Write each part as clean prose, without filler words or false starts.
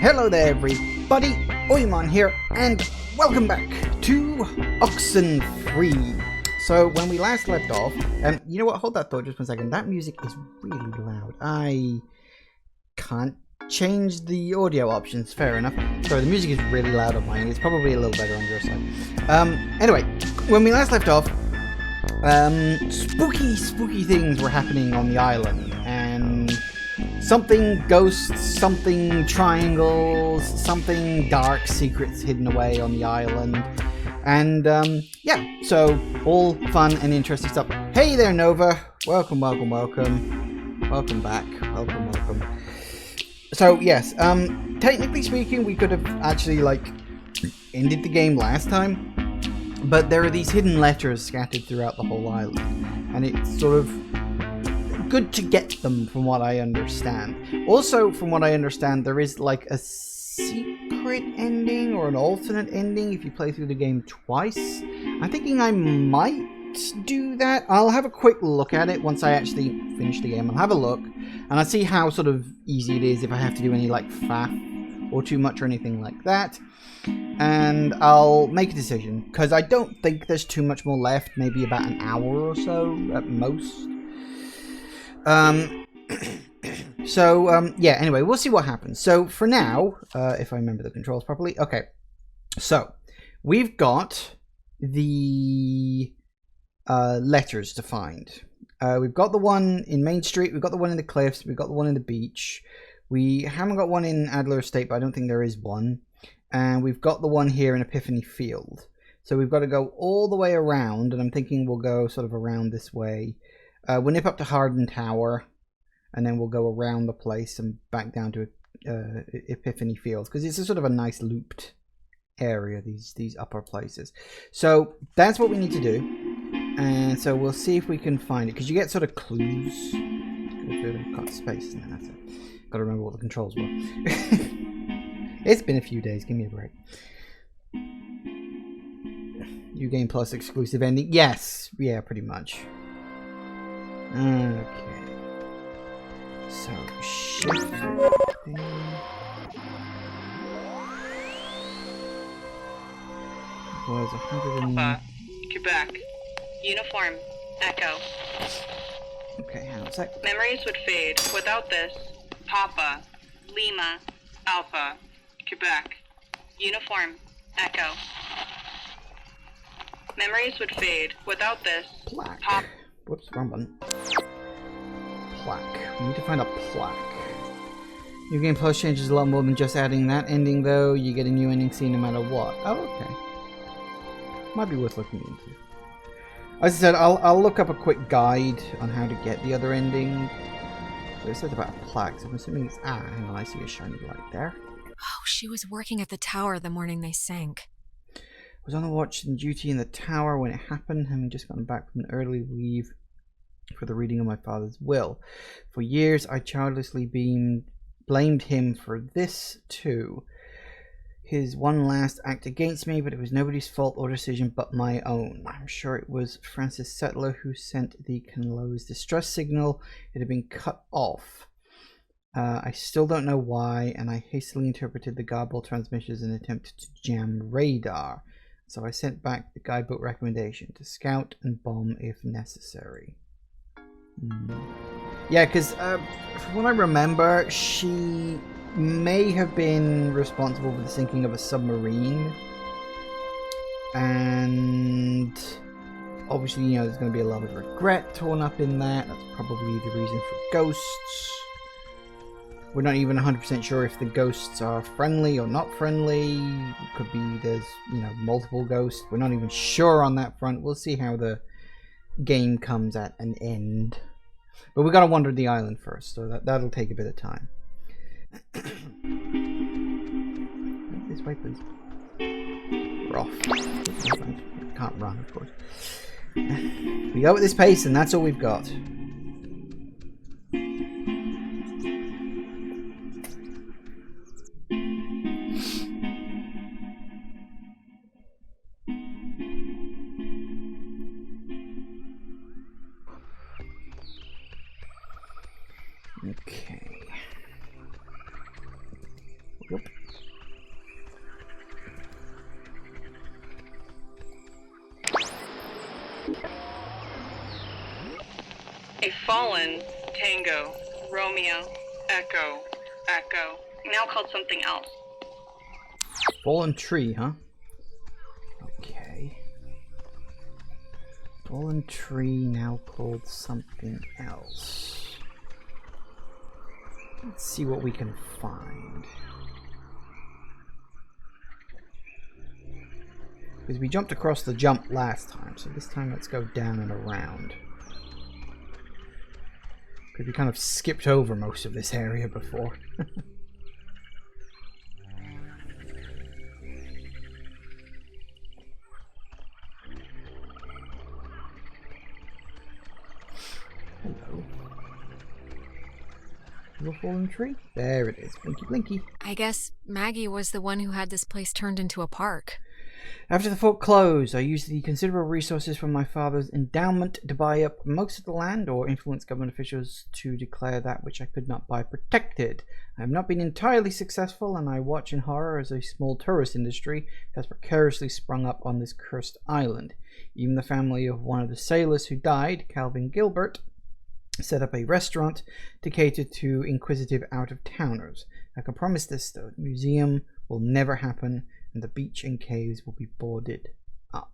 Hello there everybody, Oimon here, and welcome back to Oxenfree. So when we last left off, and you know what, hold that thought just one second, that music is really loud. I can't change the audio options, fair enough. Sorry, the music is really loud on mine, it's probably a little better on your side. Anyway, when we last left off, spooky things were happening on the island, and something ghosts, something triangles, something dark secrets hidden away on the island. And yeah, so all fun and interesting stuff. Hey there, Nova. Welcome back. Welcome. So yes, technically speaking, we could have actually ended the game last time, but there are these hidden letters scattered throughout the whole island, and it's sort of good to get them, from what I understand. Also, from what I understand, there is like a secret ending or an alternate ending if you play through the game twice. I'm thinking I might do that. I'll have a quick look at it once I actually finish the game. I'll have a look and I'll see how sort of easy it is, if I have to do any like faff or too much or anything like that. And I'll make a decision, because I don't think there's too much more left. Maybe about an hour or so at most. Yeah, anyway, we'll see what happens. So for now, if I remember the controls properly, okay, so we've got the letters to find. We've got the one in Main Street, we've got the one in the cliffs, we've got the one in the beach. We haven't got one in Adler Estate, but I don't think there is one. And we've got the one here in Epiphany Field. So we've got to go all the way around, and I'm thinking we'll go sort of around this way. We'll nip up to Harden Tower, and then we'll go around the place and back down to Epiphany Fields, because it's a sort of a nice looped area, these upper places. So that's what we need to do, and so we'll see if we can find it, because you get sort of clues. Cut space, and that's it. Got to remember what the controls were. It's been a few days. Give me a break. New Game Plus exclusive ending. Yes, yeah, pretty much. Okay. So, shift thing. Was 100 and... Alpha, Quebec. Uniform. Echo. Okay, hang on a sec. Memories would fade. Without this, Papa, Lima, Alpha, Quebec. Uniform. Echo. Memories would fade. Without this, Plaque. Pop. Whoops, wrong button. Plaque. We need to find a plaque. New Game Plus changes a lot more than just adding that ending, though. You get a new ending scene no matter what. Oh, okay. Might be worth looking into. As I said, I'll look up a quick guide on how to get the other ending. So it says about a plaque, so I'm assuming it's... Ah, hang on, I see a shiny light there. Oh, she was working at the tower the morning they sank. Was on the watch and duty in the tower when it happened, having just gotten back from an early leave for the reading of my father's will. For years, I childlessly blamed him for this too. His one last act against me, but it was nobody's fault or decision but my own. I'm sure it was Francis Settler who sent the Canlo's distress signal. It had been cut off. I still don't know why, and I hastily interpreted the garbled transmissions in an attempt to jam radar. So I sent back the guidebook recommendation to scout and bomb if necessary. Yeah, because from what I remember, she may have been responsible for the sinking of a submarine. And obviously, you know, there's going to be a lot of regret torn up in that. That's probably the reason for ghosts. We're not even 100% sure if the ghosts are friendly or not friendly. It could be there's, you know, multiple ghosts. We're not even sure on that front. We'll see how the game comes at an end. But we got to wander the island first, so that'll take a bit of time. This way, please. We're off. Can't run, of course. We go at this pace, and that's all we've got. Yup. A fallen Tango, Romeo, Echo, Echo, now called something else. Fallen tree, huh? Okay. Fallen tree now called something else. Let's see what we can find. Because we jumped across the jump last time, so this time let's go down and around. Because we kind of skipped over most of this area before. Hello. Little fallen tree? There it is. Blinky blinky. I guess Maggie was the one who had this place turned into a park. After the fort closed, I used the considerable resources from my father's endowment to buy up most of the land or influence government officials to declare that which I could not buy protected. I have not been entirely successful, and I watch in horror as a small tourist industry has precariously sprung up on this cursed island. Even the family of one of the sailors who died, Calvin Gilbert, set up a restaurant to cater to inquisitive out-of-towners. I can promise this, though. The museum will never happen, and the beach and caves will be boarded up.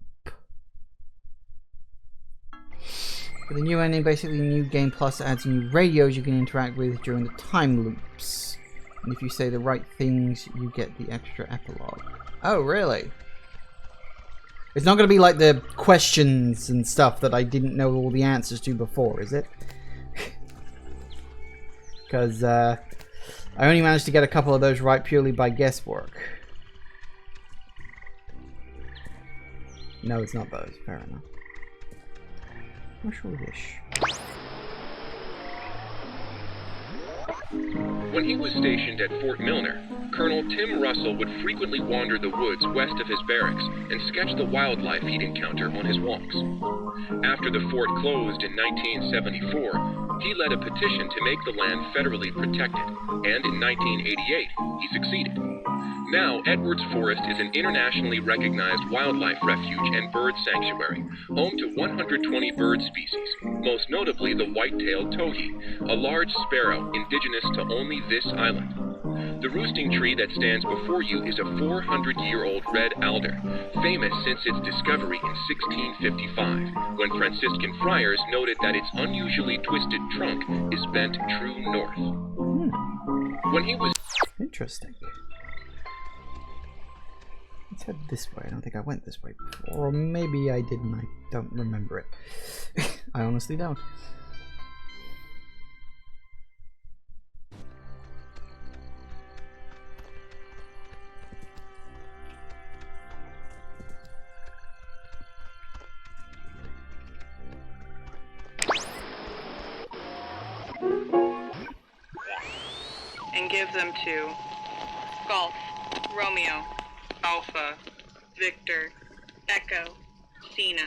For the new ending, basically New Game Plus adds new radios you can interact with during the time loops. And if you say the right things, you get the extra epilogue. Oh, really? It's not going to be like the questions and stuff that I didn't know all the answers to before, is it? Because I only managed to get a couple of those right purely by guesswork. No, it's not those. Fair enough. Wish we wish. When he was stationed at Fort Milner, Colonel Tim Russell would frequently wander the woods west of his barracks and sketch the wildlife he'd encounter on his walks. After the fort closed in 1974, he led a petition to make the land federally protected, and in 1988, he succeeded. Now, Edwards Forest is an internationally recognized wildlife refuge and bird sanctuary, home to 120 bird species, most notably the white-tailed towhee, a large sparrow indigenous to only this island. The roosting tree that stands before you is a 400-year-old red alder, famous since its discovery in 1655, when Franciscan friars noted that its unusually twisted trunk is bent true north. When he was... Interesting. Let's head this way. I don't think I went this way before. Or maybe I didn't. I don't remember it. I honestly don't. And give them to Golf, Romeo, Alpha, Victor, Echo, Cena.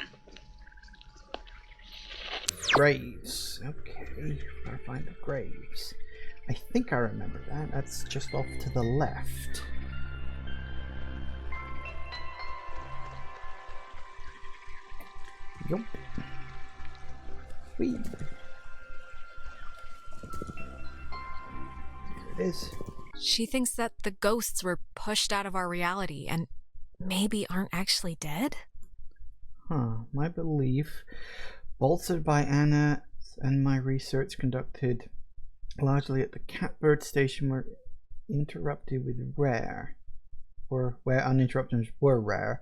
Graves. Okay, gotta find the graves. I think I remember that. That's just off to the left. Yup. Whee. There it is. She thinks that the ghosts were pushed out of our reality and maybe aren't actually dead? Huh. My belief, bolstered by Anna and my research conducted largely at the Catbird station were interrupted with rare, or where uninterruptions were rare,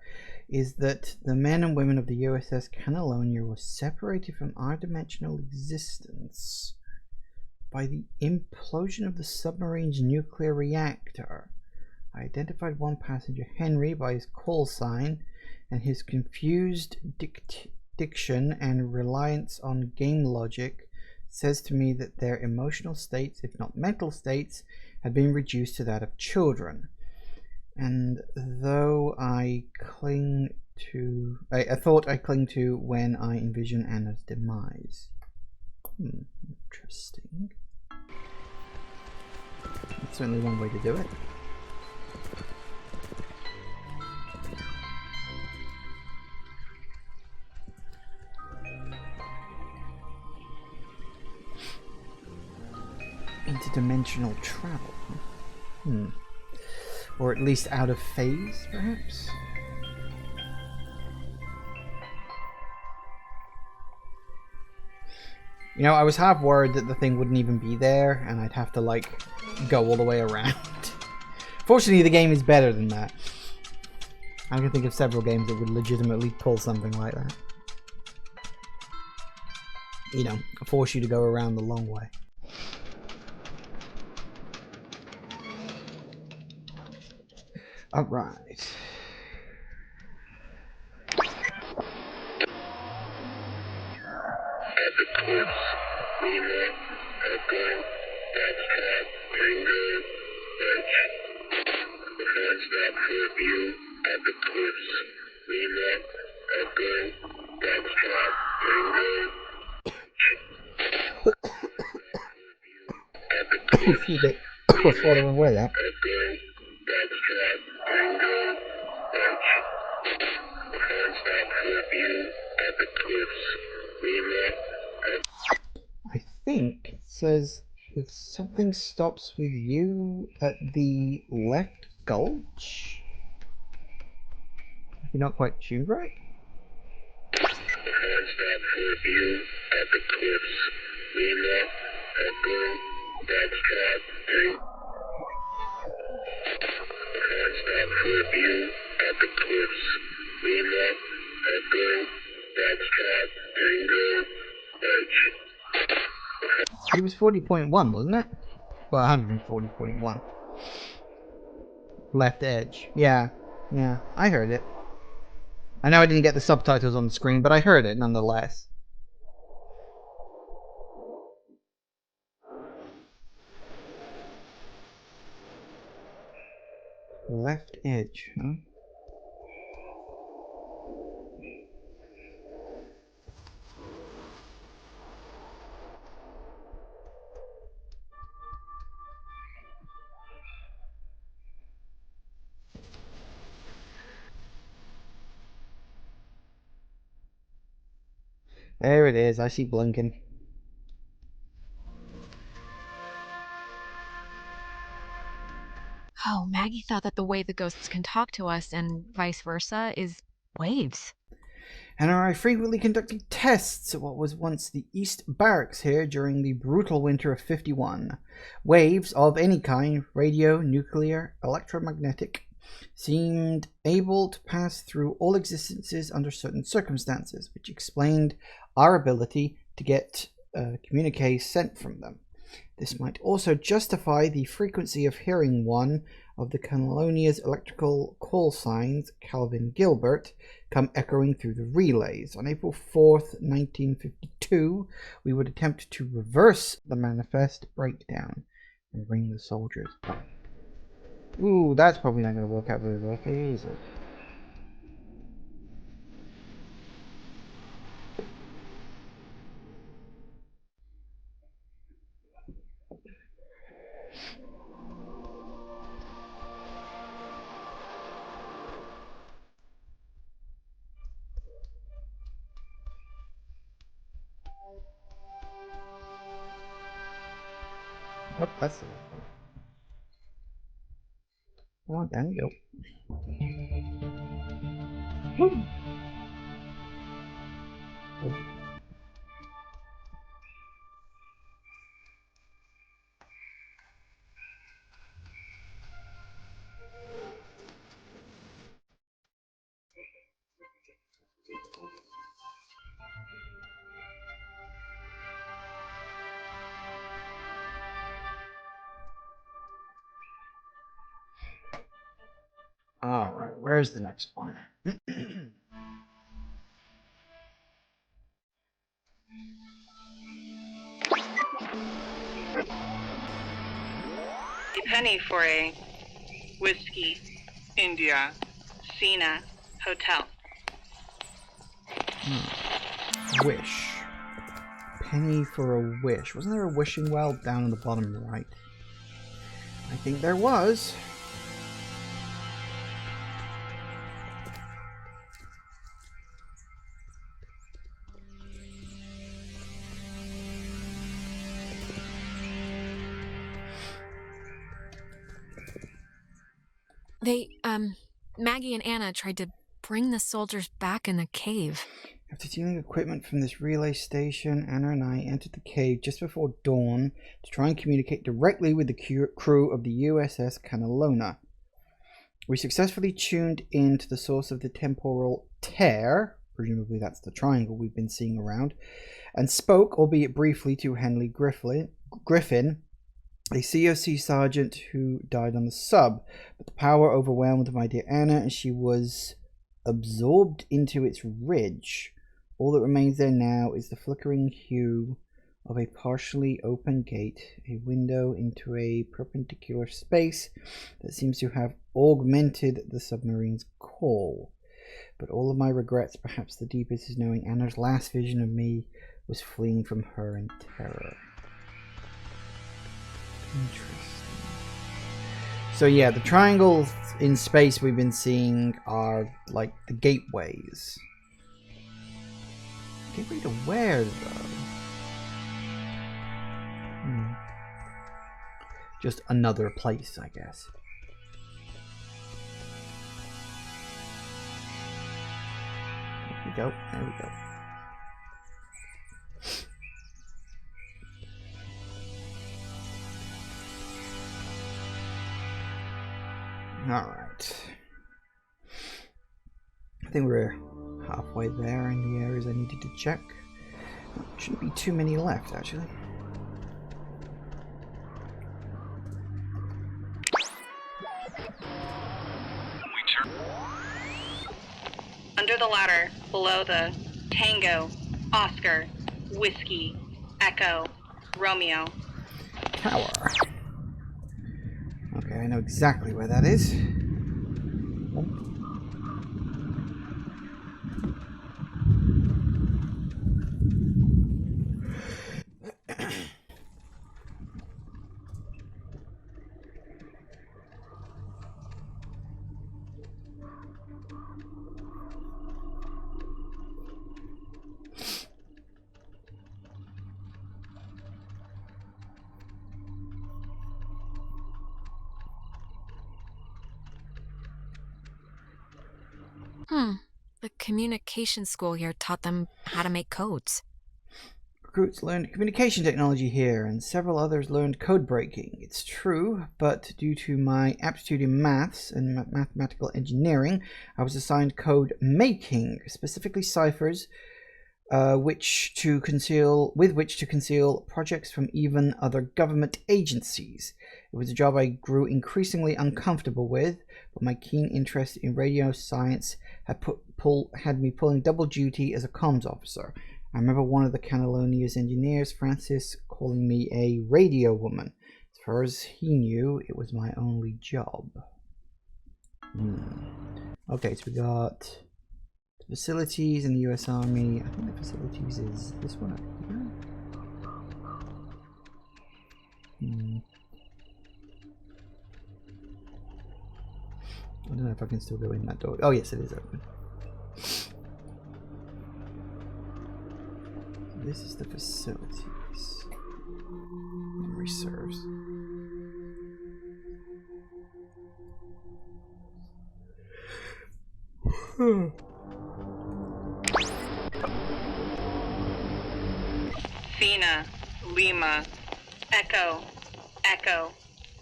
is that the men and women of the USS Cannellonia were separated from our dimensional existence by the implosion of the submarine's nuclear reactor. I identified one passenger, Henry, by his call sign, and his confused diction and reliance on game logic says to me that their emotional states, if not mental states, had been reduced to that of children. And though I thought I cling to when I envision Anna's demise. Interesting. That's certainly one way to do it. dimensional travel. Or at least out of phase, perhaps? You know, I was half worried that the thing wouldn't even be there, and I'd have to, like, go all the way around. Fortunately, the game is better than that. I can think of several games that would legitimately pull something like that. You know, force you to go around the long way. Alright. Excuse me. I'll swallow the wrong way there. I think it says if something stops with you at the left gulch. You're not quite tuned right? It was 40.1, wasn't it? Well, 140.1. Left edge. Yeah. Yeah, I heard it. I know I didn't get the subtitles on the screen, but I heard it nonetheless. Left edge, huh? There it is, I see blinking. Oh, Maggie thought that the way the ghosts can talk to us and vice versa is waves. NRI frequently conducted tests at what was once the East Barracks here during the brutal winter of 51. Waves of any kind, radio, nuclear, electromagnetic, seemed able to pass through all existences under certain circumstances, which explained our ability to get communiques sent from them. This might also justify the frequency of hearing one of the colonia's electrical call signs, Calvin Gilbert, come echoing through the relays. On April 4th, 1952, we would attempt to reverse the manifest breakdown and bring the soldiers back. Ooh, that's probably not going to work out very well, is it? Oh, that's the one. Oh, there you go. Woo. Alright, where's the next one? A penny for a Whiskey, India, Cena, Hotel. Wish. Penny for a wish. Wasn't there a wishing well down in the bottom right? I think there was. Maggie and Anna tried to bring the soldiers back in the cave. After stealing equipment from this relay station, Anna and I entered the cave just before dawn to try and communicate directly with the crew of the USS Canalona. We successfully tuned in to the source of the temporal tear, presumably that's the triangle we've been seeing around, and spoke, albeit briefly, to Henley Griffin, a COC sergeant who died on the sub, but the power overwhelmed my dear Anna and she was absorbed into its ridge. All that remains there now is the flickering hue of a partially open gate, a window into a perpendicular space that seems to have augmented the submarine's call. But all of my regrets, perhaps the deepest, is knowing Anna's last vision of me was fleeing from her in terror. Interesting. So yeah, the triangles in space we've been seeing are like the gateways. Gateway to where though? Just another place, I guess. There we go. There we go. Alright. I think we're halfway there in the areas I needed to check. Shouldn't be too many left, actually. Under the ladder, below the Tango, Oscar, Whiskey, Echo, Romeo. Tower. Okay, I know exactly where that is. The communication school here taught them how to make codes. Recruits learned communication technology here, and several others learned code breaking. It's true, but due to my aptitude in maths and mathematical engineering, I was assigned code making, specifically ciphers, with which to conceal projects from even other government agencies. It was a job I grew increasingly uncomfortable with, but my keen interest in radio science had me pulling double duty as a comms officer. I remember one of the Canalonia's engineers, Francis, calling me a radio woman. As far as he knew, it was my only job. Okay, so we got facilities in the US Army. I think the facilities is this one up here. I don't know if I can still go in that door. Oh yes, it is open. This is the facilities. Memory serves. Fina, Lima, Echo, Echo,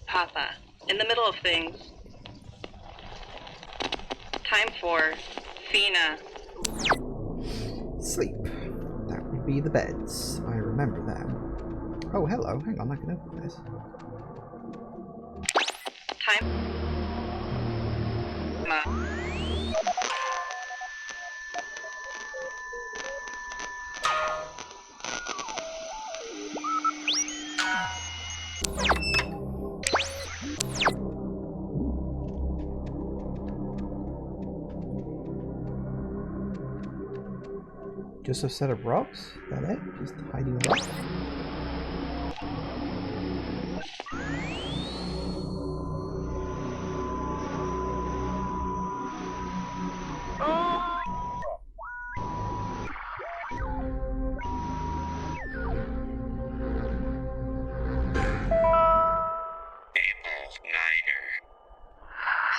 Papa. In the middle of things. Time for Fina. Sleep. That would be the beds. I remember them. Oh, hello. Hang on, I can open this. Time. Just a set of rocks? Is that it? Just hiding rocks?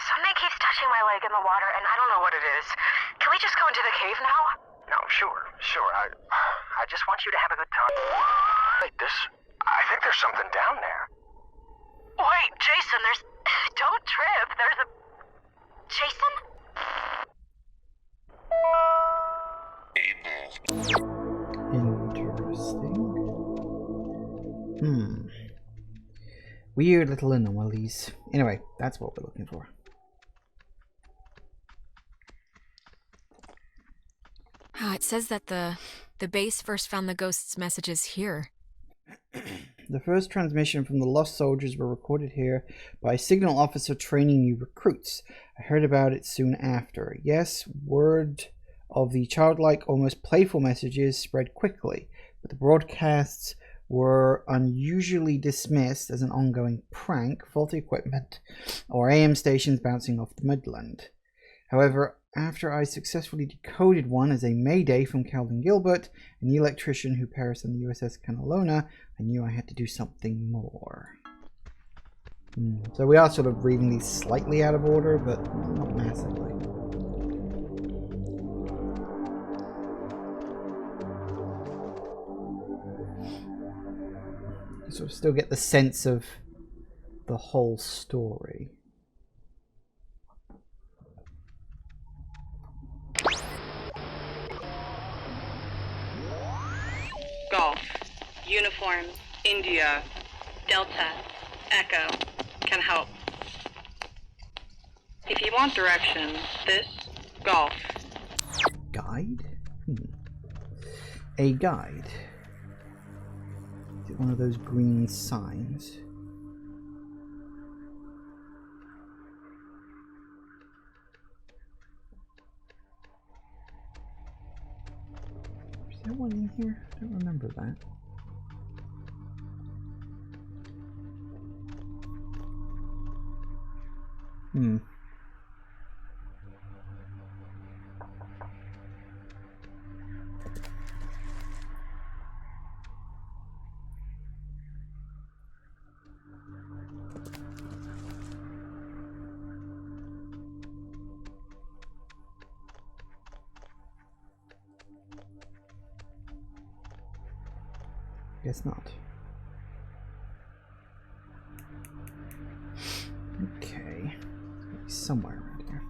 Sonic my leg in the water, and I don't know what it is. Can we just go into the cave now? No, sure. I just want you to have a good time. Wait, I think there's something down there. Wait, Jason, don't trip. There's a... Jason? Interesting. Weird little anomalies. Anyway, that's what we're looking for. It says that the base first found the ghost's messages here. The first transmission from the lost soldiers were recorded here by a signal officer training new recruits. I heard about it soon after. Yes, word of the childlike, almost playful messages spread quickly, but the broadcasts were unusually dismissed as an ongoing prank, faulty equipment, or AM stations bouncing off the Midland. However, after I successfully decoded one as a mayday from Calvin Gilbert, an electrician who perished on the USS Canalona, I knew I had to do something more. So we are sort of reading these slightly out of order, but not massively. You sort of still get the sense of the whole story. Golf. Uniform. India. Delta. Echo. Can help. If you want directions, this. Golf. Guide? A guide. Is it one of those green signs? Is there one in here? I don't remember that. Guess not. Okay. It's gotta be somewhere around here.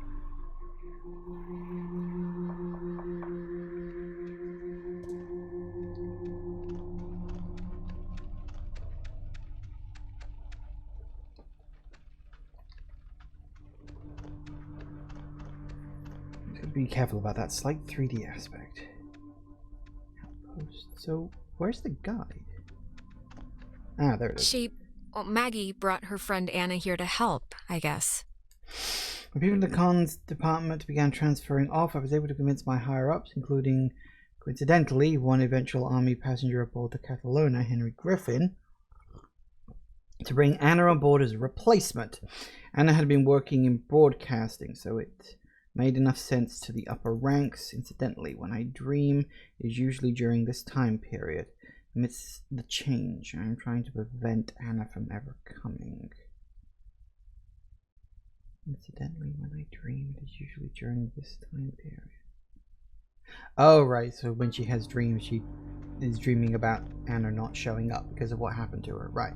Be careful about that slight 3D aspect. Outpost. So, where's the guide? Ah, there it is. Maggie brought her friend Anna here to help, I guess. When people in the comms department began transferring off, I was able to convince my higher-ups, including, coincidentally, one eventual army passenger aboard the Catalona, Henry Griffin, to bring Anna on board as a replacement. Anna had been working in broadcasting, so it made enough sense to the upper ranks. Incidentally, when I dream, it is usually during this time period. Amidst the change, I am trying to prevent Anna from ever coming. Incidentally, when I dream, it is usually during this time period. Oh, right, so when she has dreams, she is dreaming about Anna not showing up because of what happened to her. Right.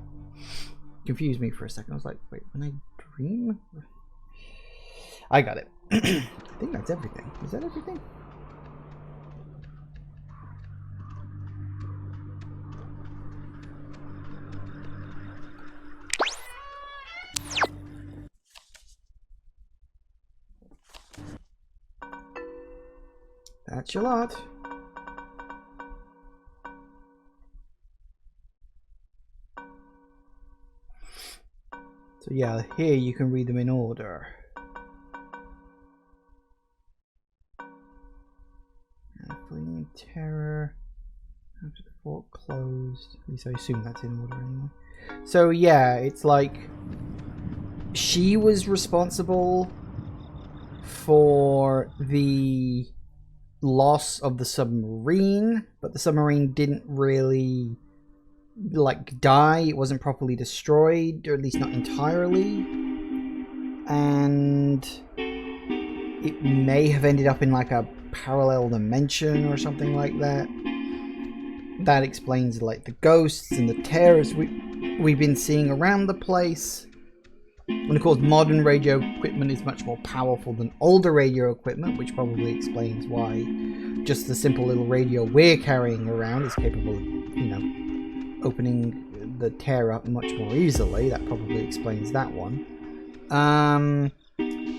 Confused me for a second. I was like, wait, when I dream? I got it. I think that's everything. Is that everything? That's your lot. So yeah, here you can read them in order. Fleeing in terror. After the fort closed. At least I assume that's in order anyway. So yeah, it's like she was responsible for the loss of the submarine, but the submarine didn't really like die. It wasn't properly destroyed, or at least not entirely. And it may have ended up in like a parallel dimension or something like that. That explains like the ghosts and the terrors we've been seeing around the place. And of course, modern radio equipment is much more powerful than older radio equipment, which probably explains why just the simple little radio we're carrying around is capable of, you know, opening the tear up much more easily. That probably explains that one.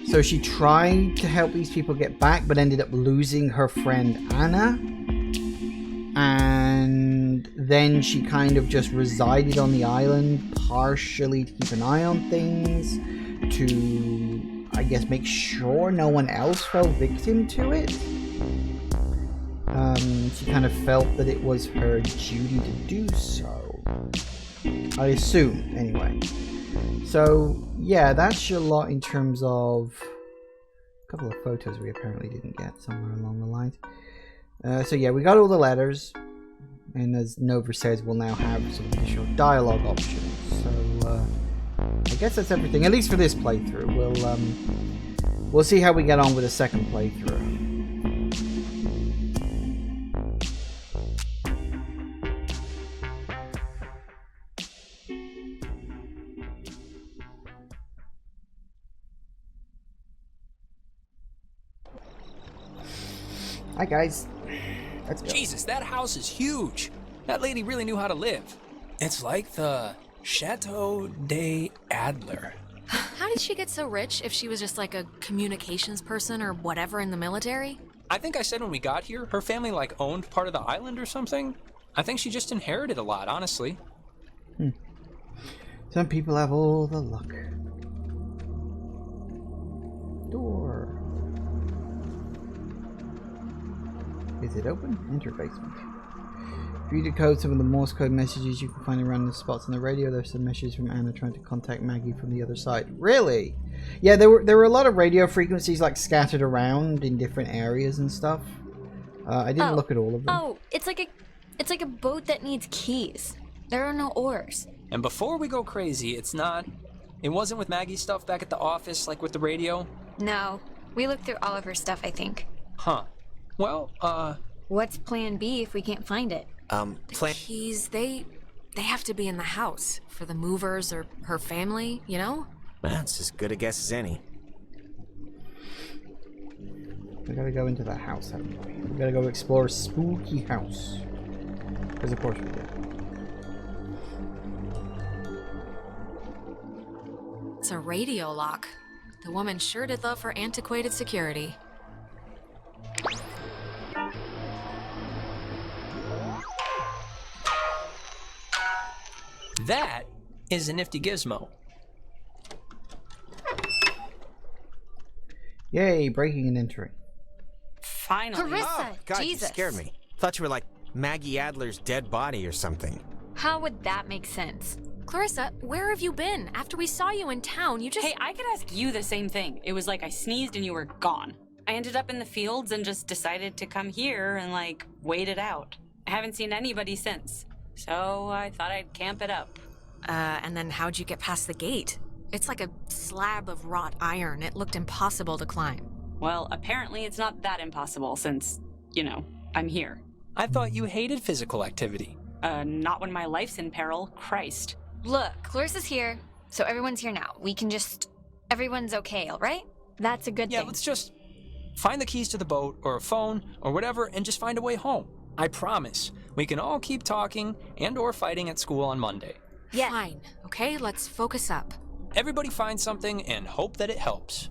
So she tried to help these people get back, but ended up losing her friend Anna. And then she kind of just resided on the island, partially to keep an eye on things, to, I guess, make sure no one else fell victim to it. She kind of felt that it was her duty to do so. I assume, anyway. So, yeah, that's your lot in terms of a couple of photos we apparently didn't get somewhere along the lines. So yeah, we got all the letters, and as Nova says, we'll now have some additional dialogue options. So I guess that's everything, at least for this playthrough. We'll see how we get on with the second playthrough. Hi guys. Let's go. Jesus, that house is huge. That lady really knew how to live. It's like the Chateau de Adler. How did she get so rich if she was just like a communications person or whatever in the military? I think I said when we got here, her family like owned part of the island or something. I think she just inherited a lot, honestly. Some people have all the luck. Door. Is it open? Enter basement. If you decode some of the Morse code messages you can find in random spots on the radio, there's some messages from Anna trying to contact Maggie from the other side. Really? Yeah, there were a lot of radio frequencies like scattered around in different areas and stuff. I didn't look at all of them. Oh, it's like a boat that needs keys. There are no oars. And before we go crazy, it wasn't with Maggie's stuff back at the office, like with the radio? No, we looked through all of her stuff, I think. Huh. Well, What's plan B if we can't find it? The keys, they have to be in the house for the movers or her family, you know? That's as good a guess as any. We gotta go into the house, haven't we? We gotta go explore a spooky house. Because of course we did. It's a radio lock. The woman sure did love her antiquated security. that is a nifty gizmo. Yay, breaking and entering. Finally. Carissa, Oh, God, Jesus. you scared me. Thought you were like Maggie Adler's dead body or something. How would that make sense? Clarissa, where have you been? After we saw you in town, you just... Hey, I could ask you the same thing. It was like I sneezed and you were gone. I ended up in the fields and just decided to come here and, like, wait it out. I haven't seen anybody since. So I thought I'd camp it up. and then how'd you get past the gate? It's like a slab of wrought iron. It looked impossible to climb. Well, apparently it's not that impossible since, you know, I'm here. I thought you hated physical activity. Not when my life's in peril. Christ. Look, Clarissa's here, so everyone's here now. We can just... Everyone's okay, all right? That's a good Yeah, thing. let's just find the keys to the boat or a phone or whatever and just find a way home. I promise. We can all keep talking and or fighting at school on Monday. Yeah. Fine, okay? Let's focus up. Everybody find something and hope that it helps.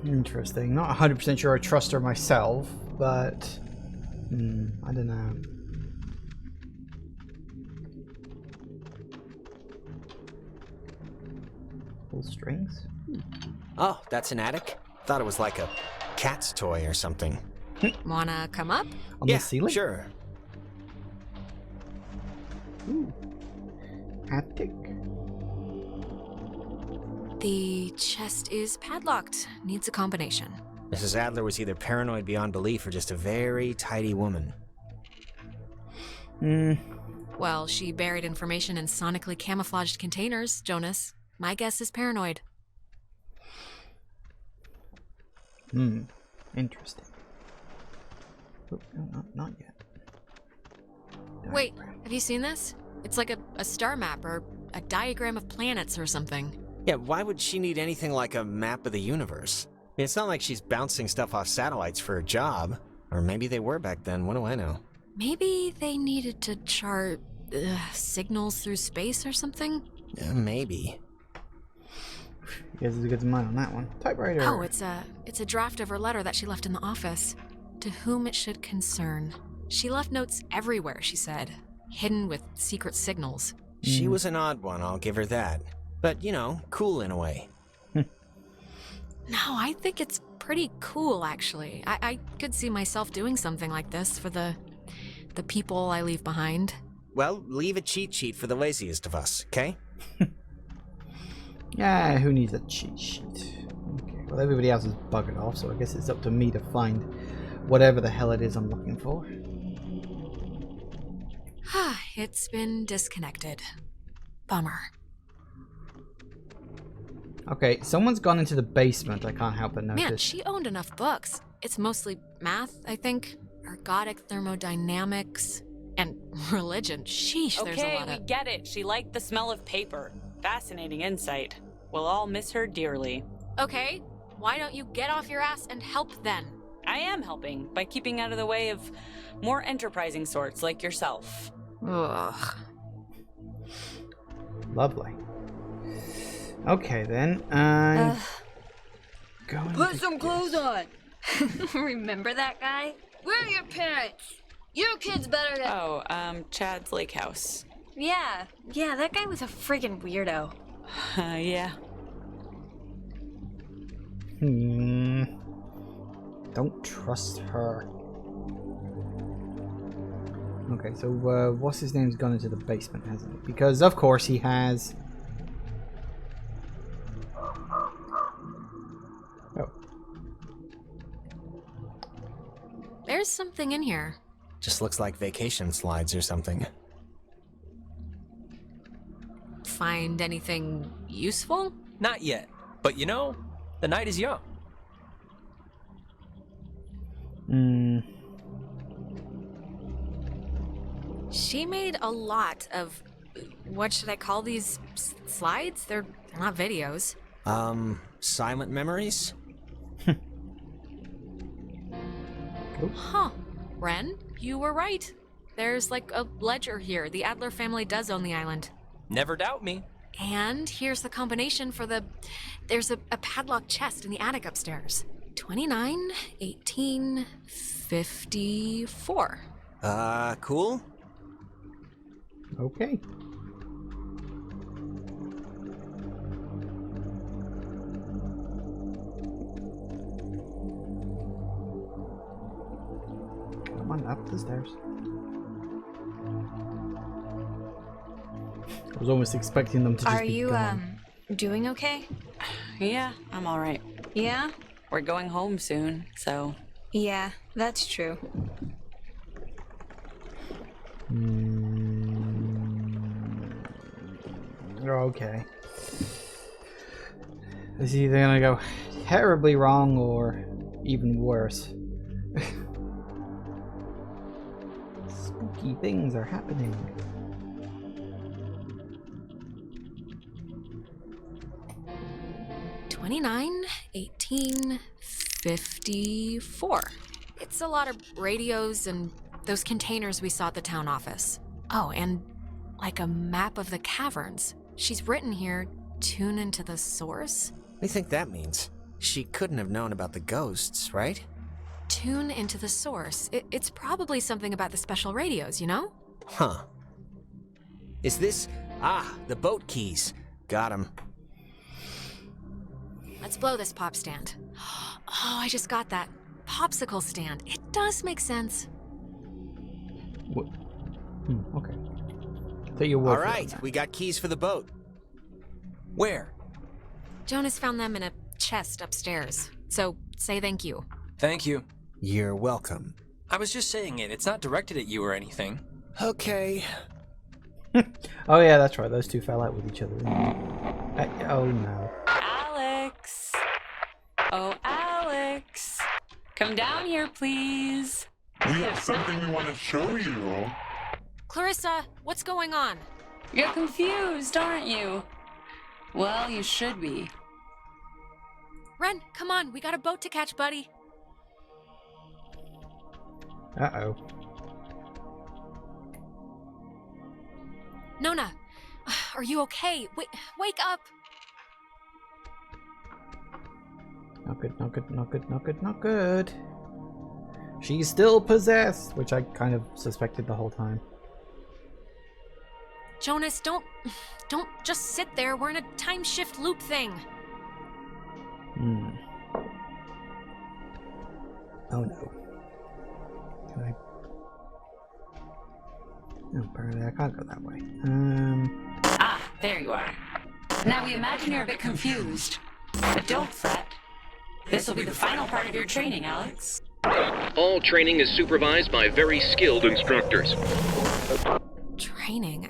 Interesting. Not 100% sure I trust her myself, but... I don't know. Pull strings? Oh, that's an attic? Thought it was like a cat's toy or something. Wanna come up? On Yeah, the ceiling? sure. Ooh. Attic. The chest is padlocked. Needs a combination. Mrs. Adler was either paranoid beyond belief or just a very tidy woman. Well, she buried information in sonically camouflaged containers, Jonas. My guess is paranoid. Interesting. Oh, no, not yet. Wait, have you seen this? It's like a star map or a diagram of planets or something. Yeah, why would she need anything like a map of the universe? I mean, it's not like she's bouncing stuff off satellites for a job. Or maybe they were back then, what do I know? Maybe they needed to chart signals through space or something? Yeah, maybe. You guys a good mind on that one. Typewriter. Oh, it's a draft of her letter that she left in the office. To whom it should concern. She left notes everywhere, she said. Hidden with secret signals. She was an odd one, I'll give her that. But, you know, cool in a way. No, I think it's pretty cool, actually. I could see myself doing something like this for the people I leave behind. Well, leave a cheat sheet for the laziest of us, okay? Yeah, who needs a cheat sheet? Okay, well everybody else is buggered off, so I guess it's up to me to find whatever the hell it is I'm looking for. It's been disconnected. Bummer. Okay, someone's gone into the basement, I can't help but notice. Man, she owned enough books. It's mostly math, I think. Ergodic thermodynamics. And religion. Sheesh, there's a Okay, lot we of... get it. She liked the smell of paper. Fascinating insight. We'll all miss her dearly. Okay, why don't you get off your ass and help then? I am helping by keeping out of the way of more enterprising sorts like yourself. Ugh. Lovely. Okay then, going Put to some clothes on. Remember that guy? Where are your parents? Your kid's better than... Oh, Chad's Lake House. Yeah, that guy was a friggin' weirdo. Yeah. Don't trust her. Okay, so what's his name's gone into the basement, hasn't he? Because of course he has. Oh. There's something in here. Just looks like vacation slides or something. Find anything useful? Not yet. But you know, the night is young. She made a lot of... What should I call these slides? They're not videos. Silent memories? Huh. Ren, you were right. There's like a ledger here. The Adler family does own the island. Never doubt me. And here's the combination for the... There's a padlocked chest in the attic upstairs. 29, 18, 54. Cool? Okay. Come on, up the stairs. I was almost expecting them to just Are be you, gone. doing okay? Yeah, I'm all right. Yeah? We're going home soon, so... Yeah, that's true. Okay. It's either gonna go terribly wrong or even worse. Spooky things are happening. $29, 18, 54. It's a lot of radios and those containers we saw at the town office. Oh, and like a map of the caverns. She's written here, tune into the source? What do you think that means? She couldn't have known about the ghosts, right? Tune into the source. It's probably something about the special radios, you know? Huh. Is this... Ah, the boat keys. Got 'em. Let's blow this pop stand. Oh, I just got that. Popsicle stand. It does make sense. What? Okay. Take your word All for it right, then. we got keys for the boat. Where? Jonas found them in a chest upstairs. So, say thank you. Thank you. You're welcome. I was just saying it. It's not directed at you or anything. Okay. Oh yeah, that's right. Those two fell out with each other. Oh no. Alex! Oh, Alex! Alex. Come down here, please. We have something we want to show you. Clarissa, what's going on? You're confused, aren't you? Well, you should be. Ren, come on, we got a boat to catch, buddy. Uh-oh. Nona, are you okay? Wake up! Not good, not good, not good, not good, not good. She's still possessed, which I kind of suspected the whole time. Jonas, don't just sit there. We're in a time shift loop thing. Oh no. Can I? No, apparently I can't go that way. Ah, there you are. Now we imagine you're a bit confused. But don't fret. This will be the final part of your training, Alex. All training is supervised by very skilled instructors. Training?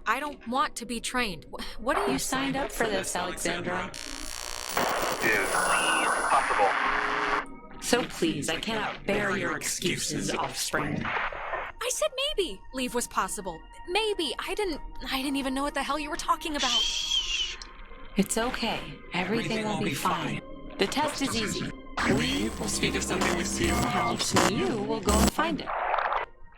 I don't want to be trained. What are you... You signed up for this, Alexandra. Is possible. So please, I cannot bear your excuses, offspring. I said maybe leave was possible. Maybe. I didn't even know what the hell you were talking about. Shh. It's okay. Everything will be fine. The test is easy. We will speak of something we see in the house, and you will go and find it.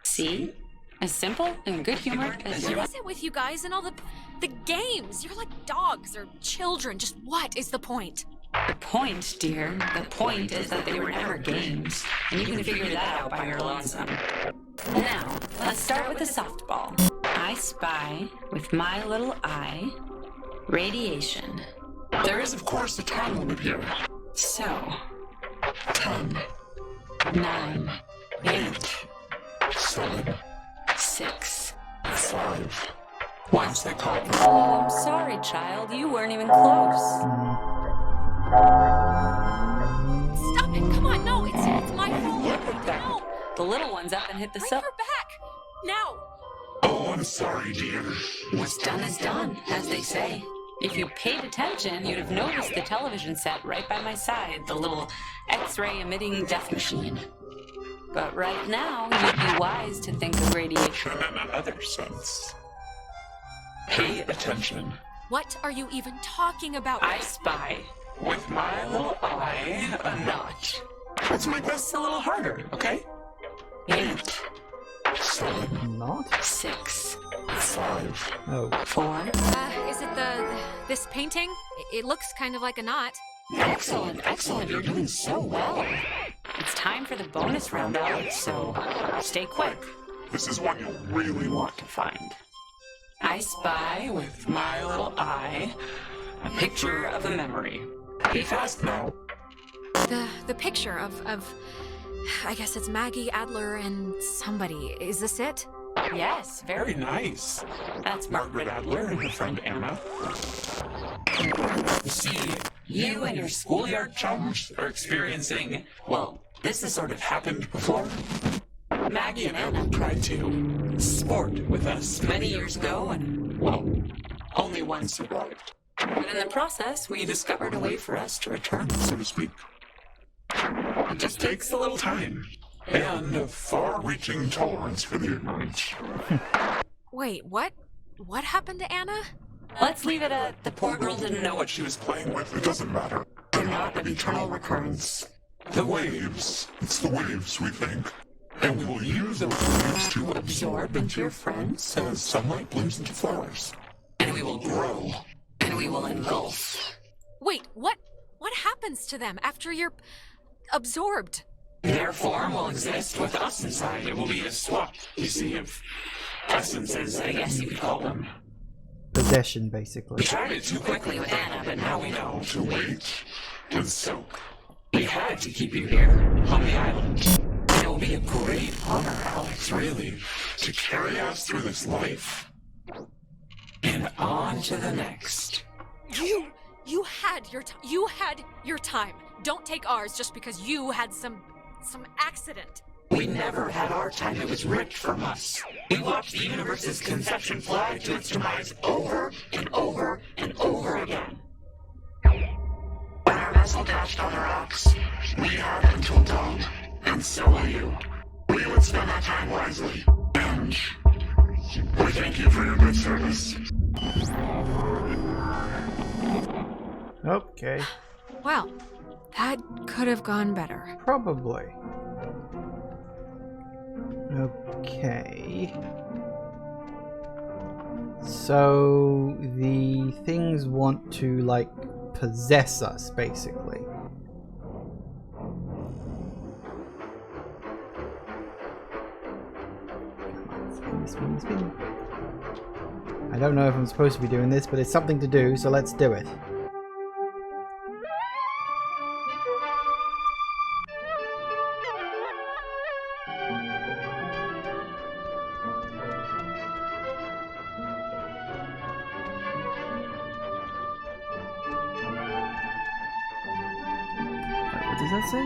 See? As simple and good-humored as you What is it with you guys and all the games? You're like dogs or children. Just what is the point? The point, dear, the point is that they were never games, and you can figure that out by your lonesome. Now, let's start with the softball. I spy, with my little eye, radiation. There is, of course, a time limit here. So, 10, 9, 8, 7, 6. 5. Once they call. Oh, I'm sorry, child. You weren't even close. Stop it! Come on, no, it's my fault. No, The little one's up and hit the bring cell. her back now. Oh, I'm sorry, dear. What's done is done, as they say. If you paid attention, you'd have noticed the television set right by my side, the little X-ray emitting death machine. But right now, you'd be wise to think of radiation. In another sense. Pay attention. What are you even talking about? I spy. With my little eye, a knot. Let's make this a little harder, okay? 8, 7, Not? 6, 5. Oh. 4. Is it this painting? It looks kind of like a knot. Excellent, excellent. You're doing so well. It's time for the bonus round, Alex, so stay quick. This is one you'll really want to find. I spy with my little eye a picture of a memory. Be fast now. The picture of I guess it's Maggie, Adler, and somebody. Is this it? Yes, very. Very nice. That's Margaret Adler and her friend Anna. You see, you and your schoolyard chums are experiencing, well, this has sort of happened before. Maggie and Anna tried to sport with us many years ago, and, well, only one survived. But in the process, we discovered a way for us to return. So to speak. It just takes a little time. And a far-reaching tolerance for the ignorant. Wait, what? What happened to Anna? Let's leave it at the poor girl didn't know what What she was playing with, it doesn't matter. They're not an eternal recurrence. The waves. It's the waves, we think. And we will use those waves to absorb into your friends as sunlight blooms into flowers. and we will grow, and we will engulf. Wait, what happens to them after you're absorbed? Their form will exist with us inside. It will be a swap, you see, of essences, I guess you could call them. Possession, We basically. tried it too quickly with Anna, but now we know to wait and soak. We had to keep you here on the island. It will be a great honor, Alex, really, to carry us through this life. And on to the next. You had your time. Don't take ours just because you had some accident. We never had our time. It was ripped from us. We watched the universe's conception fly to its demise over and over and over again. When our castle dashed on the rocks. We have until dawn, and so will you. We would spend that time wisely, and we thank you for your good service. Okay. Well, that could have gone better. Probably. Okay. So the things want to, like, possess us, basically. Spin, spin, spin. I don't know if I'm supposed to be doing this, but it's something to do, so let's do it. What does that say?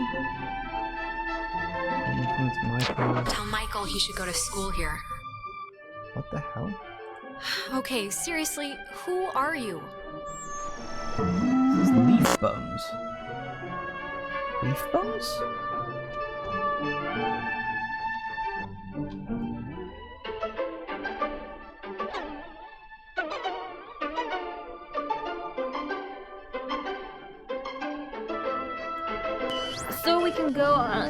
Michael. Tell Michael he should go to school here. What the hell? Okay, seriously, who are you? This is leaf bones. Leaf bones? So we can go on.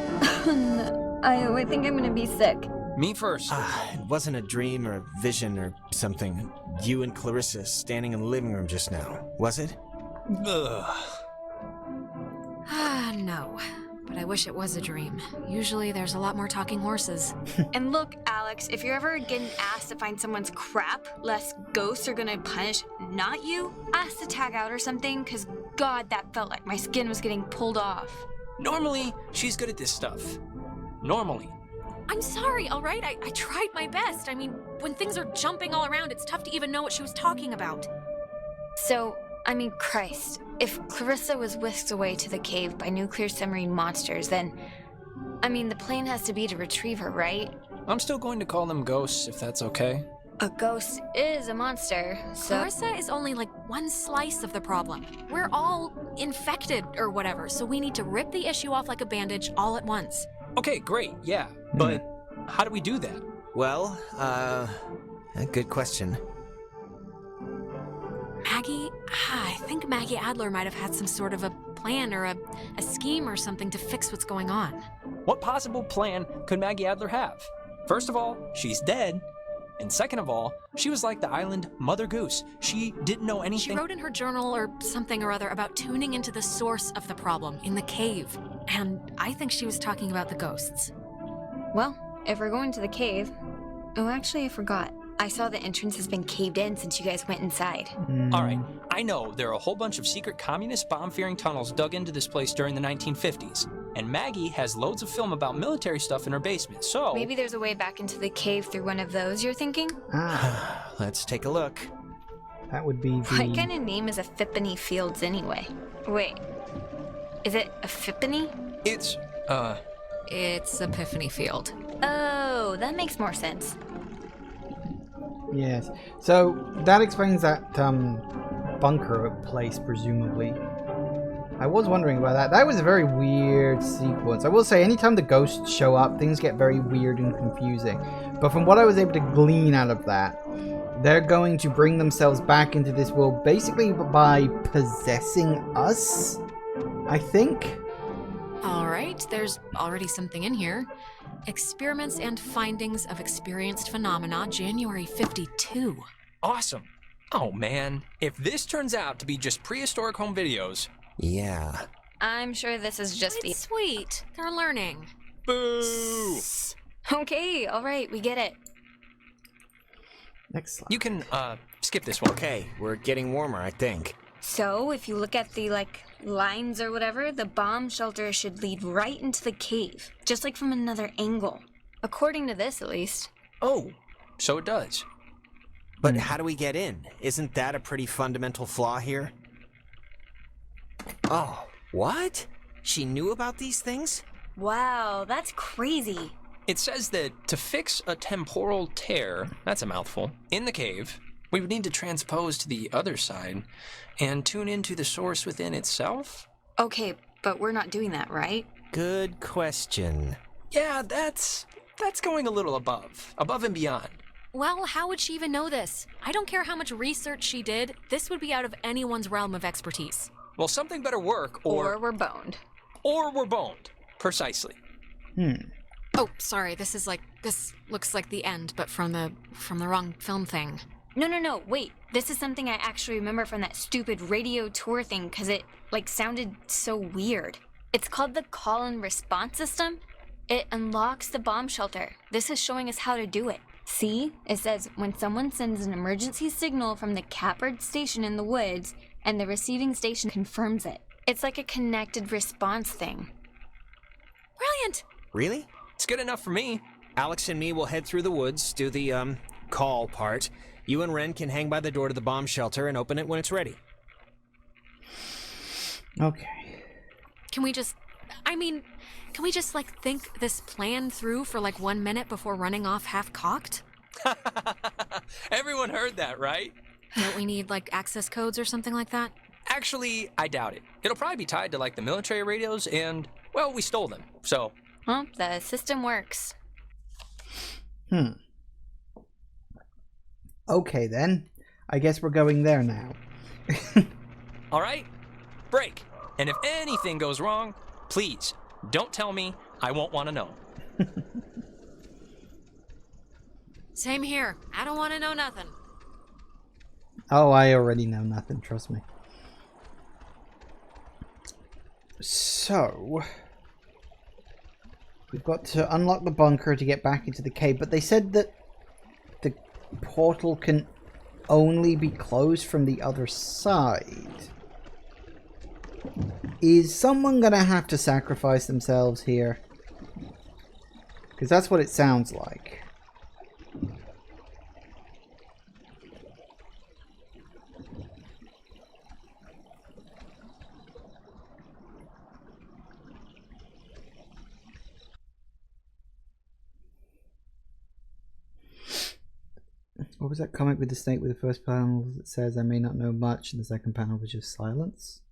I think I'm gonna be sick. Me first. It wasn't a dream or a vision or something. You and Clarissa standing in the living room just now, was it? Ugh. No. But I wish it was a dream. Usually there's a lot more talking horses. And look, Alex, if you're ever getting asked to find someone's crap, less ghosts are gonna punish not you. Ask to tag out or something, cause God, that felt like my skin was getting pulled off. Normally, she's good at this stuff. Normally. I'm sorry, all right? I tried my best. I mean, when things are jumping all around, it's tough to even know what she was talking about. So, I mean, Christ, if Clarissa was whisked away to the cave by nuclear submarine monsters, then, I mean, the plan has to be to retrieve her, right? I'm still going to call them ghosts, if that's okay. A ghost is a monster, so... Clarissa is only like one slice of the problem. We're all infected or whatever, so we need to rip the issue off like a bandage all at once. Okay, great, yeah. But how do we do that? Well, a good question. Maggie? I think Maggie Adler might have had some sort of a plan or a scheme or something to fix what's going on. What possible plan could Maggie Adler have? First of all, she's dead. And second of all, she was like the island Mother Goose. She didn't know anything. She wrote in her journal or something or other about tuning into the source of the problem in the cave. And I think she was talking about the ghosts. Well, if we're going to the cave... Oh, actually, I forgot. I saw the entrance has been caved in since you guys went inside. All right, I know there are a whole bunch of secret communist bomb-fearing tunnels dug into this place during the 1950s. And Maggie has loads of film about military stuff in her basement, so... Maybe there's a way back into the cave through one of those, you're thinking? Let's take a look. That would be the... What kind of name is Epiphany Fields anyway? Wait, is it Epiphany? It's Epiphany Field. Oh, that makes more sense. Yes. So that explains that bunker place, presumably. I was wondering about that. That was a very weird sequence. I will say, anytime the ghosts show up, things get very weird and confusing. But from what I was able to glean out of that, they're going to bring themselves back into this world basically by possessing us, I think. All right, there's already something in here. Experiments and Findings of Experienced Phenomena, January 52. awesome. Oh man, if this turns out to be just prehistoric home videos... Yeah. I'm sure this is just It's sweet. They're learning. Boo! Okay, alright, we get it. Next slide. You can, skip this one. Okay, we're getting warmer, I think. So, if you look at the, lines or whatever, the bomb shelter should lead right into the cave. Just like from another angle. According to this, at least. Oh, so it does. But how do we get in? Isn't that a pretty fundamental flaw here? Oh, what? She knew about these things? Wow, that's crazy. It says that to fix a temporal tear, that's a mouthful, in the cave, we would need to transpose to the other side and tune into the source within itself? Okay, but we're not doing that, right? Good question. Yeah, that's going a little above and beyond. Well, how would she even know this? I don't care how much research she did, this would be out of anyone's realm of expertise. Well, something better work, Or we're boned. Or we're boned. Precisely. Oh, sorry, this looks like the end, but from the wrong film thing. No, wait. This is something I actually remember from that stupid radio tour thing, because it, sounded so weird. It's called the call and response system. It unlocks the bomb shelter. This is showing us how to do it. See? It says, when someone sends an emergency signal from the Catbird station in the woods, and the receiving station confirms it. It's like a connected response thing. Brilliant! Really? It's good enough for me. Alex and me will head through the woods, do the, call part. You and Ren can hang by the door to the bomb shelter and open it when it's ready. Okay. Can we just think this plan through for 1 minute before running off half-cocked? Everyone heard that, right? Don't we need, access codes or something like that? Actually, I doubt it. It'll probably be tied to, the military radios and, well, we stole them, so... Well, the system works. Okay, then. I guess we're going there now. All right? Break. And if anything goes wrong, please, don't tell me. I won't want to know. Same here. I don't want to know nothing. Oh, I already know nothing, trust me. So... we've got to unlock the bunker to get back into the cave, but they said that the portal can only be closed from the other side. Is someone gonna have to sacrifice themselves here? Because that's what it sounds like. What was that comment with the snake with the first panel that says I may not know much and the second panel was just silence?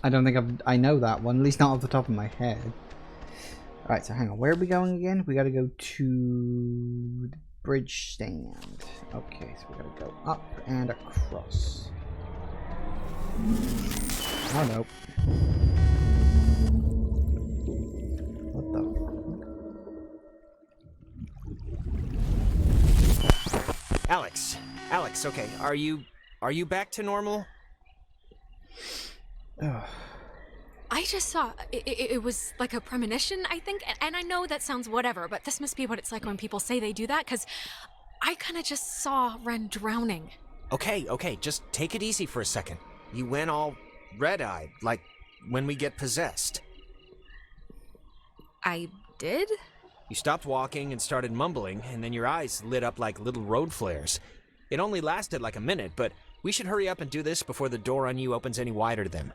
I don't think I know that one, at least not off the top of my head. Alright, so hang on, where are we going again? We gotta go to the bridge stand. Okay, so we gotta go up and across. Oh no. What the? Alex, okay, are you back to normal? I just saw, it was like a premonition, I think, and I know that sounds whatever, but this must be what it's like when people say they do that, because I kind of just saw Ren drowning. Okay, just take it easy for a second. You went all red-eyed, like when we get possessed. I did? You stopped walking and started mumbling, and then your eyes lit up like little road flares. It only lasted like a minute, but we should hurry up and do this before the door on you opens any wider to them.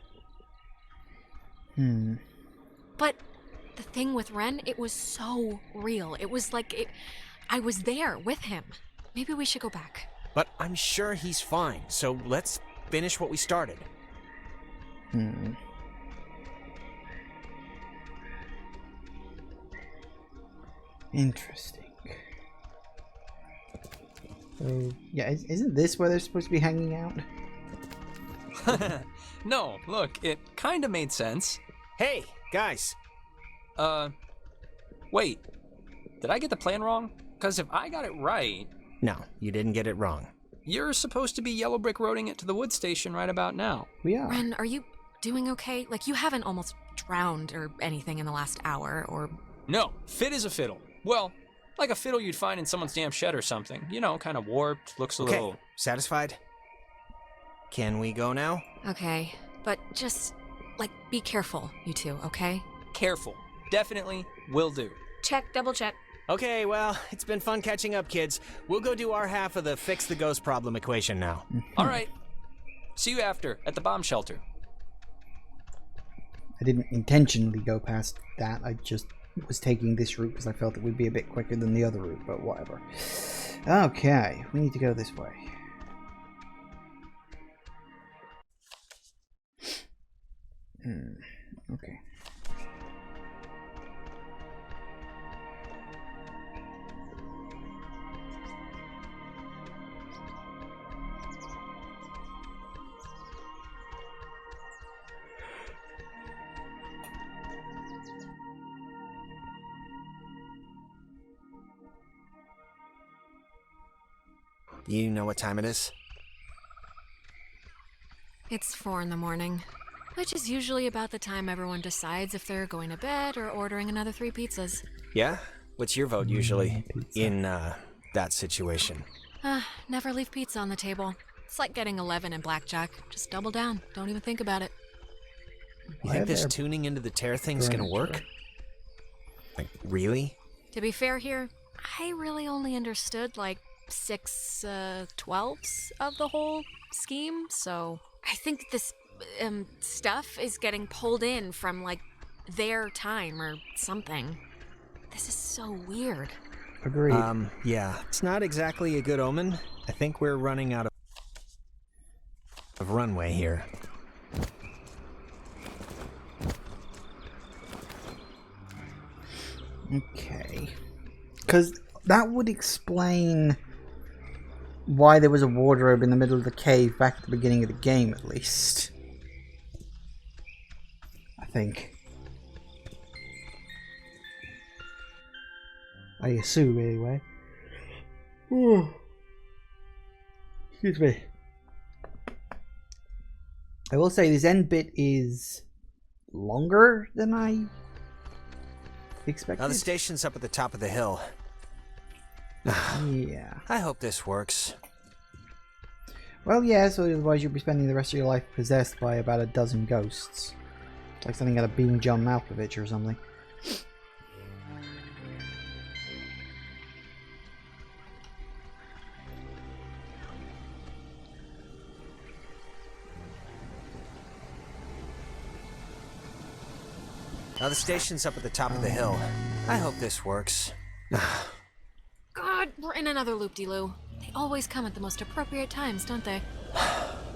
But the thing with Ren, it was so real. It was like I was there with him. Maybe we should go back. But I'm sure he's fine, so let's finish what we started. Interesting. So, yeah, isn't this where they're supposed to be hanging out? No, look, it kind of made sense. Hey, guys. Wait. Did I get the plan wrong? Because if I got it right... No, you didn't get it wrong. You're supposed to be yellow brick roading it to the wood station right about now. We are. Ren, are you doing okay? You haven't almost drowned or anything in the last hour, or... No, fit as a fiddle. Well, like a fiddle you'd find in someone's damn shed or something. You know, kind of warped, looks a little... Satisfied? Can we go now? Okay, but just, be careful, you two, okay? Careful. Definitely will do. Check, double check. Okay, well, it's been fun catching up, kids. We'll go do our half of the fix the ghost problem equation now. All right. See you after, at the bomb shelter. I didn't intentionally go past that. I just was taking this route because I felt it would be a bit quicker than the other route, but whatever. Okay, we need to go this way. Okay. You know what time it is? It's 4 in the morning, which is usually about the time everyone decides if they're going to bed or ordering another 3 pizzas. Yeah? What's your vote usually in, that situation? Never leave pizza on the table. It's like getting 11 in blackjack. Just double down. Don't even think about it. You think this tuning into the tear thing's gonna work? Like, really? To be fair here, I really only understood like 6/12 of the whole scheme, so I think this stuff is getting pulled in from like their time or something. This is so weird. Agreed. Yeah, it's not exactly a good omen. I think we're running out of runway here. Okay. Because that would explain why there was a wardrobe in the middle of the cave back at the beginning of the game, at least. I think. I assume, anyway. Ooh. Excuse me. I will say this end bit is longer than I expected. Now the station's up at the top of the hill. Yeah. I hope this works. Well, yeah, so otherwise you'll be spending the rest of your life possessed by about a dozen ghosts. It's like something out of Being John Malkovich or something. Now the station's up at the top of the hill. I hope this works. God, we're in another loop-de-loo. They always come at the most appropriate times, don't they?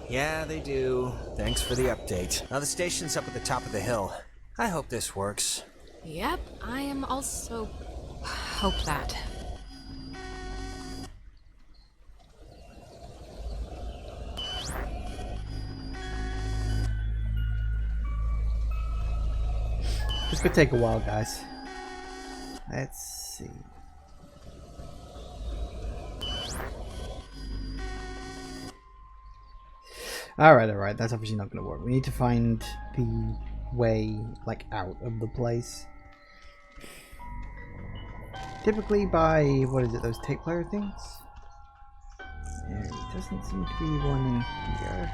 Yeah, they do. Thanks for the update. Now the station's up at the top of the hill. I hope this works. Yep, I am also... hope that. This could take a while, guys. Let's see. Alright, that's obviously not going to work. We need to find the way, like, out of the place. Typically by, what is it, those tape player things? There doesn't seem to be one in here.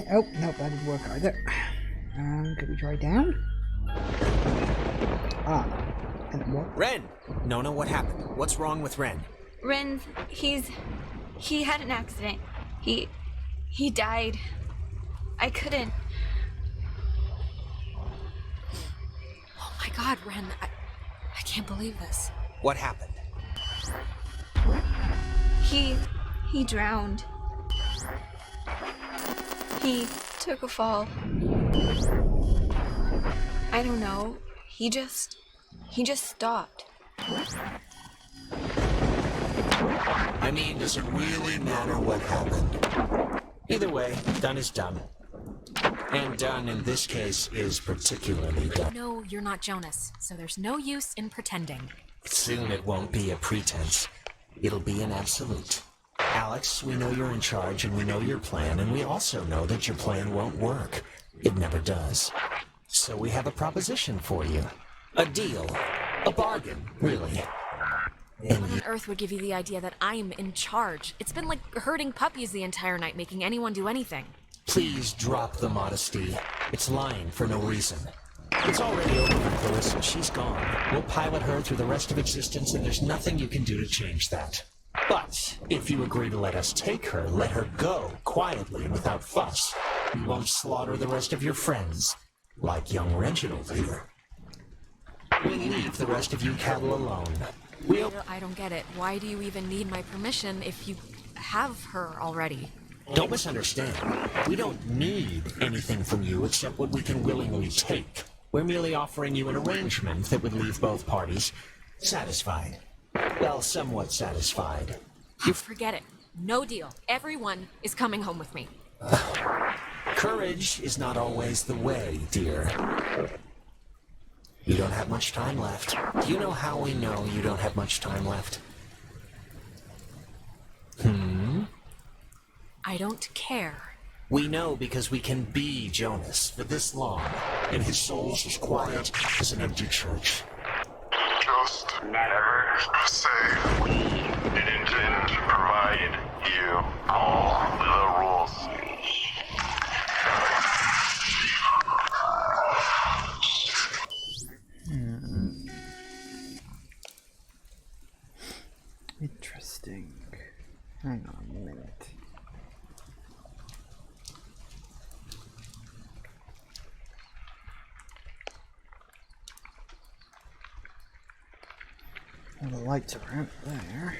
Oh, no, that didn't work either. Could we try down? Ah, and it worked. Ren! Nona, what happened? What's wrong with Ren? Ren, he had an accident. He died. I couldn't. Oh my god, Ren, I can't believe this. What happened? He drowned. He took a fall. I don't know. He just stopped. I mean, does it really matter what happened? Either way, done is done. And done in this case is particularly done. No, you're not Jonas, so there's no use in pretending. Soon it won't be a pretense. It'll be an absolute. Alex, we know you're in charge and we know your plan, and we also know that your plan won't work. It never does. So we have a proposition for you. A deal. A bargain, really. And What on earth would give you the idea that I'm in charge? It's been like herding puppies the entire night, making anyone do anything. please drop the modesty. It's lying for no reason. It's already over for Clarissa. She's gone. We'll pilot her through the rest of existence, and there's nothing you can do to change that. But if you agree to let us take her, let her go, quietly and without fuss. We won't slaughter the rest of your friends. Like young Reginald here. We'll leave the rest of you cattle alone. We'll... I don't get it. Why do you even need my permission if you have her already? Don't misunderstand. We don't need anything from you except what we can willingly take. We're merely offering you an arrangement that would leave both parties satisfied. Well, somewhat satisfied. Forget it. No deal. Everyone is coming home with me. Courage is not always the way, dear. You don't have much time left. Do you know how we know you don't have much time left? I don't care. We know because we can be Jonas for this long, and his soul's as quiet as an empty church. Just never say we didn't provide you all the rules. Interesting. Hang on a minute. Well, the lights are out there.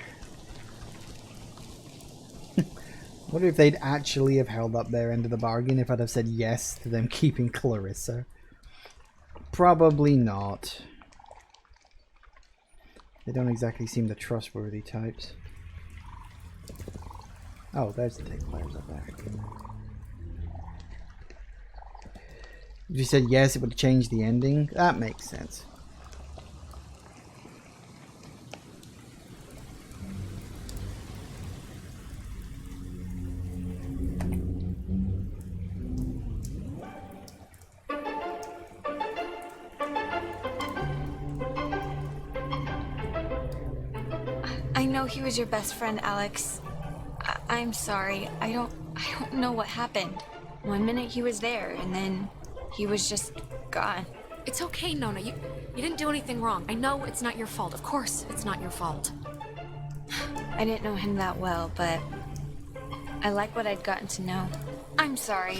Wonder if they'd actually have held up their end of the bargain if I'd have said yes to them keeping Clarissa. Probably not. They don't exactly seem the trustworthy types. Oh, there's the tape players up there. If you said yes, it would change the ending. That makes sense. I know he was your best friend, Alex. I'm sorry. I don't know what happened. 1 minute he was there, and then he was just gone. It's okay, Nona. You didn't do anything wrong. I know it's not your fault. Of course, it's not your fault. I didn't know him that well, but I like what I'd gotten to know. I'm sorry.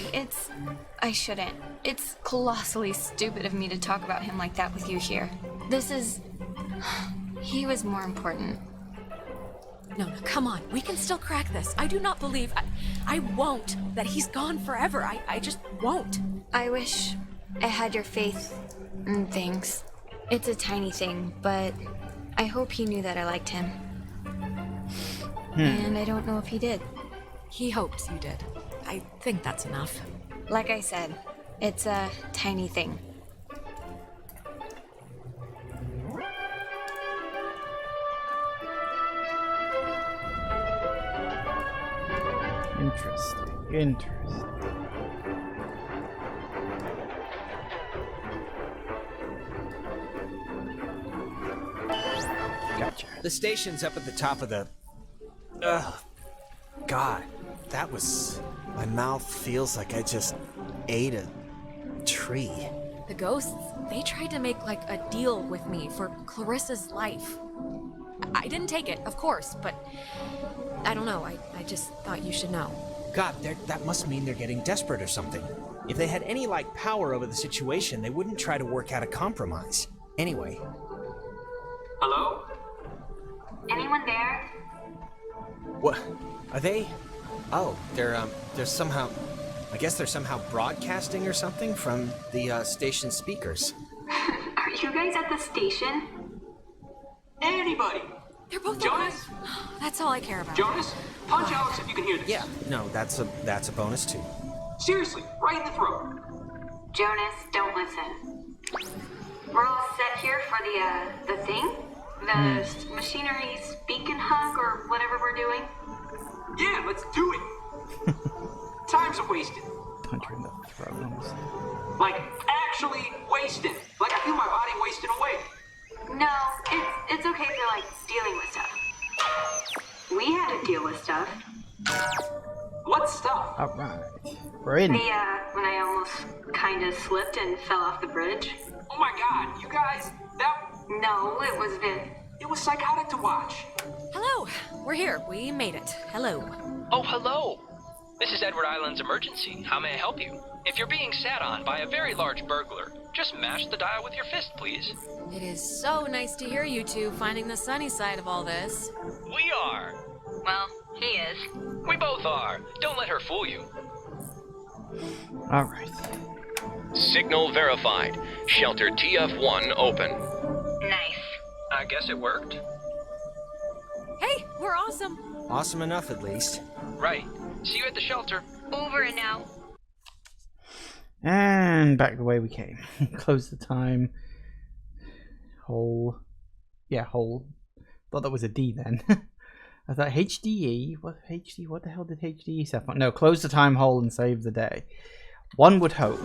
I shouldn't. It's colossally stupid of me to talk about him like that with you here. He was more important. Nona, come on. We can still crack this. I do not believe... I won't. That he's gone forever. I just won't. I wish I had your faith in things. It's a tiny thing, but I hope he knew that I liked him. And I don't know if he did. He hopes you did. I think that's enough. Like I said, it's a tiny thing. Interesting. Gotcha. The station's up at the top of the... God, that was... My mouth feels like I just ate a tree. The ghosts, they tried to make like a deal with me for Clarissa's life. I didn't take it, of course, but I don't know. I just thought you should know. God, that must mean they're getting desperate or something. If they had any, like, power over the situation, they wouldn't try to work out a compromise. Anyway. Hello? Anyone there? What? Are they... Oh, they're somehow... I guess they're somehow broadcasting or something from the, station speakers. Are you guys at the station? Anybody? They're both Jonas? That's all I care about. Jonas? Punch Alex if you can hear this. Yeah, no, that's a bonus too. Seriously, right in the throat. Jonas, don't listen. We're all set here for the thing? The machinery speak and hug or whatever we're doing? Yeah, let's do it. Time's wasted. Punch her in the throat. Almost. Like, actually wasted. Like I feel my body wasting away. No, it's okay for, like, dealing with stuff. We had to deal with stuff. What stuff? Alright. We're in. When I almost kind of slipped and fell off the bridge. Oh my god, you guys, No, it was Vin. It was psychotic to watch. Hello. We're here. We made it. Hello. Oh, hello. This is Edward Island's emergency. How may I help you? If you're being sat on by a very large burglar, just mash the dial with your fist, please. It is so nice to hear you two finding the sunny side of all this. We are. Well, he is. We both are. Don't let her fool you. All right. Signal verified. Shelter TF1 open. Nice. I guess it worked. Hey, we're awesome. Awesome enough, at least. Right. See you at the shelter. Over and out. And back the way we came. Close the time. Hole. Yeah, hole. Thought that was a D then. I thought HDE. What HD? What the hell did HDE stand for? No, close the time hole and save the day. One would hope.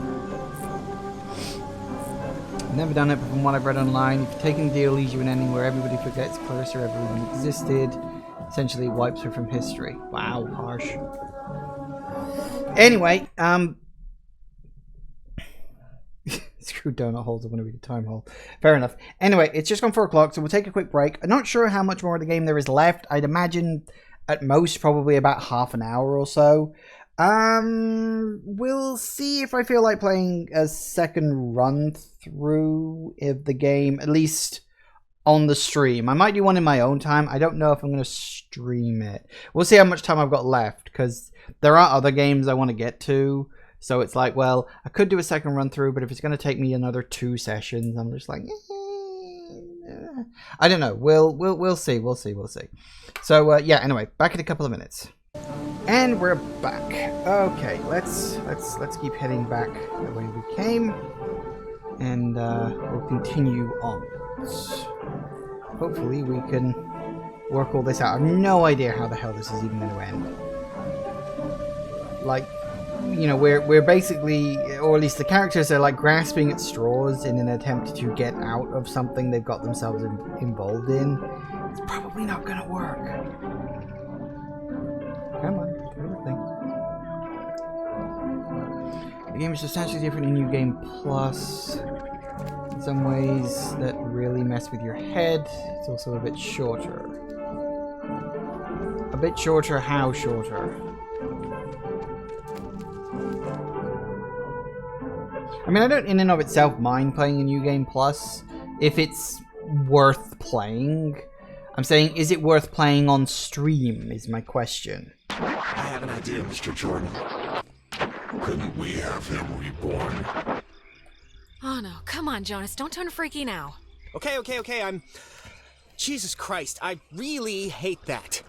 Never done it, but from what I've read online, if taking the deal leaves you in an ending where everybody forgets Clarissa ever even existed, essentially wipes her from history. Wow, harsh. Anyway, screw donut holes, I want to read the time hole. Fair enough. Anyway, it's just gone 4 o'clock, so we'll take a quick break. I'm not sure how much more of the game there is left. I'd imagine at most probably about half an hour or so. We'll see if I feel like playing a second run through of the game, at least on the stream. I might do one in my own time. I don't know if I'm going to stream it. We'll see how much time I've got left, because there are other games I want to get to. So it's like, well, I could do a second run through, but if it's going to take me another 2 sessions, I'm just like, I don't know. We'll see. We'll see. So yeah. Anyway, back in a couple of minutes, and we're back. Okay, let's keep heading back the way we came, and we'll continue on. Hopefully, we can work all this out. I have no idea how the hell this is even going to end. Like, you know, we're basically, or at least the characters are like grasping at straws in an attempt to get out of something they've got themselves involved in. It's probably not gonna work. Come on, do the thing. The game is substantially different in New Game Plus. In some ways that really mess with your head. It's also a bit shorter. A bit shorter, how shorter? I mean, I don't in and of itself mind playing a New Game Plus if it's worth playing. I'm saying, is it worth playing on stream is my question. I have an idea, Mr. Jordan. Couldn't we have him reborn? Oh no, come on, Jonas, don't turn freaky now. Okay, I'm... Jesus Christ, I really hate that.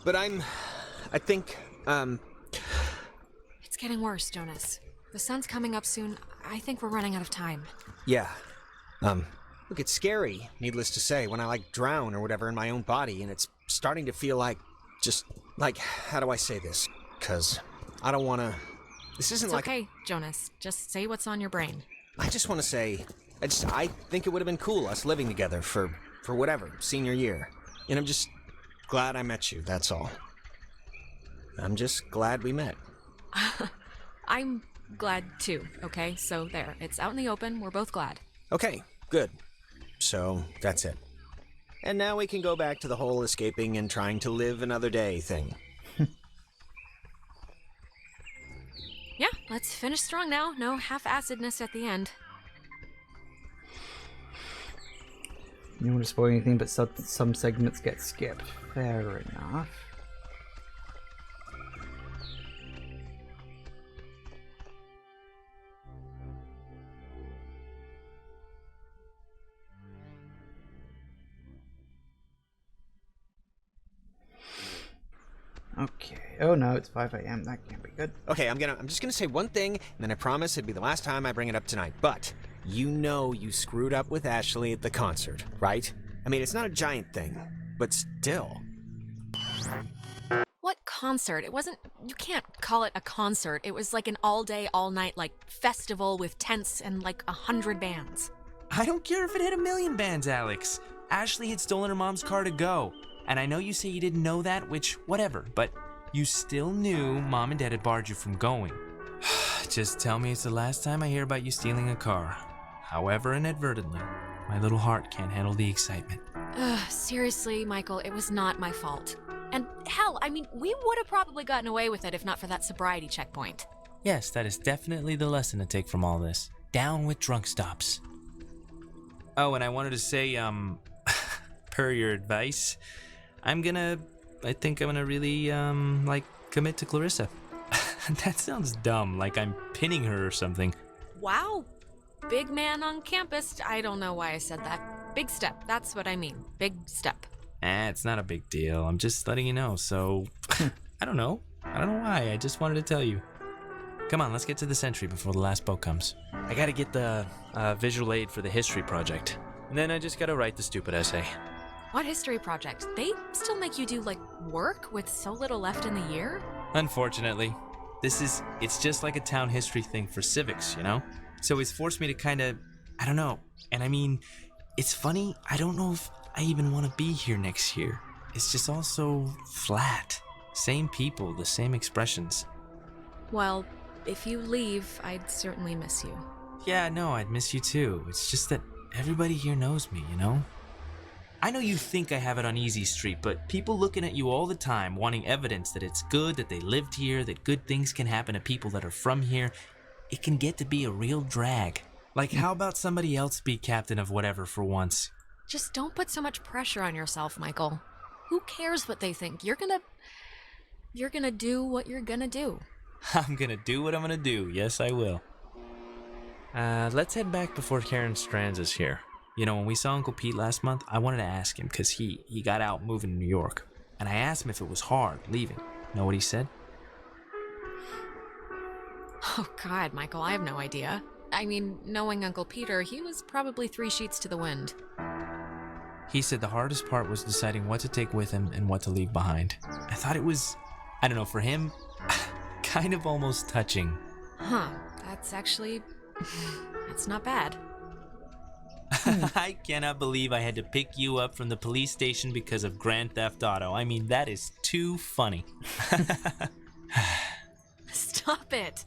But I think, It's getting worse, Jonas. The sun's coming up soon. I think we're running out of time. Yeah. Look, it's scary, needless to say, when I, like, drown or whatever in my own body, and it's starting to feel like, just, like, how do I say this? 'Cause I don't want to... This isn't It's like... okay, Jonas. Just say what's on your brain. I just want to say, I think it would have been cool, us living together for whatever, senior year. And I'm just glad I met you, that's all. I'm just glad we met. I'm glad too, okay? So there, it's out in the open, we're both glad. Okay, good. So, that's it. And now we can go back to the whole escaping and trying to live another day thing. Yeah, let's finish strong now. No half-acidness at the end. You don't want to spoil anything, but some segments get skipped. Fair enough. Okay. Oh no, it's 5 a.m. That can't be good. Okay, I'm just gonna say one thing, and then I promise it'd be the last time I bring it up tonight. But you know you screwed up with Ashley at the concert, right? I mean, it's not a giant thing, but still. What concert? It wasn't... You can't call it a concert. It was like an all-day, all-night, like, festival with tents and, like, 100 bands. I don't care if it hit 1,000,000 bands, Alex. Ashley had stolen her mom's car to go. And I know you say you didn't know that, which, whatever, but you still knew Mom and Dad had barred you from going. Just tell me it's the last time I hear about you stealing a car. However inadvertently, my little heart can't handle the excitement. Seriously, Michael, it was not my fault. And hell, I mean, we would have probably gotten away with it if not for that sobriety checkpoint. Yes, that is definitely the lesson to take from all this. Down with drunk stops. Oh, and I wanted to say, per your advice, I think I'm gonna really, commit to Clarissa. That sounds dumb, like I'm pinning her or something. Wow. Big man on campus. I don't know why I said that. Big step. That's what I mean. Big step. It's not a big deal. I'm just letting you know, so... I don't know why. I just wanted to tell you. Come on, let's get to the Sentry before the last boat comes. I gotta get the visual aid for the history project. And then I just gotta write the stupid essay. What history project? They still make you do, work with so little left in the year? Unfortunately. It's just like a town history thing for civics, you know? So it's forced me to kinda, I don't know. And I mean, it's funny, I don't know if I even want to be here next year. It's just all so flat. Same people, the same expressions. Well, if you leave, I'd certainly miss you. Yeah, no, I'd miss you too. It's just that everybody here knows me, you know? I know you think I have it on easy street, but people looking at you all the time, wanting evidence that it's good, that they lived here, that good things can happen to people that are from here, it can get to be a real drag. Like, how about somebody else be captain of whatever for once? Just don't put so much pressure on yourself, Michael. Who cares what they think? You're gonna do what you're gonna do. I'm gonna do what I'm gonna do. Yes, I will. Let's head back before Karen Strands is here. You know, when we saw Uncle Pete last month, I wanted to ask him because he got out moving to New York. And I asked him if it was hard leaving. Know what he said? Oh, God, Michael, I have no idea. I mean, knowing Uncle Peter, he was probably 3 sheets to the wind. He said the hardest part was deciding what to take with him and what to leave behind. I thought it was, I don't know, for him, kind of almost touching. Huh, that's actually, that's not bad. I cannot believe I had to pick you up from the police station because of Grand Theft Auto. I mean, that is too funny. Stop it.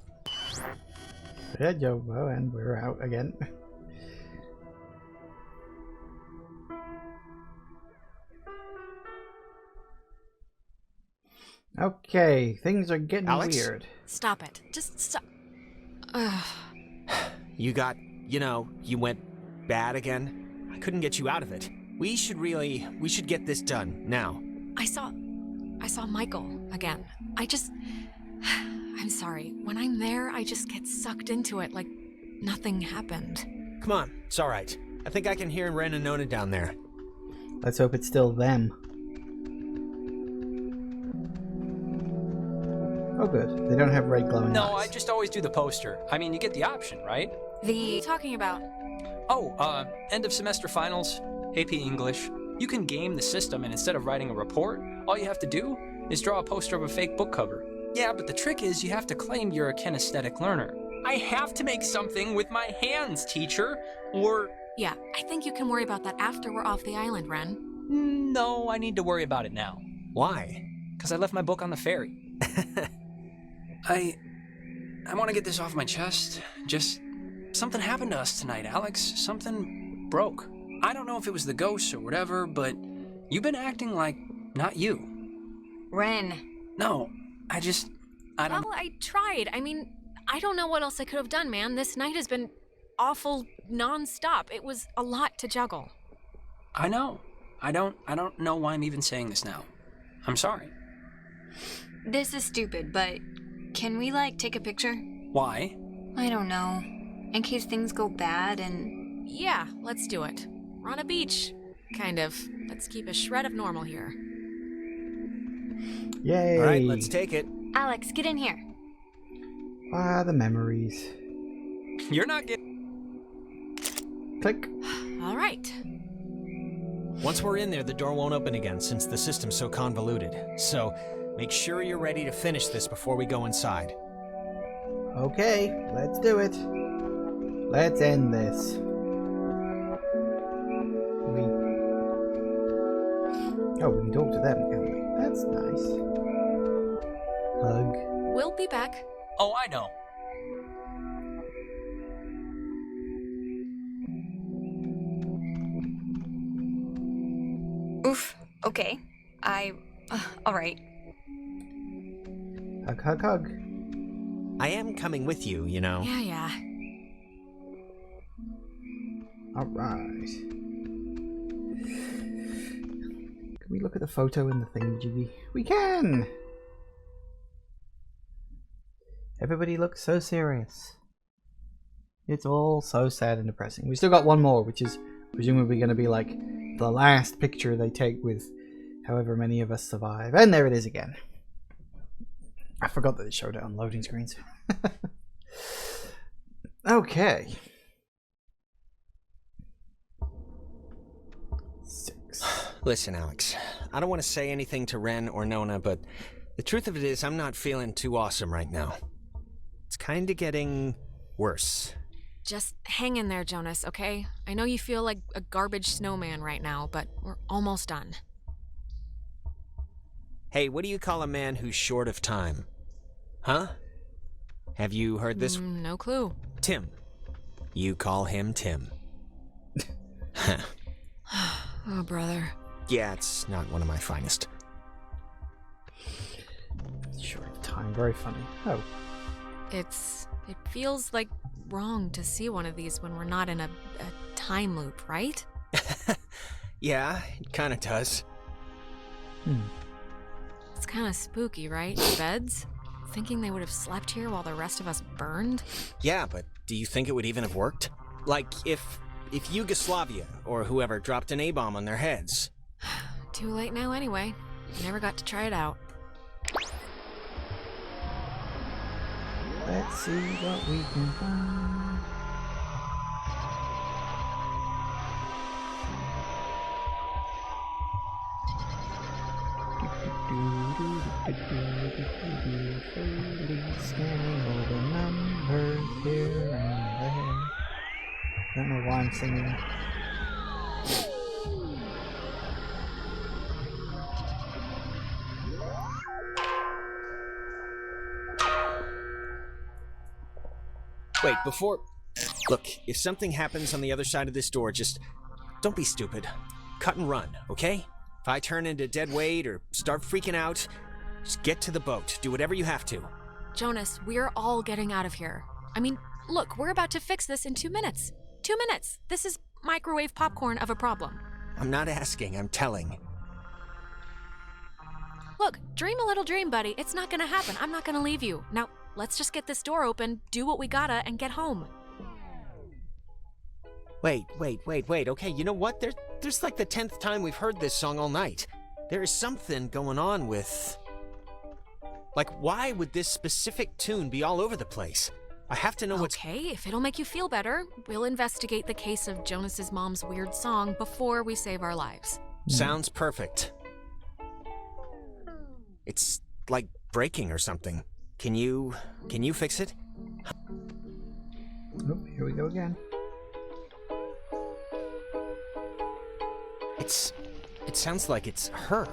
Yeah, Jobo, and we're out again. Okay, things are getting Alex? weird. Stop it. Just stop. You went bad again? I couldn't get you out of it. We should get this done, now. I saw Michael again. I'm sorry. When I'm there, I just get sucked into it like nothing happened. Come on, it's alright. I think I can hear Ren and Nona down there. Let's hope it's still them. Oh good, they don't have red glowing No, eyes. I just always do the poster. I mean, you get the option, right? What are you talking about? Oh, end of semester finals, AP English. You can game the system, and instead of writing a report, all you have to do is draw a poster of a fake book cover. Yeah, but the trick is you have to claim you're a kinesthetic learner. I have to make something with my hands, teacher, or... Yeah, I think you can worry about that after we're off the island, Ren. No, I need to worry about it now. Why? Because I left my book on the ferry. I want to get this off my chest. Just... something happened to us tonight, Alex. Something broke. I don't know if it was the ghosts or whatever, but you've been acting like not you. Ren. No, I don't... Well, I tried. I mean, I don't know what else I could have done, man. This night has been awful non-stop. It was a lot to juggle. I know. I don't know why I'm even saying this now. I'm sorry. This is stupid, but can we, take a picture? Why? I don't know. In case things go bad and... Yeah, let's do it. We're on a beach. Kind of. Let's keep a shred of normal here. Yay! Alright, let's take it. Alex, get in here. Ah, the memories. You're not getting... Click. All right. Once we're in there, the door won't open again since the system's so convoluted. So, make sure you're ready to finish this before we go inside. Okay, let's do it. Let's end this. We can talk to them, can't we? That's nice. Hug. We'll be back. Oh, I know. Oof. Okay. Alright. Hug, hug, hug. I am coming with you, you know. Yeah. Alright. Can we look at the photo in the thingamajiggy? We can! Everybody looks so serious. It's all so sad and depressing. We still got one more, which is presumably going to be like the last picture they take with however many of us survive. And there it is again. I forgot that it showed it on loading screens. Okay. 6. Listen, Alex, I don't want to say anything to Ren or Nona, but the truth of it is I'm not feeling too awesome right now. It's kind of getting worse. Just hang in there, Jonas, okay? I know you feel like a garbage snowman right now, but we're almost done. Hey, what do you call a man who's short of time? Huh? Have you heard this? No clue. Tim. You call him Tim. Oh, brother. Yeah, it's not one of my finest. Short of time, very funny. Oh. It feels like wrong to see one of these when we're not in a time loop, right? Yeah, it kind of does. It's kind of spooky, right? Beds? Thinking they would have slept here while the rest of us burned? Yeah, but do you think it would even have worked? Like, if Yugoslavia or whoever dropped an A-bomb on their heads. Too late now anyway. Never got to try it out. Let's see what we can find. Scanning all the numbers here and there. Don't know why I'm singing. Wait, before... Look, if something happens on the other side of this door, just don't be stupid. Cut and run, okay? If I turn into dead weight or start freaking out, just get to the boat. Do whatever you have to. Jonas, we're all getting out of here. I mean, look, we're about to fix this in 2 minutes. 2 minutes. This is microwave popcorn of a problem. I'm not asking, I'm telling. Look, dream a little dream, buddy. It's not gonna happen. I'm not gonna leave you. Now, let's just get this door open, do what we gotta, and get home. Wait. Okay, you know what? There's like the 10th time we've heard this song all night. There is something going on with... Like, why would this specific tune be all over the place? I have to know what's... Okay, if it'll make you feel better, we'll investigate the case of Jonas's mom's weird song before we save our lives. Sounds perfect. It's like breaking or something. Can you fix it? Oh, here we go again. It sounds like it's her.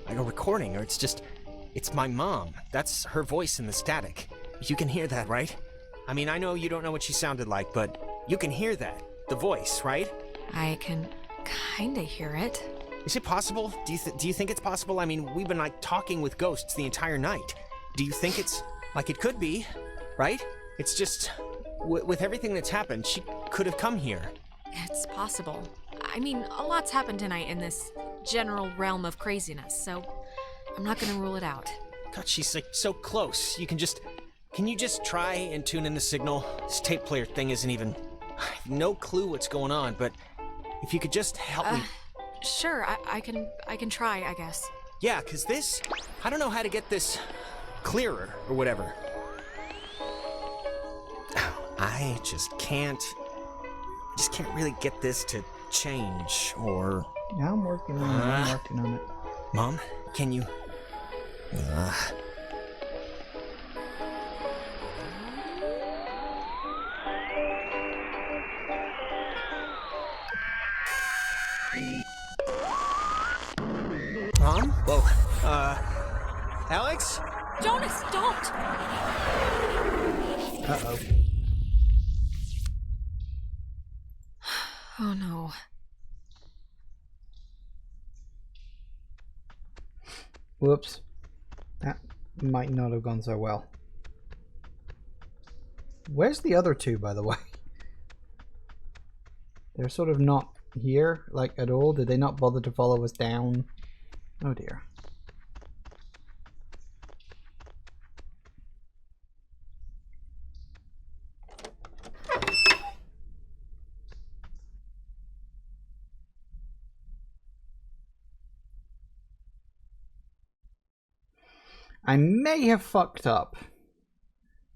Like a recording, or it's my mom. That's her voice in the static. You can hear that, right? I mean, I know you don't know what she sounded like, but you can hear that. The voice, right? I can kinda hear it. Is it possible? Do you think it's possible? I mean, we've been like talking with ghosts the entire night. Do you think it's like it could be, right? It's just with everything that's happened, she could have come here. It's possible. I mean, a lot's happened tonight in this general realm of craziness, so I'm not gonna rule it out. God, she's like so close. Can you just try and tune in the signal? This tape player thing isn't even... I have no clue what's going on, but if you could just help me... Sure, I can try, I guess. Yeah, because this... I don't know how to get this clearer or whatever. I just can't really get this to change, or... Yeah, I'm working on it. Mom, can you... Mom? Whoa. Alex? Jonas, don't! Uh-oh. Oh no. Whoops. That might not have gone so well. Where's the other two, by the way? They're sort of not here, like, at all. Did they not bother to follow us down? Oh dear. I may have fucked up.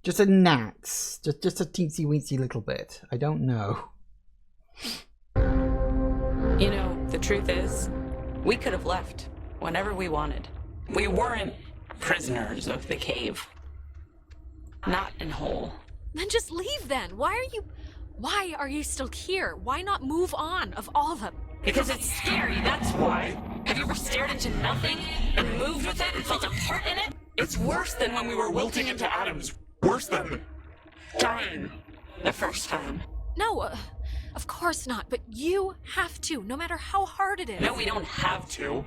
Just a gnats. Just a teensy weensy little bit. I don't know. You know, the truth is, we could have left whenever we wanted. We weren't prisoners of the cave. Not in whole. Then just leave then. Why are you still here? Why not move on, of all of them? Because it's scary, that's why. Have you ever stared into nothing and moved with it and felt a part in it? It's worse than when we were wilting into atoms. Worse than dying the first time. No, of course not, but you have to, no matter how hard it is. No, we don't have to.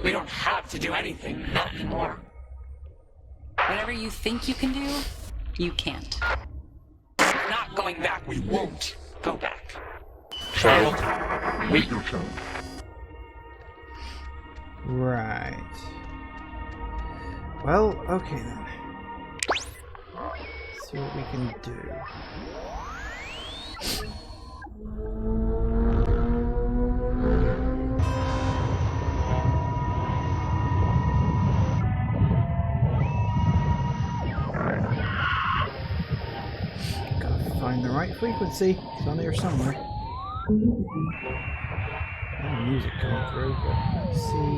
We don't have to do anything, not anymore. Whatever you think you can do, you can't. We're not going back. We won't go back. Child, wait your turn. Right. Well, okay then. Let's see what we can do. Gotta find the right frequency. It's on here somewhere. Music coming through, but let's see.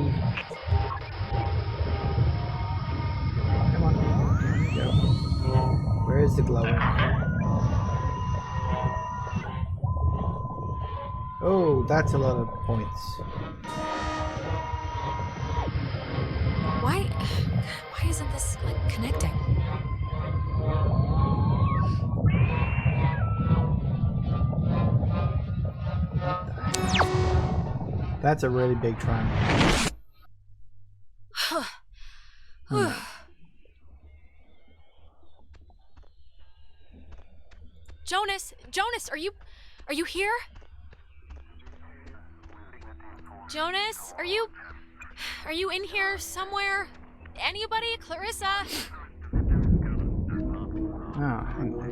Come on, there we go. Where is the glowing? Oh, that's a lot of points. Why isn't this, like, connecting? That's a really big triangle. Jonas, are you here? Jonas, are you in here somewhere? Anybody? Clarissa? Oh, hang on.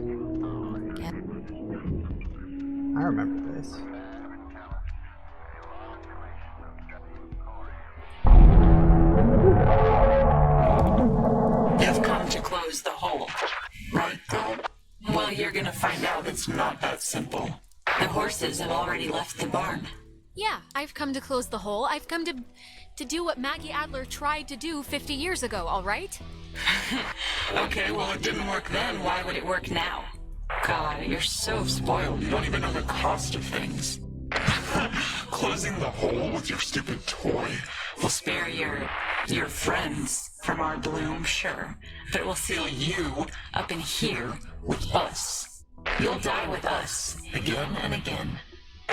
I remember this. You've come to close the hole, right, girl? Well, you're gonna find out it's not that simple. The horses have already left the barn. Yeah, I've come to close the hole. I've come to do what Maggie Adler tried to do 50 years ago, all right? Okay, well, it didn't work then. Why would it work now? God, you're so spoiled. You don't even know the cost of things. Closing the hole with your stupid toy. We'll spare your friends from our bloom, sure. But it will seal you up in here with us. You'll die with us again and again.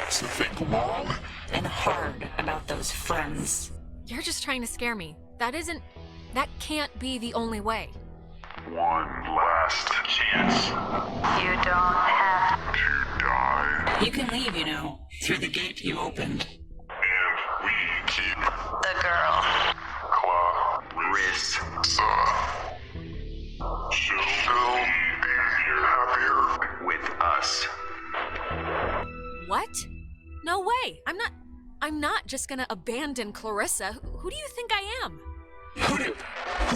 So think long and hard about those friends. You're just trying to scare me. That can't be the only way. One last chance. You don't have to die. You can leave, you know, through the gate you opened. And we keep the girl. Clarissa. She'll be happier with us. What? No way. I'm not just gonna abandon Clarissa. Who do you think I am? Who do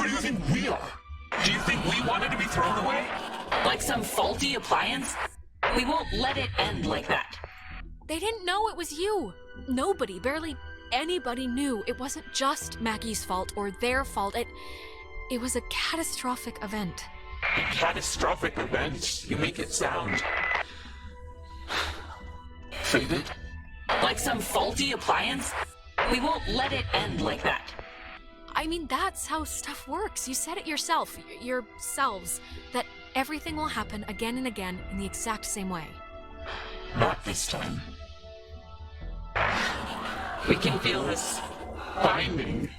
you think we are? Do you think we wanted to be thrown away? Like some faulty appliance? We won't let it end like that. They didn't know it was you. Nobody, barely anybody knew it wasn't just Maggie's fault or their fault. It was a catastrophic event. A catastrophic event? You make it sound... faded? Like some faulty appliance? We won't let it end like that. I mean, that's how stuff works. You said it yourself, yourselves, that everything will happen again and again in the exact same way. Not this time. We can feel this binding.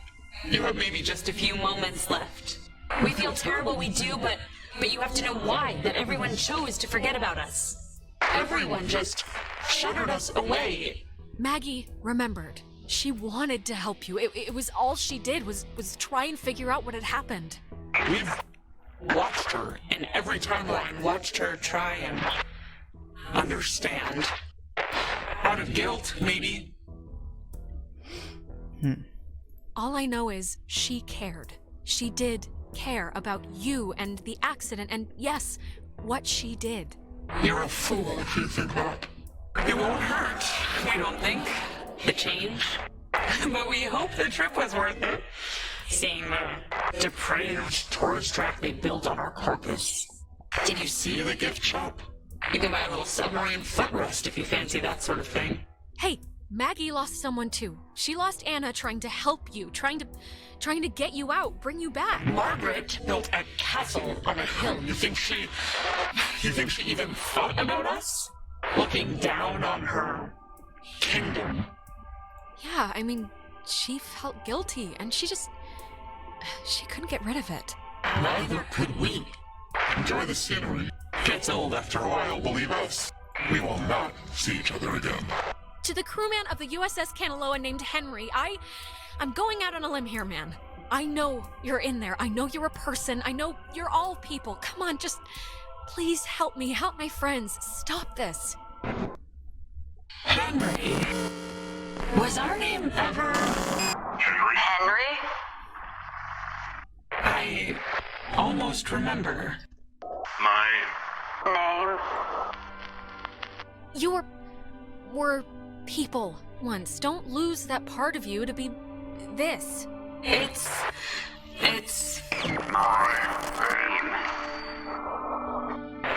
You have maybe just a few moments left. We feel terrible, we do, but But you have to know why, that everyone chose to forget about us. Everyone just shuttered us away. Maggie remembered. She wanted to help you. It was all she did was try and figure out what had happened. We've watched her in every timeline, watched her try and understand. Out of guilt, maybe. All I know is she cared. She did care about you and the accident and, yes, what she did. You're a fool if you think that. It won't hurt, we don't think. The change. But we hope the trip was worth it. Seeing the depraved tourist track they built on our carcass. Did you see the gift shop? You can buy a little submarine footrest if you fancy that sort of thing. Hey, Maggie lost someone too. She lost Anna trying to help you, trying to get you out, bring you back. Margaret built a castle on a hill. You think she even thought about us? Looking down on her kingdom. Yeah, I mean, she felt guilty and she couldn't get rid of it. Neither could we. Enjoy the scenery. Gets old after a while, believe us. We will not see each other again. To the crewman of the USS Kanaloa named Henry, I'm going out on a limb here, man. I know you're in there. I know you're a person. I know you're all people. Come on, just please help me. Help my friends. Stop this. Henry. Was our name ever... Henry? I almost remember. My name? You were people once. Don't lose that part of you to be this. It's my name.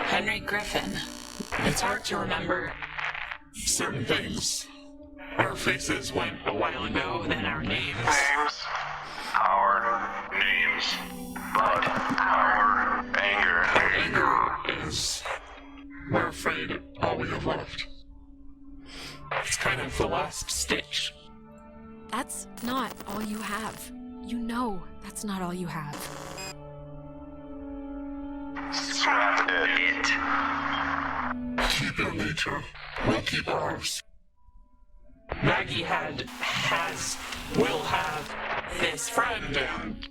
Henry Griffin. It's hard to remember certain things. Our faces went a while ago, then our names. Our names. But our anger. Anger is, we're afraid, all we have left. It's kind of the last stitch. That's not all you have. You know that's not all you have. Scrap it. Keep your nature. We'll keep ours. Maggie will have this friend, and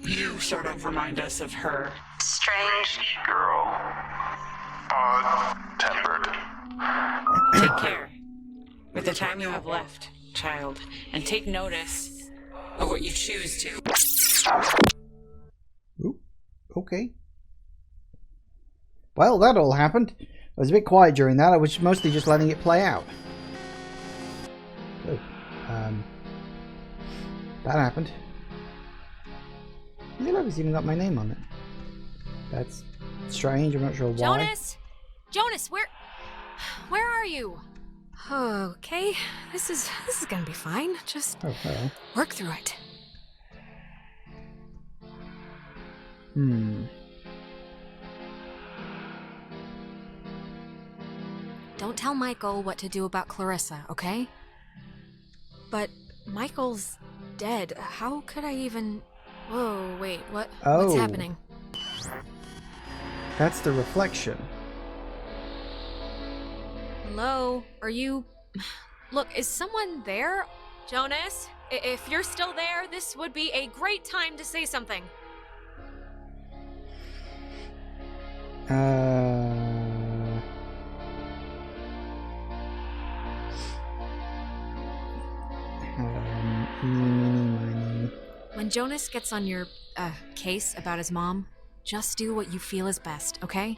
you sort of remind us of her. Strange girl. Odd-tempered. Take care with the time you have left, child, and take notice of what you choose to. Ooh, okay. Well, that all happened. I was a bit quiet during that. I was mostly just letting it play out. Oh, that happened. I feel like it's even got my name on it. That's strange. I'm not sure why. Jonas, where are you? Okay, this is gonna be fine. Just work through it. Don't tell Michael what to do about Clarissa, okay? But Michael's dead. How could I even... Whoa, wait, what's happening? That's the reflection. Hello? Are you... Look, is someone there? Jonas, if you're still there, this would be a great time to say something. When Jonas gets on your case about his mom, just do what you feel is best, okay?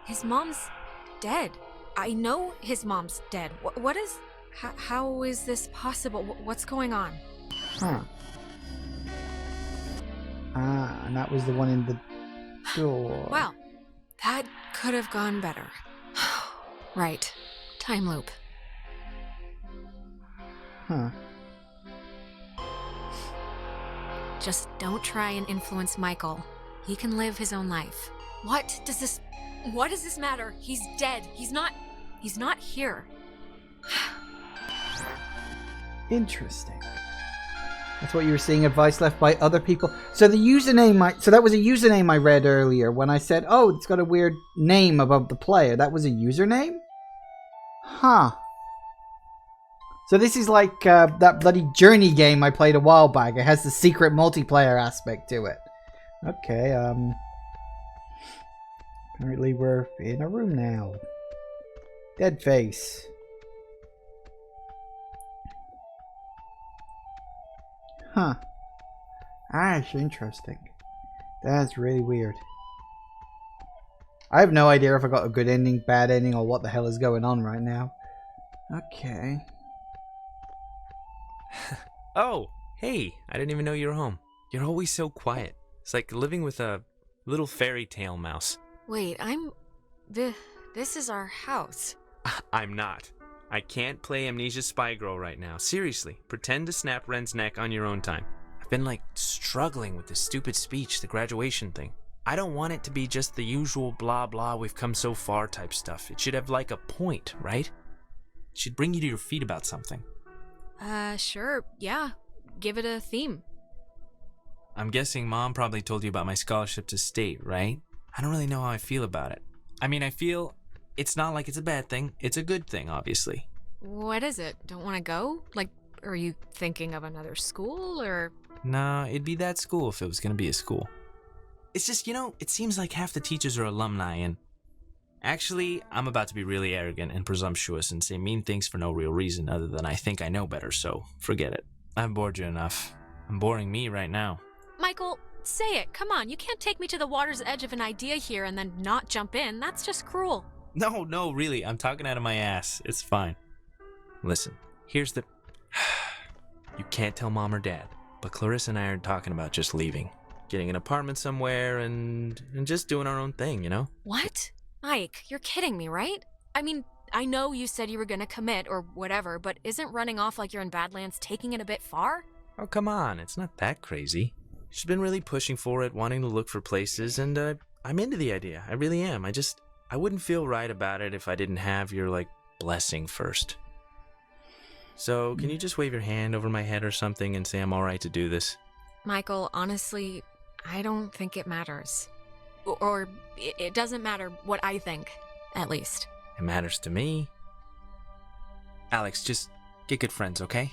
His mom's dead. I know his mom's dead. What is... How is this possible? What's going on? Huh. Ah, and that was the one in the door. Well, that could have gone better. Right. Time loop. Huh. Just don't try and influence Michael. He can live his own life. What does this matter? He's dead. He's not here. Interesting. That's what you were seeing, advice left by other people. So the username, so that was a username I read earlier when I said, oh, it's got a weird name above the player. That was a username? Huh. So this is like that bloody Journey game I played a while back. It has the secret multiplayer aspect to it. Okay, apparently we're in a room now. Dead face. Huh. That's interesting. That's really weird. I have no idea if I got a good ending, bad ending, or what the hell is going on right now. Okay. Oh, hey, I didn't even know you were home. You're always so quiet. It's like living with a little fairy tale mouse. Wait, this is our house. I'm not. I can't play Amnesia Spy Girl right now. Seriously, pretend to snap Ren's neck on your own time. I've been struggling with this stupid speech, the graduation thing. I don't want it to be just the usual blah blah we've come so far type stuff. It should have a point, right? It should bring you to your feet about something. Sure, yeah. Give it a theme. I'm guessing Mom probably told you about my scholarship to state, right? I don't really know how I feel about it. I mean, I feel it's not like it's a bad thing. It's a good thing, obviously. What is it? Don't want to go? Are you thinking of another school, or...? Nah, it'd be that school if it was gonna be a school. It's just, it seems like half the teachers are alumni, and... Actually, I'm about to be really arrogant and presumptuous and say mean things for no real reason other than I think I know better, so forget it. I've bored you enough. I'm boring me right now. Michael, say it. Come on, you can't take me to the water's edge of an idea here and then not jump in. That's just cruel. No, really, I'm talking out of my ass. It's fine. Listen, here's the... You can't tell Mom or Dad, but Clarissa and I are talking about just leaving. Getting an apartment somewhere and just doing our own thing, What? Mike, you're kidding me, right? I mean, I know you said you were gonna commit or whatever, but isn't running off like you're in Badlands taking it a bit far? Oh, come on, it's not that crazy. She's been really pushing for it, wanting to look for places, and I'm into the idea. I really am. I wouldn't feel right about it if I didn't have your, blessing first. So, can you just wave your hand over my head or something and say I'm alright to do this? Michael, honestly, I don't think it matters. Or it doesn't matter what I think, at least. It matters to me. Alex, just get good friends, okay?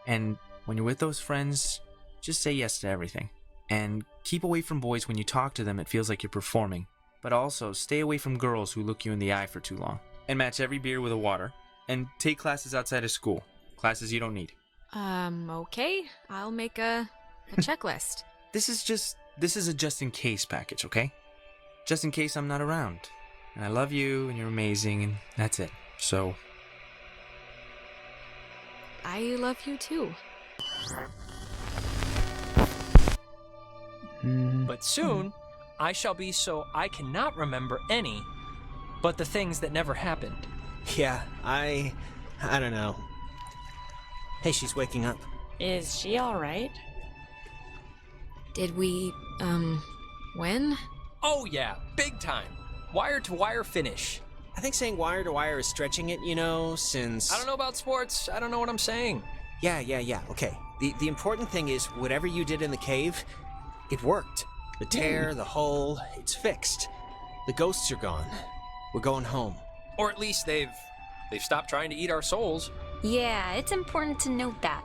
And when you're with those friends, just say yes to everything. And keep away from boys when you talk to them, it feels like you're performing. But also, stay away from girls who look you in the eye for too long. And match every beer with a water. And take classes outside of school. Classes you don't need. Okay. I'll make a checklist. This is a just-in-case package, okay? Just in case I'm not around. And I love you, and you're amazing, and that's it. So... I love you too. But soon, I shall be so I cannot remember any but the things that never happened. Yeah, I don't know. Hey, she's waking up. Is she alright? Did we, win? Oh yeah, big time. Wire-to-wire finish. I think saying wire to wire is stretching it, since... I don't know about sports. I don't know what I'm saying. Yeah, okay. The important thing is, whatever you did in the cave, it worked. The tear, the hole, it's fixed. The ghosts are gone. We're going home. Or at least they've stopped trying to eat our souls. Yeah, it's important to note that.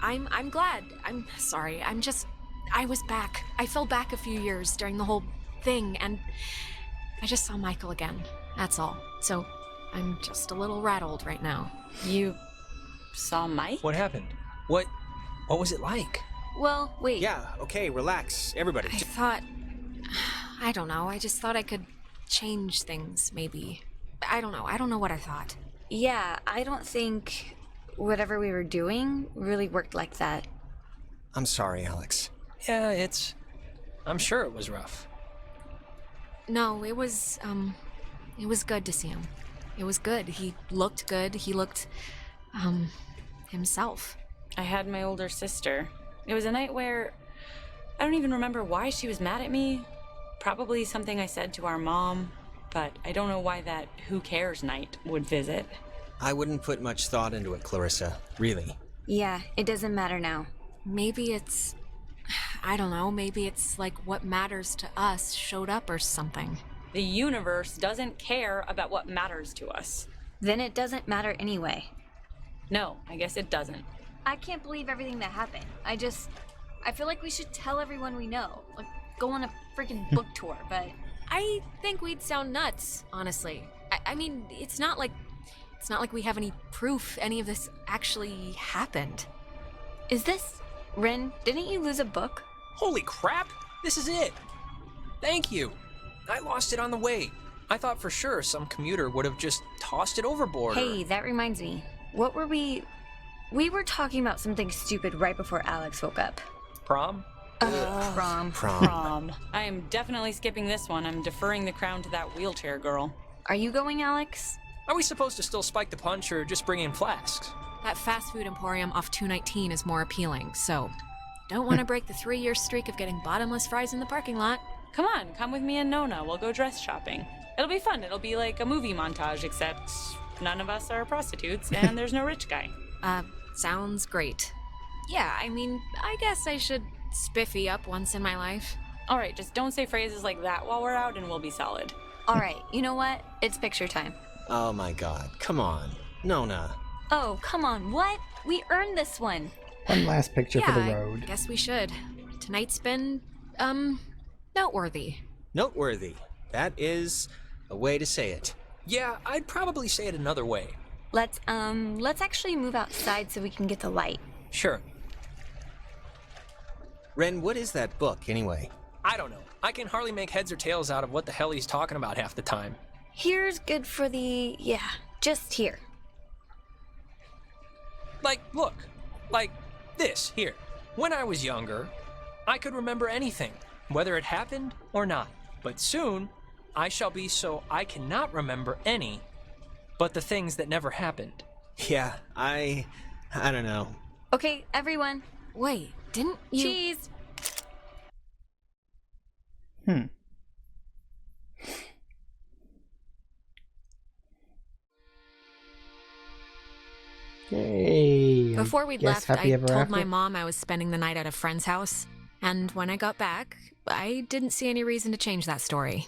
I'm glad. I'm sorry. I was back. I fell back a few years during the whole thing, and I just saw Michael again. That's all. So, I'm just a little rattled right now. You saw Mike? What happened? What was it like? Well, wait. Yeah, okay, relax, everybody. I don't know. I just thought I could change things, maybe. I don't know what I thought. Yeah, I don't think whatever we were doing really worked like that. I'm sorry, Alex. Yeah, I'm sure it was rough. No, it was good to see him. It was good. He looked good. He looked, himself. I had my older sister. It was a night where I don't even remember why she was mad at me. Probably something I said to our mom, but I don't know why that who cares night would visit. I wouldn't put much thought into it, Clarissa. Really. Yeah, it doesn't matter now. Maybe it's... I don't know, maybe it's like what matters to us showed up or something. The universe doesn't care about what matters to us. Then it doesn't matter anyway. No, I guess it doesn't. I can't believe everything that happened. I feel like we should tell everyone we know. Like, go on a freaking book tour, but... I think we'd sound nuts, honestly. I mean, it's not like we have any proof any of this actually happened. Is this... Ren, didn't you lose a book? Holy crap! This is it! Thank you! I lost it on the way. I thought for sure some commuter would have just tossed it overboard. Hey, that reminds me. What were we... We were talking about something stupid right before Alex woke up. Prom? Prom. I am definitely skipping this one. I'm deferring the crown to that wheelchair girl. Are you going, Alex? Are we supposed to still spike the punch or just bring in flasks? That fast food emporium off 219 is more appealing, so don't want to break the 3-year streak of getting bottomless fries in the parking lot. Come on, come with me and Nona. We'll go dress shopping. It'll be fun. It'll be like a movie montage, except none of us are prostitutes and there's no rich guy. Sounds great. Yeah, I mean, I guess I should spiffy up once in my life. All right, just don't say phrases like that while we're out and we'll be solid. All right, you know what? It's picture time. Oh my god, come on. Nona. Oh, come on, what? We earned this one. One last picture for the road. I guess we should. Tonight's been, noteworthy. Noteworthy. That is a way to say it. Yeah, I'd probably say it another way. Let's actually move outside so we can get the light. Sure. Ren, what is that book, anyway? I don't know. I can hardly make heads or tails out of what the hell he's talking about half the time. Here's good for the... yeah, just here. Like, look. Like, this, here. When I was younger, I could remember anything, whether it happened or not. But soon, I shall be so I cannot remember any, but the things that never happened. Yeah, I don't know. Okay, everyone. Wait, didn't you... Cheese! Yay. Before we left, happy I ever told after? my mom I was spending the night at a friend's house, and when I got back, I didn't see any reason to change that story.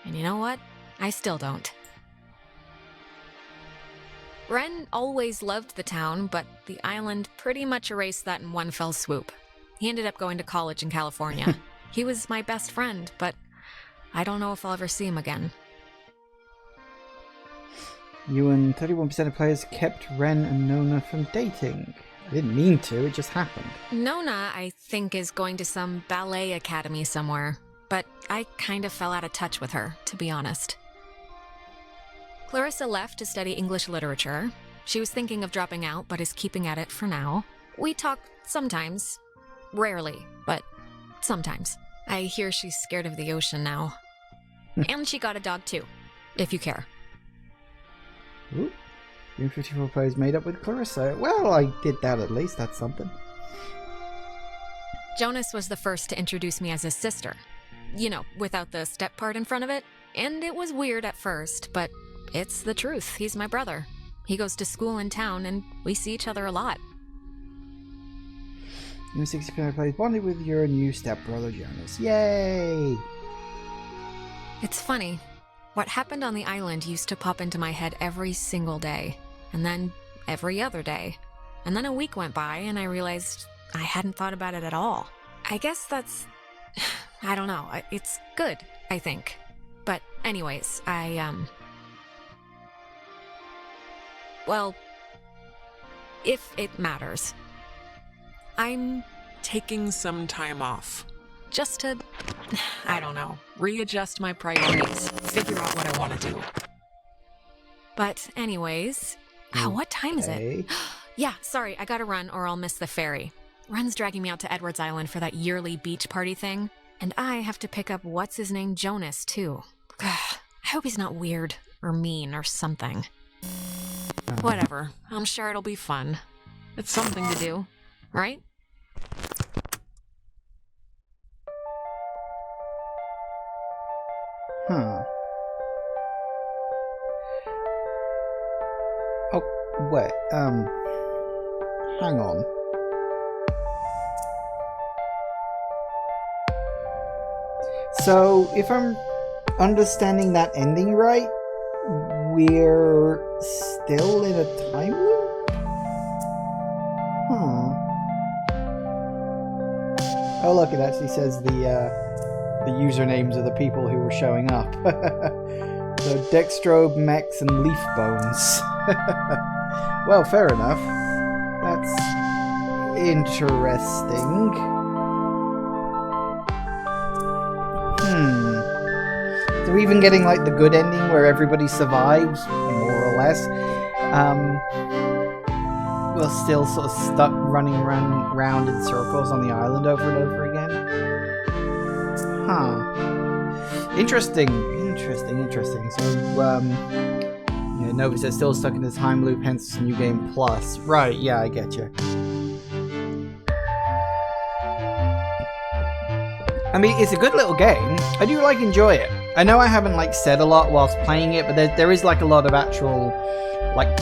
And you know what? I still don't. Ren always loved the town, but the island pretty much erased that in one fell swoop. He ended up going to college in California. He was my best friend, but I don't know if I'll ever see him again. You and 31% of players kept Ren and Nona from dating. I didn't mean to, it just happened. Nona, I think, is going to some ballet academy somewhere, but I kind of fell out of touch with her, to be honest. Clarissa left to study English literature. She was thinking of dropping out, but is keeping at it for now. We talk sometimes. Rarely, but sometimes. I hear she's scared of the ocean now. And she got a dog too, if you care. Ooh. You and 54 players made up with Clarissa. Well, I did that at least, that's something. Jonas was the first to introduce me as his sister. You know, without the step part in front of it. And it was weird at first, but it's the truth. He's my brother. He goes to school in town, and we see each other a lot. You and 65 players bonded with your new stepbrother Jonas. Yay! It's funny. What happened on the island used to pop into my head every single day, and then every other day. And then a week went by, and I realized I hadn't thought about it at all. I guess that's... I don't know. It's good, I think. But anyways, well, if it matters, I'm taking some time off. Just to, I don't know, readjust my priorities, figure out what I want to do. But anyways, what time is it? Yeah, sorry, I gotta run or I'll miss the ferry. Ren's dragging me out to Edwards Island for that yearly beach party thing, and I have to pick up what's-his-name Jonas, too. I hope he's not weird or mean or something. Whatever, I'm sure it'll be fun. It's something to do, right? Huh. Oh, wait, Hang on. So, if I'm understanding that ending right, we're still in a time loop? Huh. Oh look, it actually says the usernames of the people who were showing up. So, Dexstrobe, Mex, and Leaf Bones. Well, fair enough. That's interesting. So we're even getting like the good ending where everybody survives, more or less. We're still sort of stuck running around in circles on the island over and over again. Huh. Interesting. So, yeah, Nova says still stuck in the time loop, hence New Game Plus. Right, yeah, I get you. I mean, it's a good little game. I do enjoy it. I know I haven't said a lot whilst playing it, but there is a lot of actual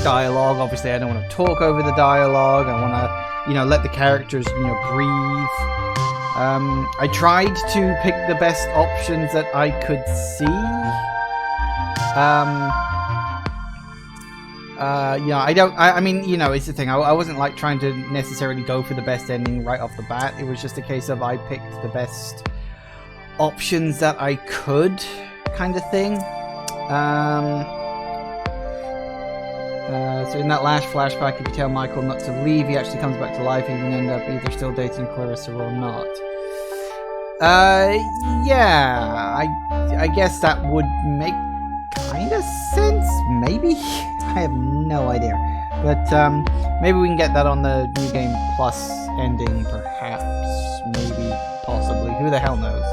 dialogue. Obviously, I don't want to talk over the dialogue. I want to, let the characters, breathe. I tried to pick the best options that I could see. I mean, it's the thing. I wasn't trying to necessarily go for the best ending right off the bat. It was just a case of I picked the best options that I could, kind of thing. So in that last flashback, if you tell Michael not to leave, he actually comes back to life and can end up either still dating Clarissa or not. Yeah, I guess that would make kind of sense, maybe? I have no idea. But maybe we can get that on the New Game Plus ending, perhaps. Maybe, possibly. Who the hell knows?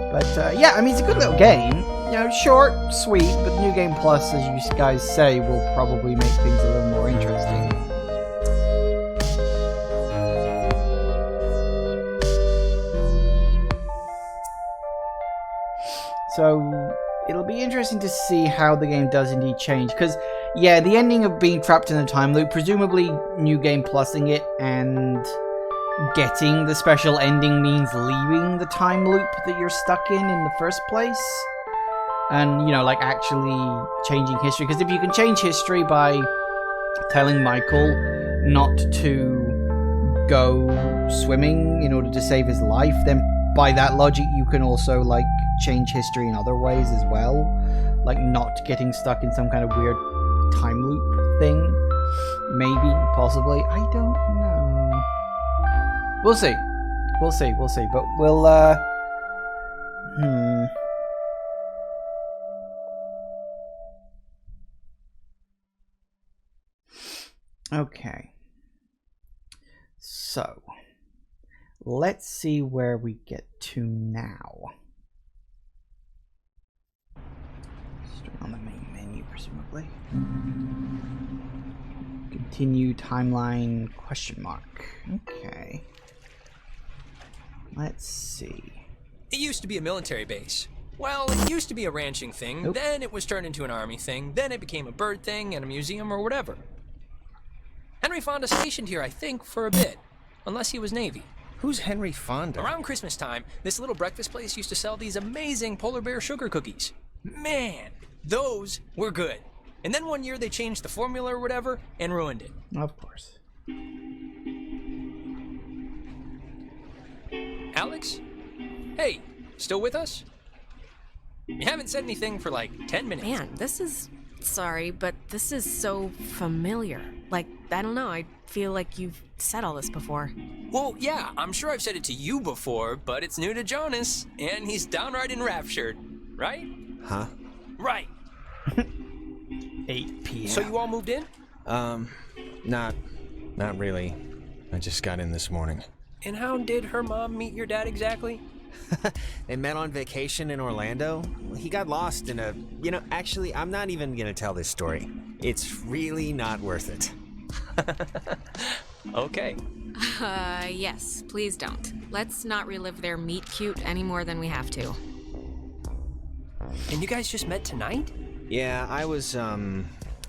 But yeah, I mean, it's a good little game. Short, sweet, but New Game Plus, as you guys say, will probably make things a little more interesting. So, it'll be interesting to see how the game does indeed change, because, yeah, the ending of being trapped in a time loop, presumably New Game Plusing it and getting the special ending means leaving the time loop that you're stuck in the first place. And, actually changing history. Because if you can change history by telling Michael not to go swimming in order to save his life, then by that logic you can also, change history in other ways as well. Not getting stuck in some kind of weird time loop thing. Maybe, possibly. I don't know. We'll see. But we'll, Okay. So, let's see where we get to now. Start on the main menu, presumably. Continue timeline, question mark. Okay. Let's see. It used to be a military base. Well, it used to be a ranching thing, then it was turned into an army thing, then it became a bird thing and a museum or whatever. Henry Fonda stationed here, I think, for a bit. Unless he was Navy. Who's Henry Fonda? Around Christmas time, this little breakfast place used to sell these amazing polar bear sugar cookies. Man, those were good. And then one year they changed the formula or whatever and ruined it. Of course. Alex? Hey, still with us? You haven't said anything for 10 minutes. Man, sorry, but this is so familiar. I don't know, I feel like you've said all this before. Well, yeah, I'm sure I've said it to you before, but it's new to Jonas, and he's downright enraptured, right? Huh? Right. 8 p.m. So you all moved in? Not really. I just got in this morning. And how did her mom meet your dad exactly? They met on vacation in Orlando. He got lost in a... actually, I'm not even gonna tell this story. It's really not worth it. Okay. Yes, please don't. Let's not relive their meet cute any more than we have to. And you guys just met tonight? Yeah, I was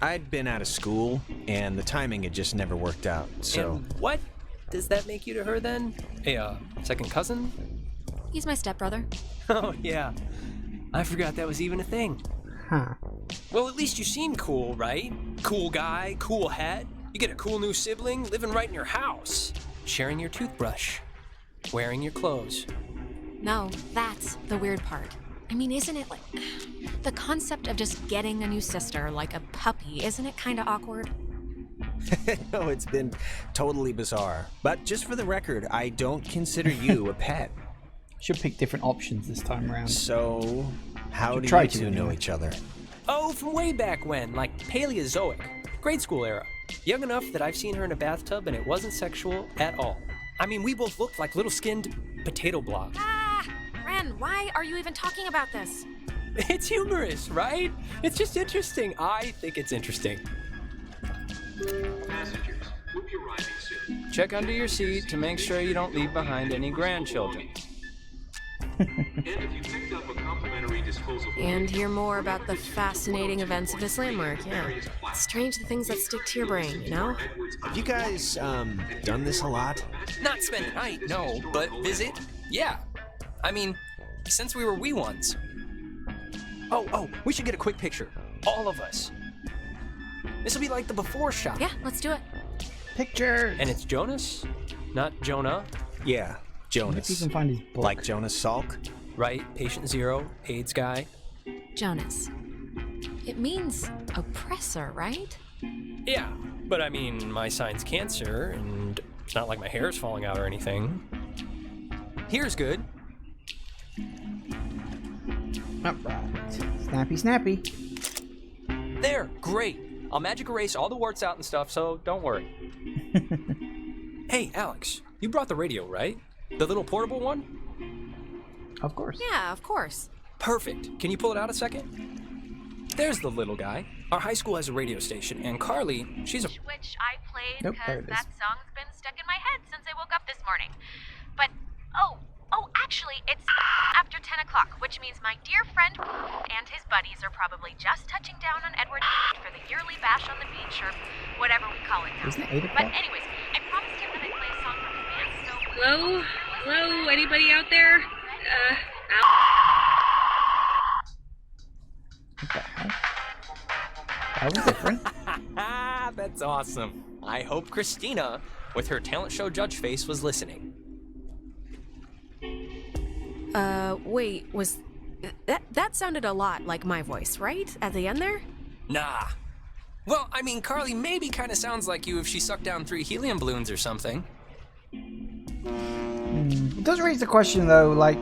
I'd been out of school, and the timing had just never worked out, so... And what does that make you to her, then? A, second cousin? He's my stepbrother. Oh, yeah. I forgot that was even a thing. Huh. Well, at least you seem cool, right? Cool guy, cool hat. You get a cool new sibling living right in your house. Sharing your toothbrush. Wearing your clothes. No, that's the weird part. I mean, isn't it like... The concept of just getting a new sister like a puppy, isn't it kind of awkward? No, it's been totally bizarre. But just for the record, I don't consider you a pet. Should pick different options this time around. So, how do try you to, two know anyway. each other? Oh, from way back when, like Paleozoic. Grade school era. Young enough that I've seen her in a bathtub and it wasn't sexual at all. I mean, we both looked like little skinned potato blobs. Ah! Ren, why are you even talking about this? It's humorous, right? It's just interesting. I think it's interesting. Passengers, we'll be arriving soon. Check under your seat to make sure you don't leave behind any grandchildren. And if you picked up a complimentary disposable... And hear more about the fascinating events of this landmark, yeah. Strange the things that stick to your brain, you know? Have you guys, done this a lot? Not spend the night, no, but visit? Yeah. I mean, since we were wee ones. Oh, we should get a quick picture. All of us. This will be like the before shot. Yeah, let's do it. Pictures! And it's Jonas, not Jonah. Yeah, Jonas. If you can find his book. Like Jonas Salk? Right, patient zero, AIDS guy. Jonas. It means oppressor, right? Yeah, but I mean, my sign's cancer, and it's not like my hair's falling out or anything. Here's good. Alright. Snappy, snappy. There, great. I'll magic erase all the warts out and stuff, so don't worry. Hey, Alex, you brought the radio, right? The little portable one? Of course. Yeah, of course. Perfect. Can you pull it out a second? There's the little guy. Our high school has a radio station, and Carly, she's a... Which I played Nope, there because it is. that song's been stuck in my head since I woke up this morning. But, actually, it's after 10 o'clock, which means my dear friend and his buddies are probably just touching down on Edward for the yearly bash on the beach, or whatever we call it now. Isn't it 8 But o'clock? anyways, I promised him that I'd play a song from his band, so... Hello? Anybody out there? What the hell? That was different. That's awesome. I hope Christina, with her talent show judge face, was listening. Wait, was... That sounded a lot like my voice, right? At the end there? Nah. Well, I mean, Carly maybe kind of sounds like you if she sucked down 3 helium balloons or something. It does raise the question, though, like...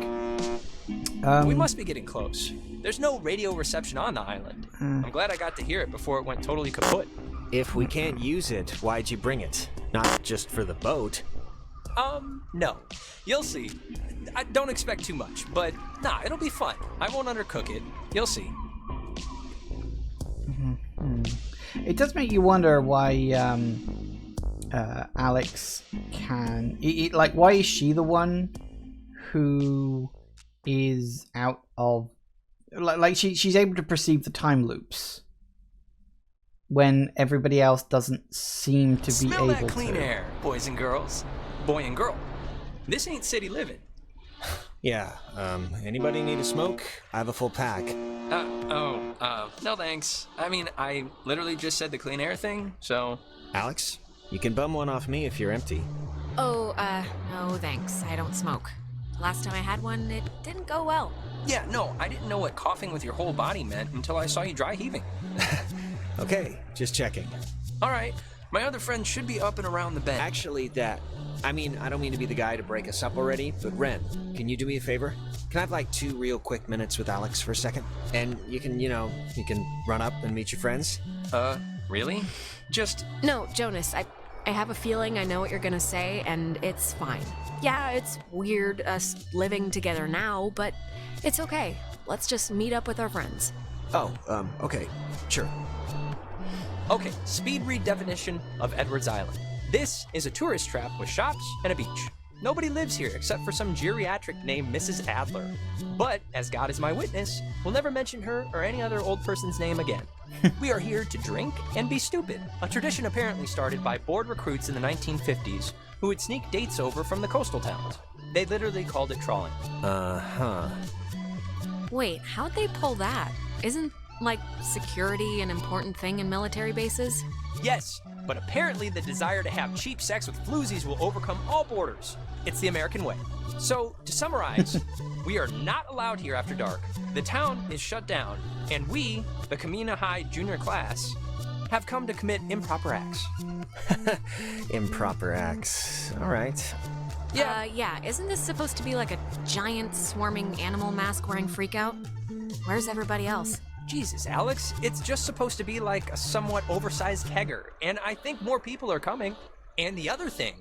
We must be getting close. There's no radio reception on the island. I'm glad I got to hear it before it went totally kaput. If we can't use it, why'd you bring it? Not just for the boat. No. You'll see. I don't expect too much, but nah, it'll be fun. I won't undercook it. You'll see. It does make you wonder why Alex can... like, why is she the one who is out of... Like she's able to perceive the time loops when everybody else doesn't seem to be Smell able that clean to. air, boys and girls. Boy and girl. This ain't city living. Yeah, anybody need a smoke? I have a full pack. No thanks. I mean, I literally just said the clean air thing, so... Alex, you can bum one off me if you're empty. No thanks. I don't smoke. Last time I had one, it didn't go well. Yeah, no, I didn't know what coughing with your whole body meant until I saw you dry heaving. Okay, just checking. All right, my other friend should be up and around the bend. Actually, I don't mean to be the guy to break us up already, but Ren, can you do me a favor? Can I have like 2 real quick minutes with Alex for a second? And you can run up and meet your friends? Really? No, Jonas, I have a feeling I know what you're gonna say, and it's fine. Yeah, it's weird us living together now, but it's okay. Let's just meet up with our friends. Okay, sure. Okay, speed read definition of Edwards Island. This is a tourist trap with shops and a beach. Nobody lives here except for some geriatric named Mrs. Adler. But, as God is my witness, we'll never mention her or any other old person's name again. We are here to drink and be stupid. A tradition apparently started by bored recruits in the 1950s who would sneak dates over from the coastal towns. They literally called it trawling. Uh-huh. Wait, how'd they pull that? Isn't, like, security an important thing in military bases? Yes, but apparently the desire to have cheap sex with floozies will overcome all borders. It's the American way. So, to summarize, we are not allowed here after dark. The town is shut down, and we, the Kamina High junior class, have come to commit improper acts. Improper acts. All right. Yeah, isn't this supposed to be like a giant swarming animal mask-wearing freakout? Where's everybody else? Jesus, Alex, it's just supposed to be like a somewhat oversized kegger, and I think more people are coming. And the other thing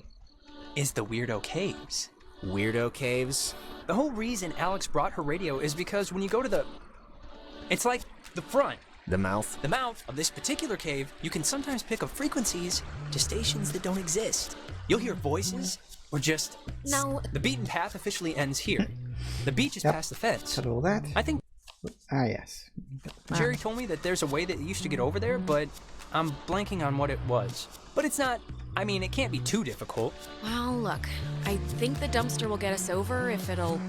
is the Weirdo Caves. Weirdo Caves? The whole reason Alex brought her radio is because when you go to the... It's like the front. The mouth? The mouth of this particular cave, you can sometimes pick up frequencies to stations that don't exist. You'll hear voices, or just... No. The beaten path officially ends here. The beach is past the fence. Cut all that. I think... Ah, yes. Jerry told me that there's a way that you used to get over there, but I'm blanking on what it was. But it's not... I mean, it can't be too difficult. Well, look, I think the dumpster will get us over if it'll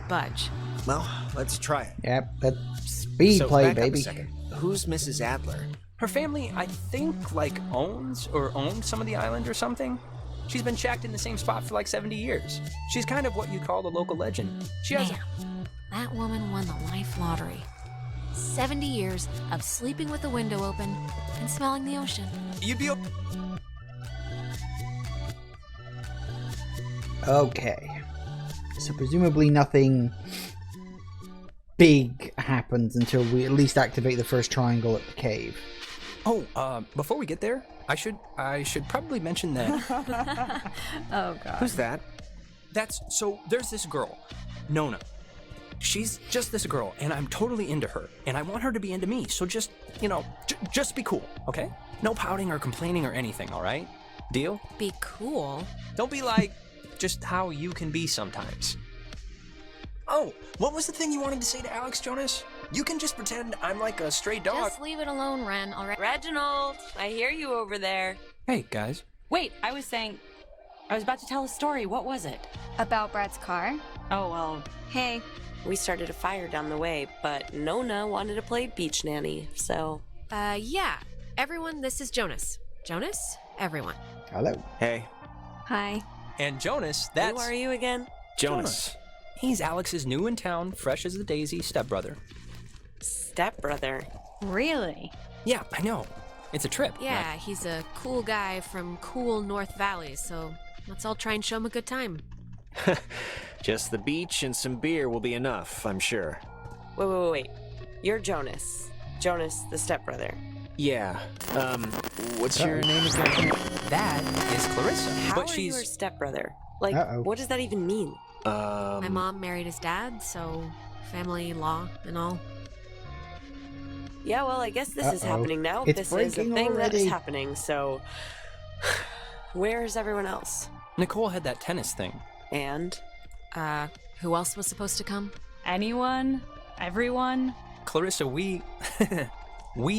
budge. Well, let's try it. Yep, that's speed So play, back up a baby. second. Who's Mrs. Adler? Her family, I think, like, owns or owned some of the island or something. She's been shacked in the same spot for like 70 years. She's kind of what you'd call a local legend. She has... Man, that woman won the life lottery. 70 years of sleeping with the window open and smelling the ocean. You'd be... Okay. So presumably nothing big happens until we at least activate the first triangle at the cave. Oh, before we get there, I should probably mention that... Oh, God. Who's that? So there's this girl, Nona. She's just this girl, and I'm totally into her, and I want her to be into me, so just, just be cool, okay? No pouting or complaining or anything, all right? Deal? Be cool? Don't be like, just how you can be sometimes. Oh, what was the thing you wanted to say to Alex, Jonas? You can just pretend I'm like a stray dog. Just leave it alone, Ren, all right? Reginald, I hear you over there. Hey, guys. Wait, I was about to tell a story. What was it? About Brad's car? Oh, well, Hey. We started a fire down the way, but Nona wanted to play beach nanny, so... Yeah. Everyone, this is Jonas. Jonas? Everyone. Hello. Hey. Hi. And Jonas, that's... Who are you again? Jonas. He's Alex's new in town, fresh as a daisy stepbrother. Stepbrother? Really? Yeah, I know. It's a trip. Yeah, right? he's a cool guy from cool North Valley, so let's all try and show him a good time. Just the beach and some beer will be enough, I'm sure. Wait. You're Jonas. Jonas, the stepbrother. Yeah. What's your name again? That is Clarissa. How but are she's... you her stepbrother? Like, what does that even mean? My mom married his dad, so family law and all. Yeah, well, I guess this is happening now. It's This is a breaking thing that is already. happening, so... Where's everyone else? Nicole had that tennis thing. And? Who else was supposed to come? anyone? Everyone? Clarissa, we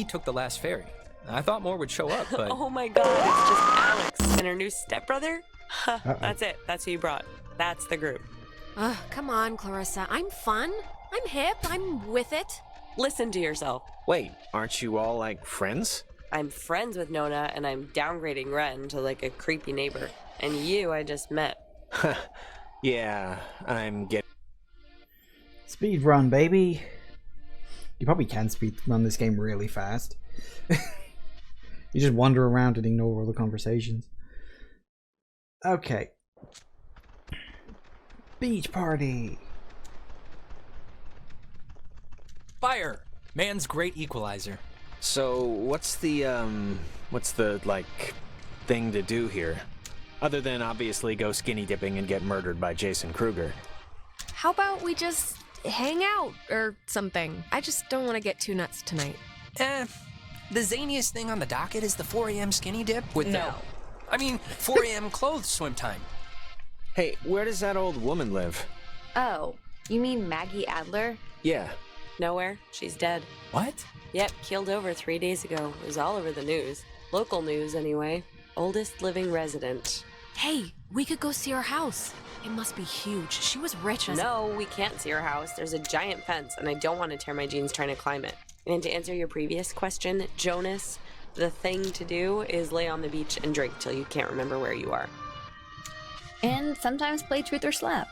took the last ferry. I thought more would show up, but... Oh my god, it's just Alex and her new stepbrother? That's it. That's who you brought. That's the group. Come on, Clarissa. I'm fun. I'm hip. I'm with it. Listen to yourself. Wait, aren't you all, like, friends? I'm friends with Nona, and I'm downgrading Ren to, like, a creepy neighbor. And you, I just met. Yeah, I'm getting... Speed run, baby. You probably can speed run this game really fast. You just wander around and ignore all the conversations. Okay. Beach party. Fire! Man's great equalizer. So, what's the, like, thing to do here? Other than obviously go skinny dipping and get murdered by Jason Kruger. How about we just hang out or something? I just don't want to get too nuts tonight. The zaniest thing on the docket is the 4 a.m. skinny dip with No. 4 a.m. clothes swim time. Hey, where does that old woman live? Oh, you mean Maggie Adler? Yeah. Nowhere. She's dead. What? Yep, keeled over 3 days ago. It was all over the news. Local news, anyway. Oldest living resident. Hey, we could go see her house. It must be huge. She was rich as... No, we can't see her house. There's a giant fence, and I don't want to tear my jeans trying to climb it. And to answer your previous question, Jonas, the thing to do is lay on the beach and drink till you can't remember where you are. And sometimes play Truth or Slap.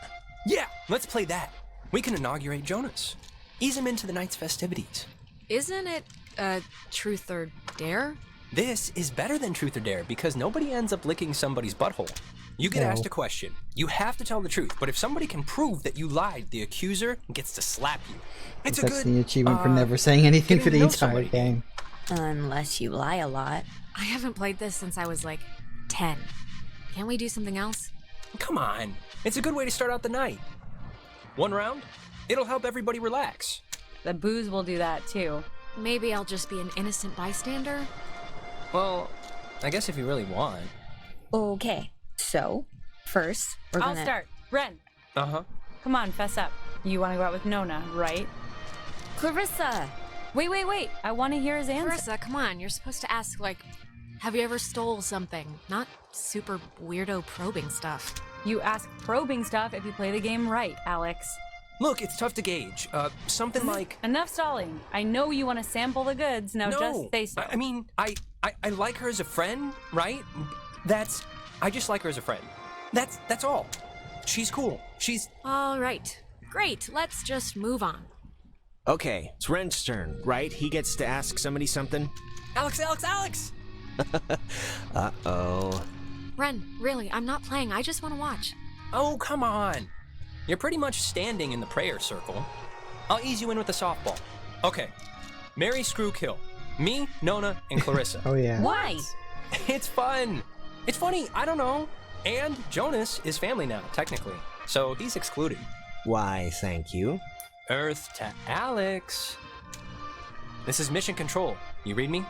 Yeah, let's play that. We can inaugurate Jonas. Ease him into the night's festivities. Isn't it, Truth or Dare? This is better than Truth or Dare because nobody ends up licking somebody's butthole. You get asked a question. You have to tell the truth, but if somebody can prove that you lied, the accuser gets to slap you. It's That's the achievement for never saying anything for the entire game. Unless you lie a lot. I haven't played this since I was like 10. Can't we do something else? Come on. It's a good way to start out the night. One round? It'll help everybody relax. The booze will do that too. Maybe I'll just be an innocent bystander? Well, I guess if you really want. Okay, so, first, we're gonna... I'll start. Ren. Uh-huh. Come on, fess up. You want to go out with Nona, right? Clarissa! Wait. I want to hear his answer. Clarissa, come on. You're supposed to ask, like, have you ever stole something? Not super weirdo probing stuff. You ask probing stuff if you play the game right, Alex. Look, it's tough to gauge. Something like... Enough stalling. I know you want to sample the goods. Now just say so. I mean, I like her as a friend, right? I just like her as a friend. That's all. She's cool. She's... All right. Great. Let's just move on. Okay, it's Ren's turn, right? He gets to ask somebody something? Alex! Uh-oh. Ren, really, I'm not playing. I just want to watch. Oh, come on. You're pretty much standing in the prayer circle. I'll ease you in with a softball. Okay. Mary Screw Kill. Me, Nona, and Clarissa. Oh, yeah. Why? It's fun. It's funny, I don't know. And Jonas is family now, technically. So he's excluded. Why, thank you. Earth to Alex. This is mission control. You read me?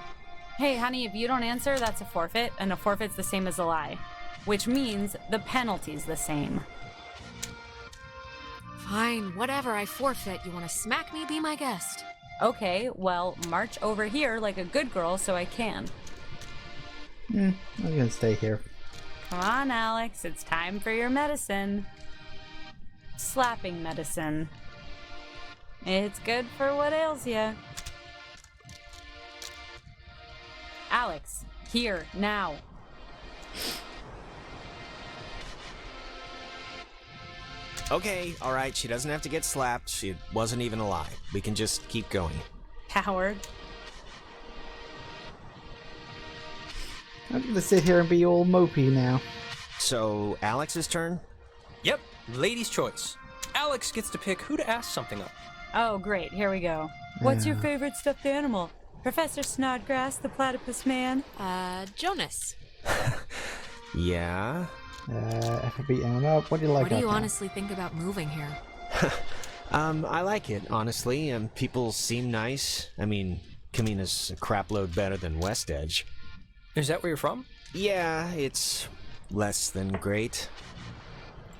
Hey, honey, if you don't answer, that's a forfeit, and a forfeit's the same as a lie. Which means the penalty's the same. Fine, whatever, I forfeit. You want to smack me? Be my guest. Okay, well, march over here like a good girl so I can. I'm gonna stay here. Come on, Alex, it's time for your medicine. Slapping medicine. It's good for what ails ya. Alex, here, now. Okay, alright, she doesn't have to get slapped. It wasn't even a lie. We can just keep going. Coward. I'm gonna sit here and be all mopey now. So, Alex's turn? Yep, lady's choice. Alex gets to pick who to ask something of. Oh, great, here we go. What's your favorite stuffed animal? Professor Snodgrass, the platypus man? Jonas. Yeah? If I beat him up, what do you like? What do you honestly think about moving here? I like it, honestly. People seem nice. I mean, Kamina's a crapload better than West Edge. Is that where you're from? Yeah, it's less than great.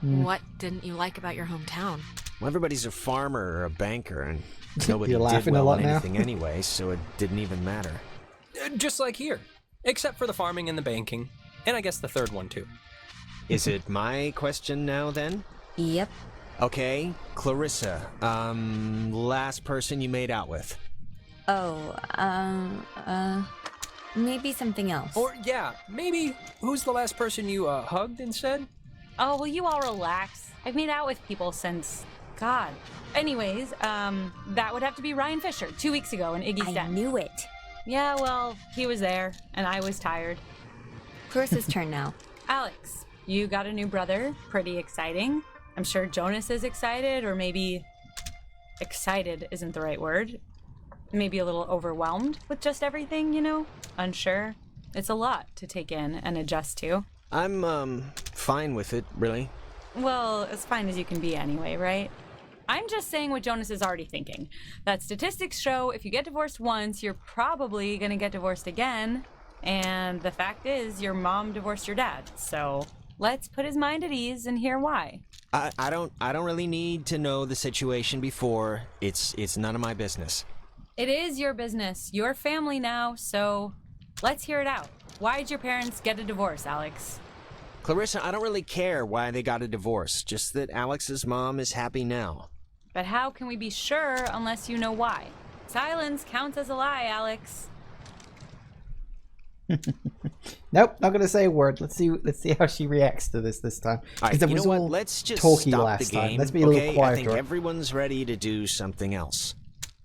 What didn't you like about your hometown? Well, everybody's a farmer or a banker, and nobody You're did laughing a well lot on now? anything anyway, so it didn't even matter. Just like here. Except for the farming and the banking. And I guess the third one, too. Is it my question now, then? Yep. Okay, Clarissa, last person you made out with. Maybe something else. Or, yeah, maybe who's the last person you hugged instead? Oh, will you all relax? I've made out with people since... God. Anyways, that would have to be Ryan Fisher, 2 weeks ago in Iggy's Den. I knew it. Yeah, well, he was there, and I was tired. Clarissa's turn now. Alex, you got a new brother. Pretty exciting. I'm sure Jonas is excited, or maybe... Excited isn't the right word. Maybe a little overwhelmed with just everything, you know? Unsure. It's a lot to take in and adjust to. I'm, fine with it, really. Well, as fine as you can be anyway, right? I'm just saying what Jonas is already thinking. That statistics show if you get divorced once, you're probably gonna get divorced again. And the fact is, your mom divorced your dad. So let's put his mind at ease and hear why. I don't really need to know the situation before. It's none of my business. It is your business. Your family now, so let's hear it out. Why'd your parents get a divorce, Alex? Clarissa, I don't really care why they got a divorce, just that Alex's mom is happy now. But how can we be sure unless you know why? Silence counts as a lie, Alex. Nope, not gonna say a word. Let's see how she reacts to this time. All right, it you was know what? all Let's just talky stop last the game. time. Let's be a little okay? quieter. I think everyone's ready to do something else.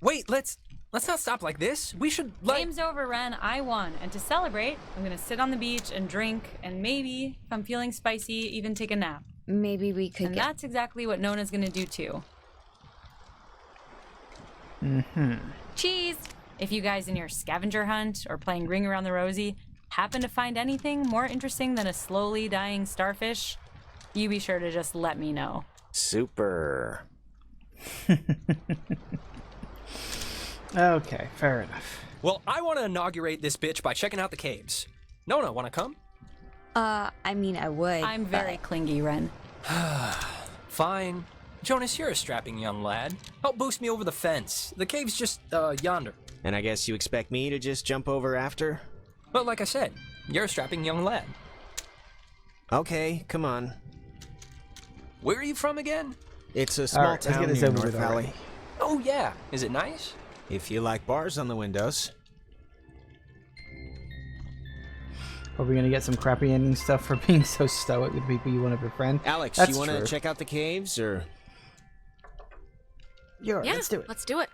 Wait, let's not stop like this. We should Game's over, Ren. I won. And to celebrate, I'm gonna sit on the beach and drink, and maybe, if I'm feeling spicy, even take a nap. Maybe we could And that's exactly what Nona's gonna do too. Cheese! If you guys in your scavenger hunt or playing Ring Around the Rosie happen to find anything more interesting than a slowly dying starfish, you be sure to just let me know. Super. Okay, fair enough. Well, I want to inaugurate this bitch by checking out the caves. Nona, want to come? I mean, I would. I'm very clingy, Ren. Fine. Jonas, you're a strapping young lad. Help boost me over the fence. The cave's just, yonder. And I guess you expect me to just jump over after? Well, like I said, you're a strapping young lad. Okay, come on. Where are you from again? It's a small town near North Valley. Oh, yeah. Is it nice? If you like bars on the windows. Are we gonna get some crappy ending stuff for being so stoic with people you want to befriend? Alex, That's you want to true. check out the caves, or? Yeah, Yeah, let's do it. Let's do it.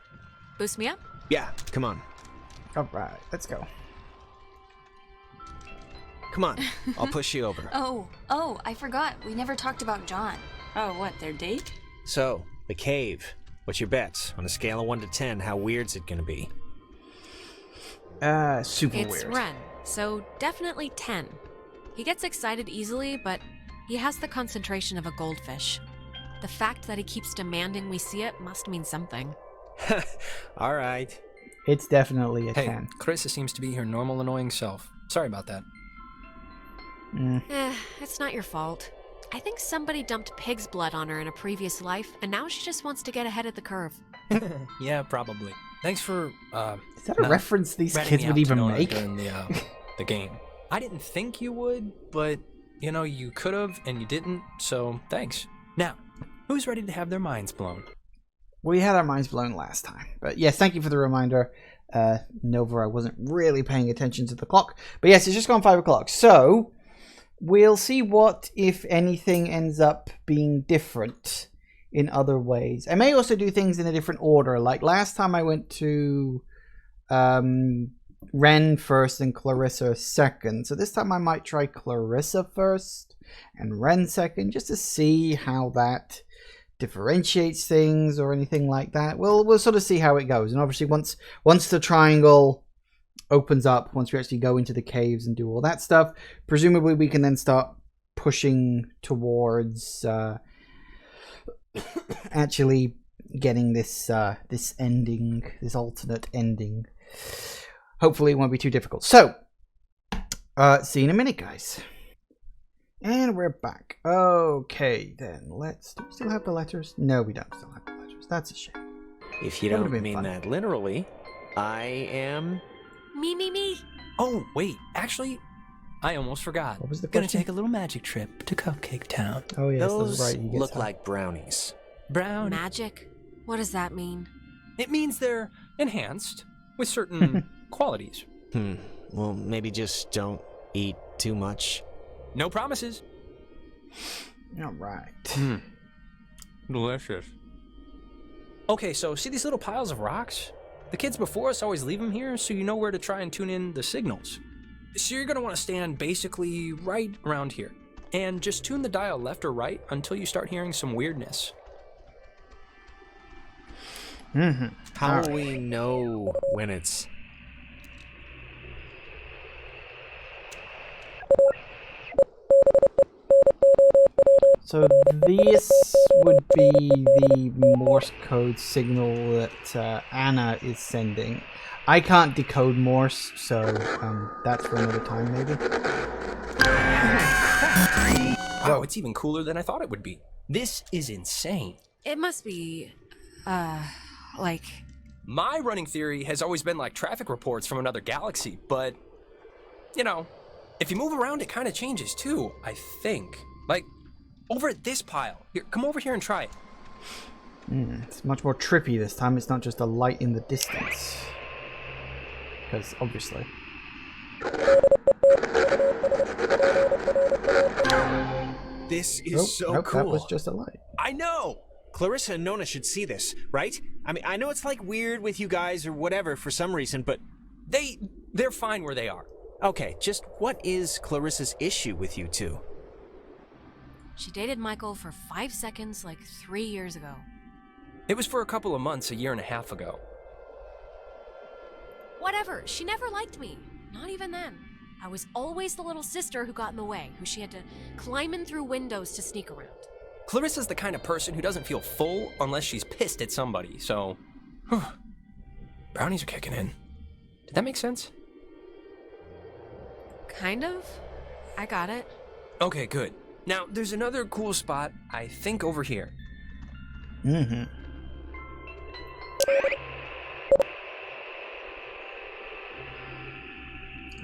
Boost me up. Yeah, come on. All right, let's go. Come on, I'll push you over. Oh, I forgot. We never talked about John. Oh, what, their date? So, the cave. What's your bets? On a scale of 1 to 10, how weird's it gonna be? Super It's weird. Ren, so definitely 10. He gets excited easily, but he has the concentration of a goldfish. The fact that he keeps demanding we see it must mean something. All right. It's definitely a Hey, 10. Carissa seems to be her normal annoying self. Sorry about that. It's not your fault. I think somebody dumped pig's blood on her in a previous life, and now she just wants to get ahead of the curve. Yeah, probably. Thanks for, Is that a reference these ratting kids me would out to even Nona make? during the game. I didn't think you would, but, you know, you could have, and you didn't, so thanks. Now, who's ready to have their minds blown? We had our minds blown last time. But yes, thank you for the reminder. Nova, I wasn't really paying attention to the clock. But yes, it's just gone 5 o'clock. So, we'll see what, if anything, ends up being different in other ways. I may also do things in a different order. Like last time I went to Ren first and Clarissa second. So this time I might try Clarissa first and Ren second, just to see how that differentiates things or anything like that. We'll sort of see how it goes. And obviously once the triangle opens up, once we actually go into the caves and do all that stuff, presumably we can then start pushing towards actually getting this this ending, this alternate ending. Hopefully it won't be too difficult. So, see you in a minute, guys. And we're back. Okay, then let's... Do we still have the letters? No, we don't still have the letters. That's a shame. If you That don't would've been mean fun. that literally, I am... Me. Oh, wait, actually, I almost forgot. What was the Gonna question? take a little magic trip to Cupcake Town. Oh, yes, Those that's right. You get look some. like brownies. Brown. Magic? What does that mean? It means they're enhanced with certain qualities. Well, maybe just don't eat too much. No promises. All right. Delicious. Okay, so see these little piles of rocks? The kids before us always leave them here so you know where to try and tune in the signals. So you're going to want to stand basically right around here and just tune the dial left or right until you start hearing some weirdness. How will we know when it's... So this would be the Morse code signal that Anna is sending. I can't decode Morse, so that's for another time, maybe. Wow, it's even cooler than I thought it would be. This is insane. It must be, like, My running theory has always been like traffic reports from another galaxy, but, you know, if you move around, it kind of changes too, I think. Like, over at this pile. Here, come over here and try it. It's much more trippy this time. It's not just a light in the distance. Because, obviously. This is so nope, cool. That was just a light. I know! Clarissa and Nona should see this, right? I mean, I know it's like weird with you guys or whatever for some reason, but they're fine where they are. Okay, just what is Clarissa's issue with you two? She dated Michael for 5 seconds like 3 years ago. It was for a couple of months, a year and a half ago. Whatever, she never liked me. Not even then. I was always the little sister who got in the way, who she had to climb in through windows to sneak around. Clarissa's the kind of person who doesn't feel full unless she's pissed at somebody, so... Brownies are kicking in. Did that make sense? Kind of. I got it. Okay, good. Now, there's another cool spot, I think over here. Mm-hmm.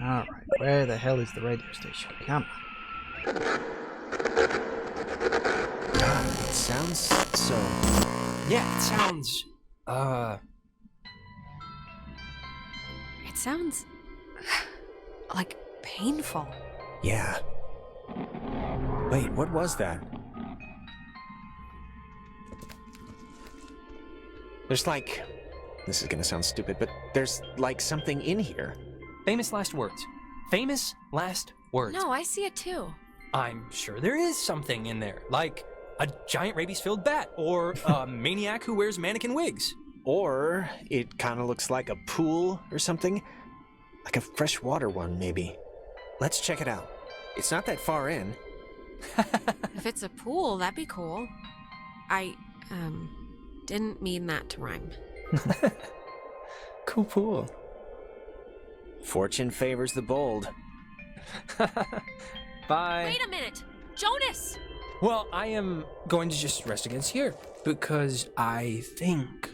Alright, where the hell is the radio station? Come on. It sounds so... Yeah, it sounds... It sounds... like painful. Yeah. Wait, what was that? There's like... This is gonna sound stupid, but there's like something in here. Famous last words. Famous last words. No, I see it too. I'm sure there is something in there, like a giant rabies-filled bat, or a maniac who wears mannequin wigs. Or it kind of looks like a pool or something. Like a freshwater one, maybe. Let's check it out. It's not that far in. If it's a pool, that'd be cool. I, didn't mean that to rhyme. Cool pool. Fortune favors the bold. Bye. Wait a minute! Jonas! Well, I am going to just rest against here, because I think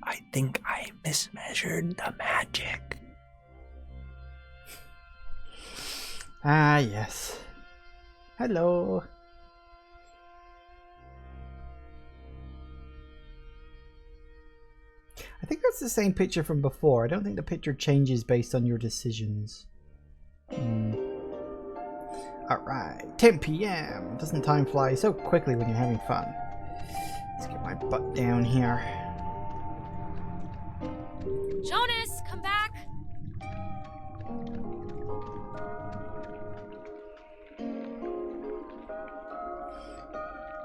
I mismeasured the magic. Ah, yes. Hello. I think that's the same picture from before. I don't think the picture changes based on your decisions. Alright, 10 p.m. Doesn't time fly so quickly when you're having fun? Let's get my butt down here. Jonas, come back!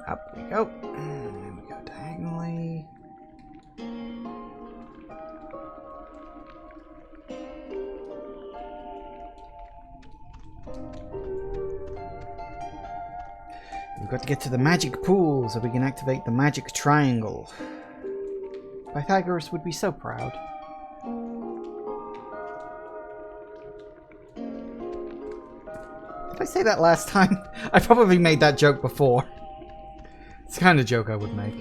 Up we go. And we go diagonally. We've got to get to the magic pool so we can activate the magic triangle. Pythagoras would be so proud. Did I say that last time? I probably made that joke before. It's the kind of joke I would make.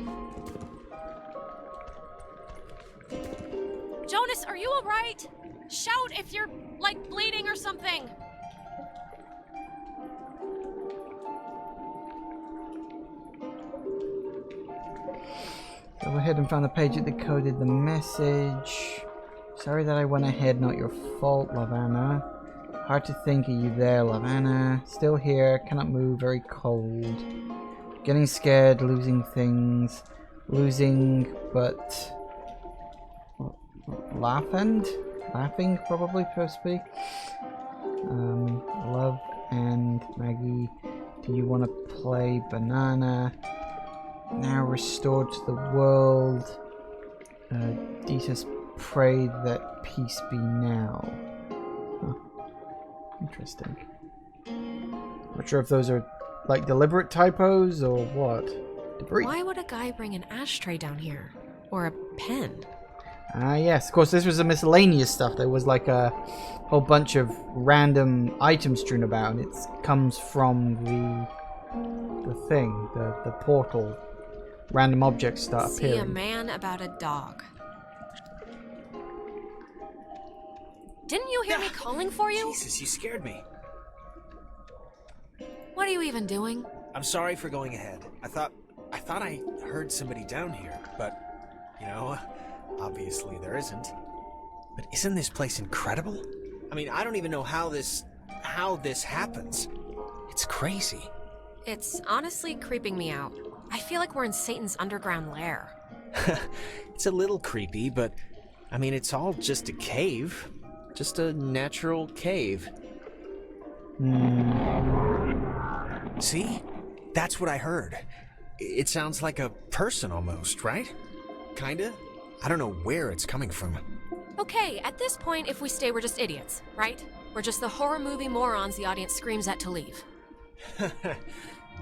Jonas, are you alright? Shout if you're, like, bleeding or something. Go ahead and found the page that decoded the message. Sorry that I went ahead, not your fault, Lavanna. Hard to think, are you there, Lavanna? Still here, cannot move, very cold. Getting scared, losing things. Losing, but... Laughing, probably, supposed to be. Love and Maggie, do you want to play banana? Now restored to the world. Detus pray that peace be now. Huh. Interesting. Not sure if those are like deliberate typos or what. Debris. Why would a guy bring an ashtray down here? Or a pen? Ah, yes. Of course, this was a miscellaneous stuff. There was like a whole bunch of random items strewn about, and it comes from the thing, the portal. Random objects start appearing. See a man about a dog. didn't you hear me calling for you? Jesus, you scared me. What are you even doing? I'm sorry for going ahead. I thought I heard somebody down here, but, you know, obviously there isn't. But isn't this place incredible? I mean, I don't even know how this happens. It's crazy. It's honestly creeping me out. I feel like we're in Satan's underground lair. It's a little creepy, but, I mean, it's all just a cave. Just a natural cave. See? That's what I heard. It sounds like a person almost, right? Kinda? I don't know where it's coming from. Okay, at this point, if we stay, we're just idiots, right? We're just the horror movie morons the audience screams at to leave.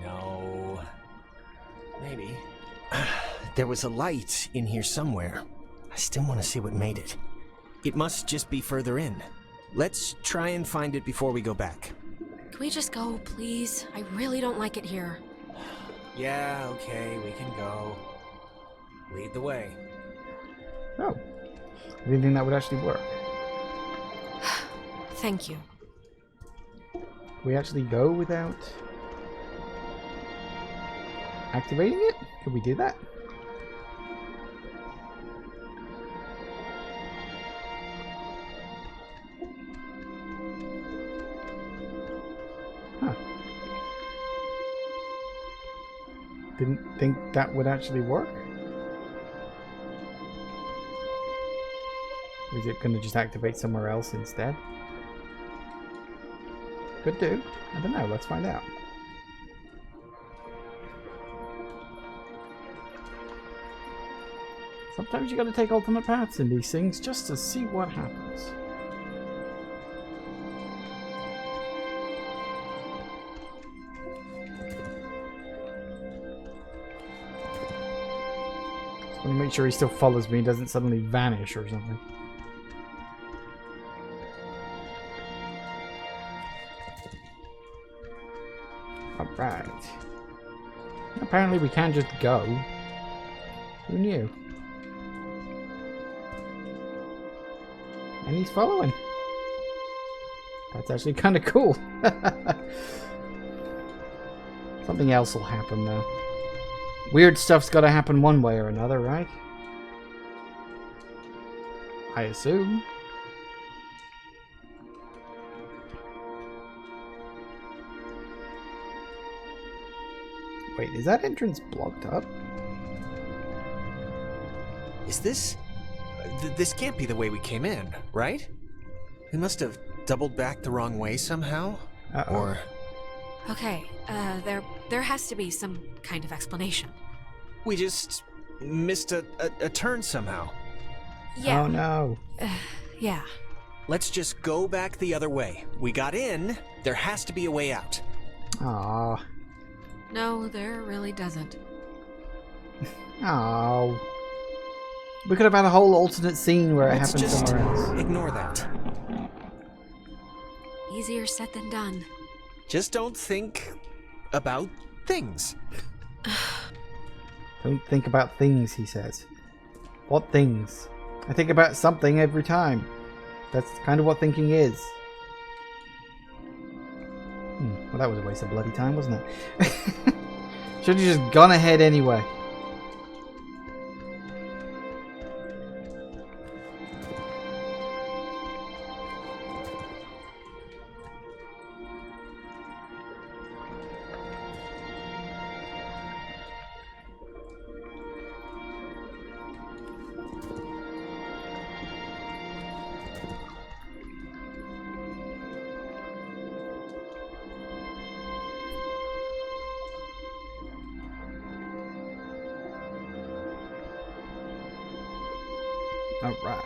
No. Maybe. There was a light in here somewhere. I still want to see what made it. It must just be further in. Let's try and find it before we go back. Can we just go, please? I really don't like it here. Yeah, okay, we can go. Lead the way. Oh. I didn't think that would actually work. Thank you. Can we actually go without activating it? Could we do that? Huh. Didn't think that would actually work. Or is it going to just activate somewhere else instead? Could do. I don't know. Let's find out. Sometimes you got to take alternate paths in these things just to see what happens. Just want to make sure he still follows me and doesn't suddenly vanish or something. Alright. Apparently we can just go. Who knew? And he's following. That's actually kind of cool. Something else will happen though. Weird stuff's got to happen one way or another, right? I assume. Wait, is that entrance blocked up? Is this... this can't be the way we came in, right? We must have doubled back the wrong way somehow? Uh-oh. Or... Okay, there has to be some kind of explanation. We just missed a turn somehow. Yeah. Oh no. Yeah. Let's just go back the other way. We got in, there has to be a way out. Aww. No, there really doesn't. Oh. We could have had a whole alternate scene where it happened somewhere else. Ignore that. Easier said than done. Just don't think about things. Don't think about things, he says. What things? I think about something every time. That's kind of what thinking is. Well, that was a waste of bloody time, wasn't it? Should have just gone ahead anyway. Alright.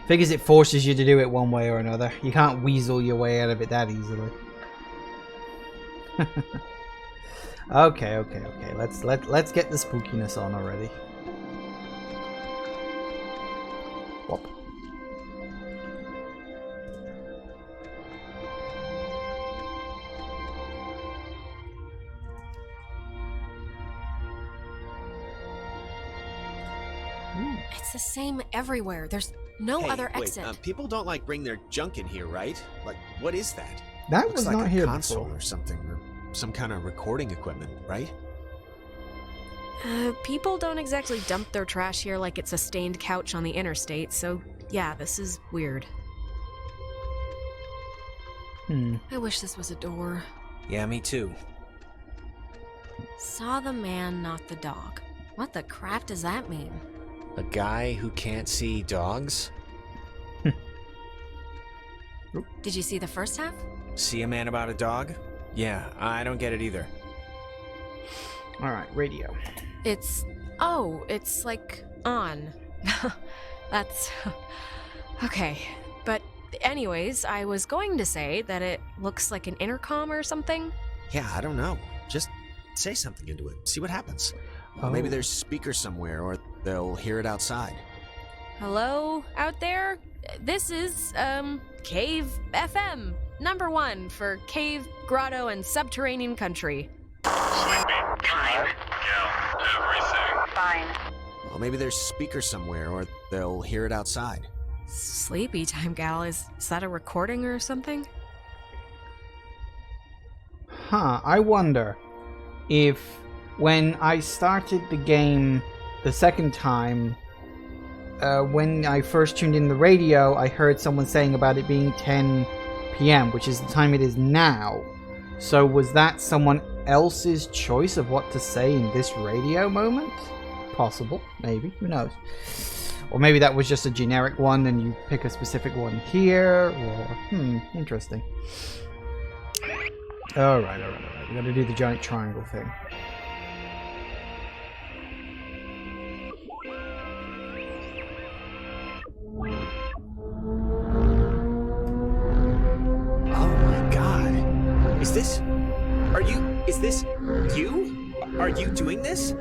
Figures it forces you to do it one way or another. You can't weasel your way out of it that easily. Okay. Let's get the spookiness on already. Whoop. the same everywhere. There's no Hey, other wait, exit. people don't like bring their junk in here, right? Like, what is that? That Looks was like not a here console before. or something, or some kind of recording equipment, right? People don't exactly dump their trash here like it's a stained couch on the interstate, so yeah, this is weird. I wish this was a door. Yeah, me too. Saw the man, not the dog. What the crap does that mean? A guy who can't see dogs? Did you see the first half? See a man about a dog? Yeah, I don't get it either. Alright, radio. It's like on. That's okay. But anyways, I was going to say that it looks like an intercom or something. Yeah, I don't know. Just say something into it. See what happens. Maybe there's speakers somewhere, or they'll hear it outside. Hello out there? This is Cave FM, #1 for cave, grotto, and subterranean country. Sleepy time. Yeah, everything. Fine. Well, maybe there's speakers somewhere, or they'll hear it outside. Sleepy time, gal. Is that a recording or something? Huh, I wonder if when I started the game the second time, when I first tuned in the radio, I heard someone saying about it being 10 p.m., which is the time it is now. So was that someone else's choice of what to say in this radio moment? Possible, maybe, who knows. Or maybe that was just a generic one and you pick a specific one here, or, interesting. Alright, we gotta do the giant triangle thing. Oh my god. Is this you? Are you doing this?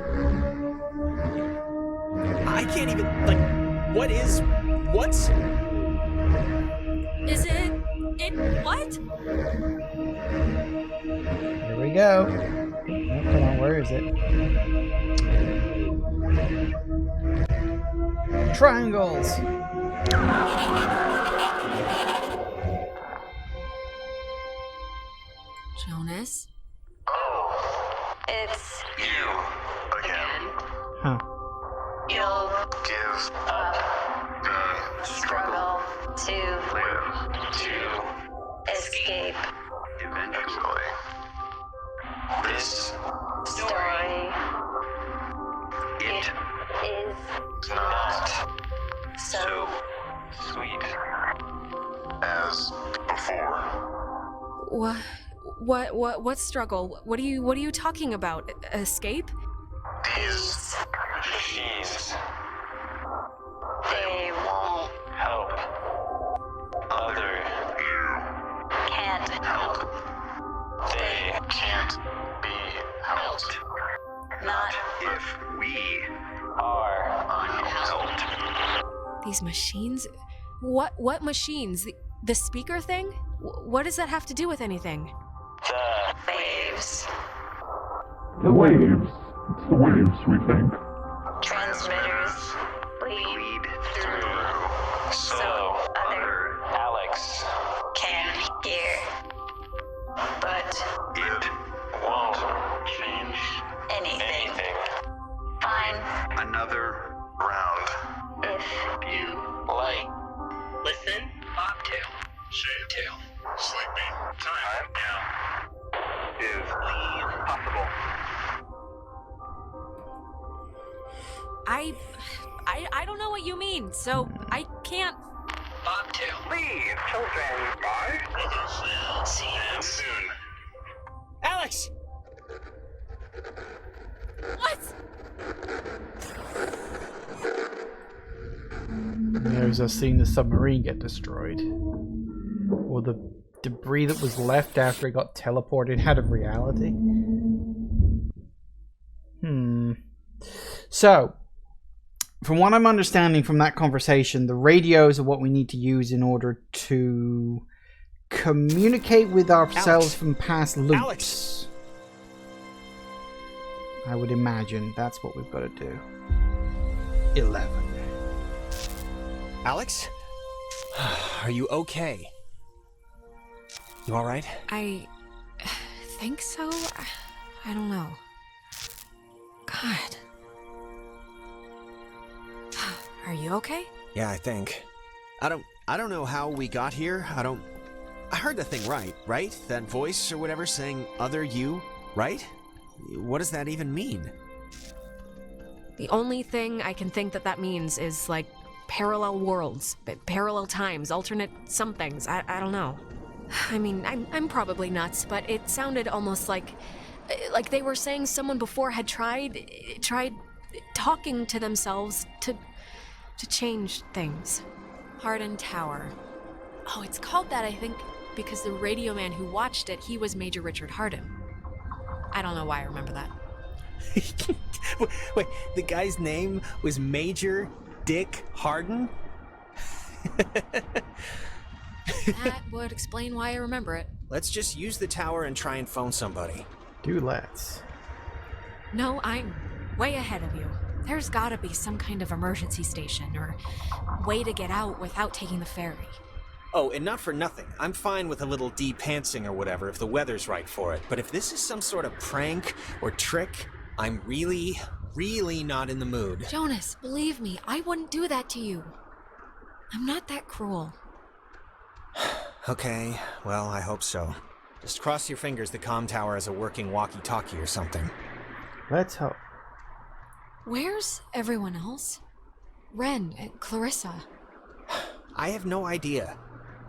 I can't even, what's... Is it what? Here we go. Oh, come on, where is it? Triangles! Jonas? It's You again. Huh. you'll Give up the struggle to live to escape eventually. This story. it Is is not so sweet as before. What struggle? What are you talking about? Escape? These machines, they won't help. Other you can't help. They can't be helped. not If we are unhelped. These machines? What machines? The speaker thing? What does that have to do with anything? The waves. The waves. It's the waves, we think. Transmitters lead through so other Alex, can hear. But it won't change anything. Fine another round. if You like Listen, bobtail, tail. sleeping time now is possible. I don't know what you mean, so I can't. Bobtail. Leave children by. will see And soon. Alex! What? There's us seeing the submarine get destroyed. Or the debris that was left after it got teleported out of reality. So, from what I'm understanding from that conversation, the radios are what we need to use in order to communicate with ourselves Alex. from past loops. Alex. I would imagine that's what we've got to do. 11. Alex? Are you okay? You alright? I think so. I don't know. God. Are you okay? Yeah, I think. I don't know how we got here. I heard the thing right? That voice or whatever saying other you, right? What does that even mean? The only thing I can think that means is, like, parallel worlds, parallel times, alternate somethings. I don't know. I mean, I'm probably nuts, but it sounded almost like they were saying someone before had tried talking to themselves to change things. Hardin Tower. Oh, it's called that, I think, because the radio man who watched it, he was Major Richard Hardin. I don't know why I remember that. Wait, the guy's name was Major Dick Hardin? That would explain why I remember it. Let's just use the tower and try and phone somebody. Do let's. No, I'm way ahead of you. There's gotta be some kind of emergency station or way to get out without taking the ferry. Oh, and not for nothing. I'm fine with a little de-pantsing or whatever if the weather's right for it. But if this is some sort of prank or trick, I'm really not in the mood. Jonas, believe me, I wouldn't do that to you. I'm not that cruel. Okay, well, I hope so. Just cross your fingers the comm tower has a working walkie-talkie or something. Let's hope. Where's everyone else? Ren and Clarissa. I have no idea.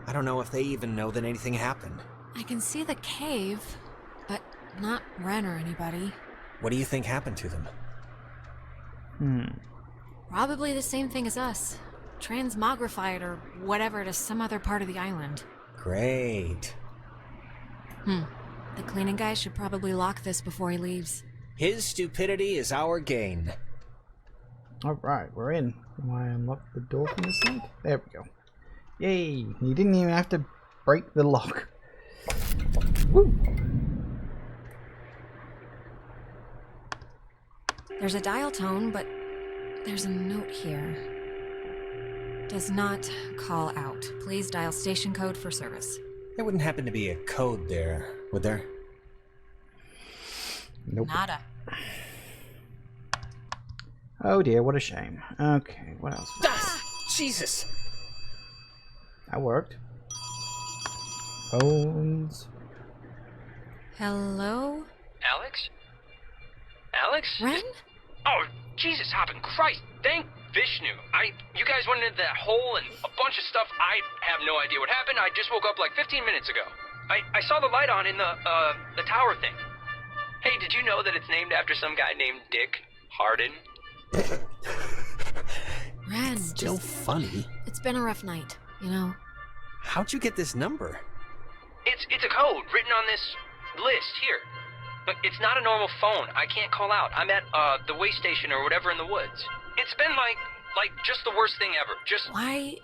I don't know if they even know that anything happened. I can see the cave, but not Ren or anybody. What do you think happened to them? Probably the same thing as us. Transmogrified or whatever to some other part of the island. Great. The cleaning guy should probably lock this before he leaves. His stupidity is our gain. Alright, we're in. Can I unlock the door from this side? There we go. Yay! You didn't even have to break the lock. Woo! There's a dial tone, but there's a note here. Does not call out. Please dial station code for service. There wouldn't happen to be a code there, would there? Nope. Nada. Oh dear, what a shame. Okay, what else? Jesus! That worked. Phones. Hello? Alex? Alex? Ren? Oh, Jesus hopping Christ! Thank Vishnu. You guys went into that hole and a bunch of stuff. I have no idea what happened. I just woke up like 15 minutes ago. I saw the light on in the tower thing. Hey, did you know that it's named after some guy named Dick Hardin? Ren, Still funny. It's been a rough night, you know. How'd you get this number? It's a code written on this list here. But it's not a normal phone. I can't call out. I'm at the way station or whatever in the woods. It's been like just the worst thing ever. Just Why?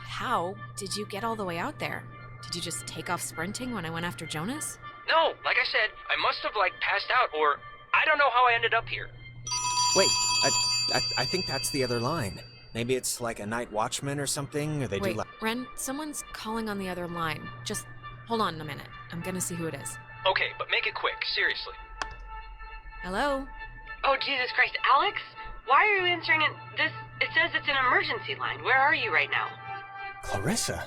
How did you get all the way out there? Did you just take off sprinting when I went after Jonas? No, like I said, I must have passed out or I don't know how I ended up here. Wait, I think that's the other line. Maybe it's like a night watchman or something, or they Wait, do like... Ren, someone's calling on the other line. Just hold on a minute. I'm gonna see who it is. Okay, but make it quick, seriously. Hello? Oh, Jesus Christ, Alex? Why are you answering it? It says it's an emergency line. Where are you right now? Clarissa?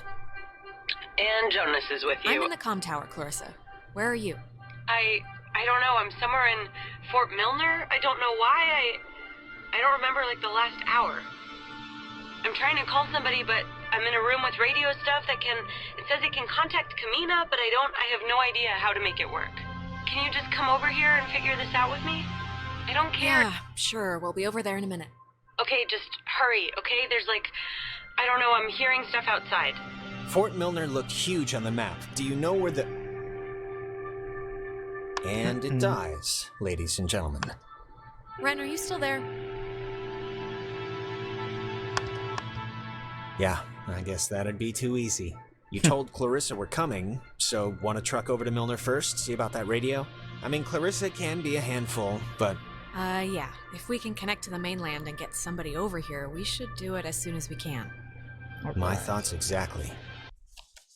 And Jonas is with you. I'm in the comm tower, Clarissa. Where are you? I don't know. I'm somewhere in Fort Milner. I don't know why. I don't remember like the last hour. I'm trying to call somebody, but I'm in a room with radio stuff it says it can contact Kamina, but I have no idea how to make it work. Can you just come over here and figure this out with me? I don't care. Yeah, sure. We'll be over there in a minute. Okay, just hurry, okay? There's I don't know, I'm hearing stuff outside. Fort Milner looked huge on the map. Do you know where the... And it dies, ladies and gentlemen. Ren, are you still there? Yeah, I guess that'd be too easy. You told Clarissa we're coming, so want to truck over to Milner first, see about that radio? I mean, Clarissa can be a handful, but... Yeah. If we can connect to the mainland and get somebody over here, we should do it as soon as we can. My thoughts exactly.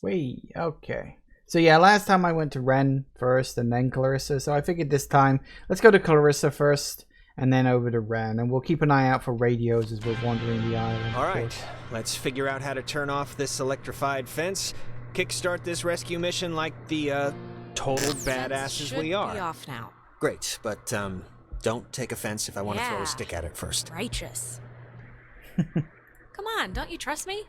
Wait, okay. So yeah, last time I went to Ren first and then Clarissa, so I figured this time, let's go to Clarissa first and then over to Ren, and we'll keep an eye out for radios as we're wandering the island. Alright, let's figure out how to turn off this electrified fence, kickstart this rescue mission like the, total badasses we are. Be off now. Great, but, don't take offense if I want to throw a stick at it first. Righteous. Come on, don't you trust me?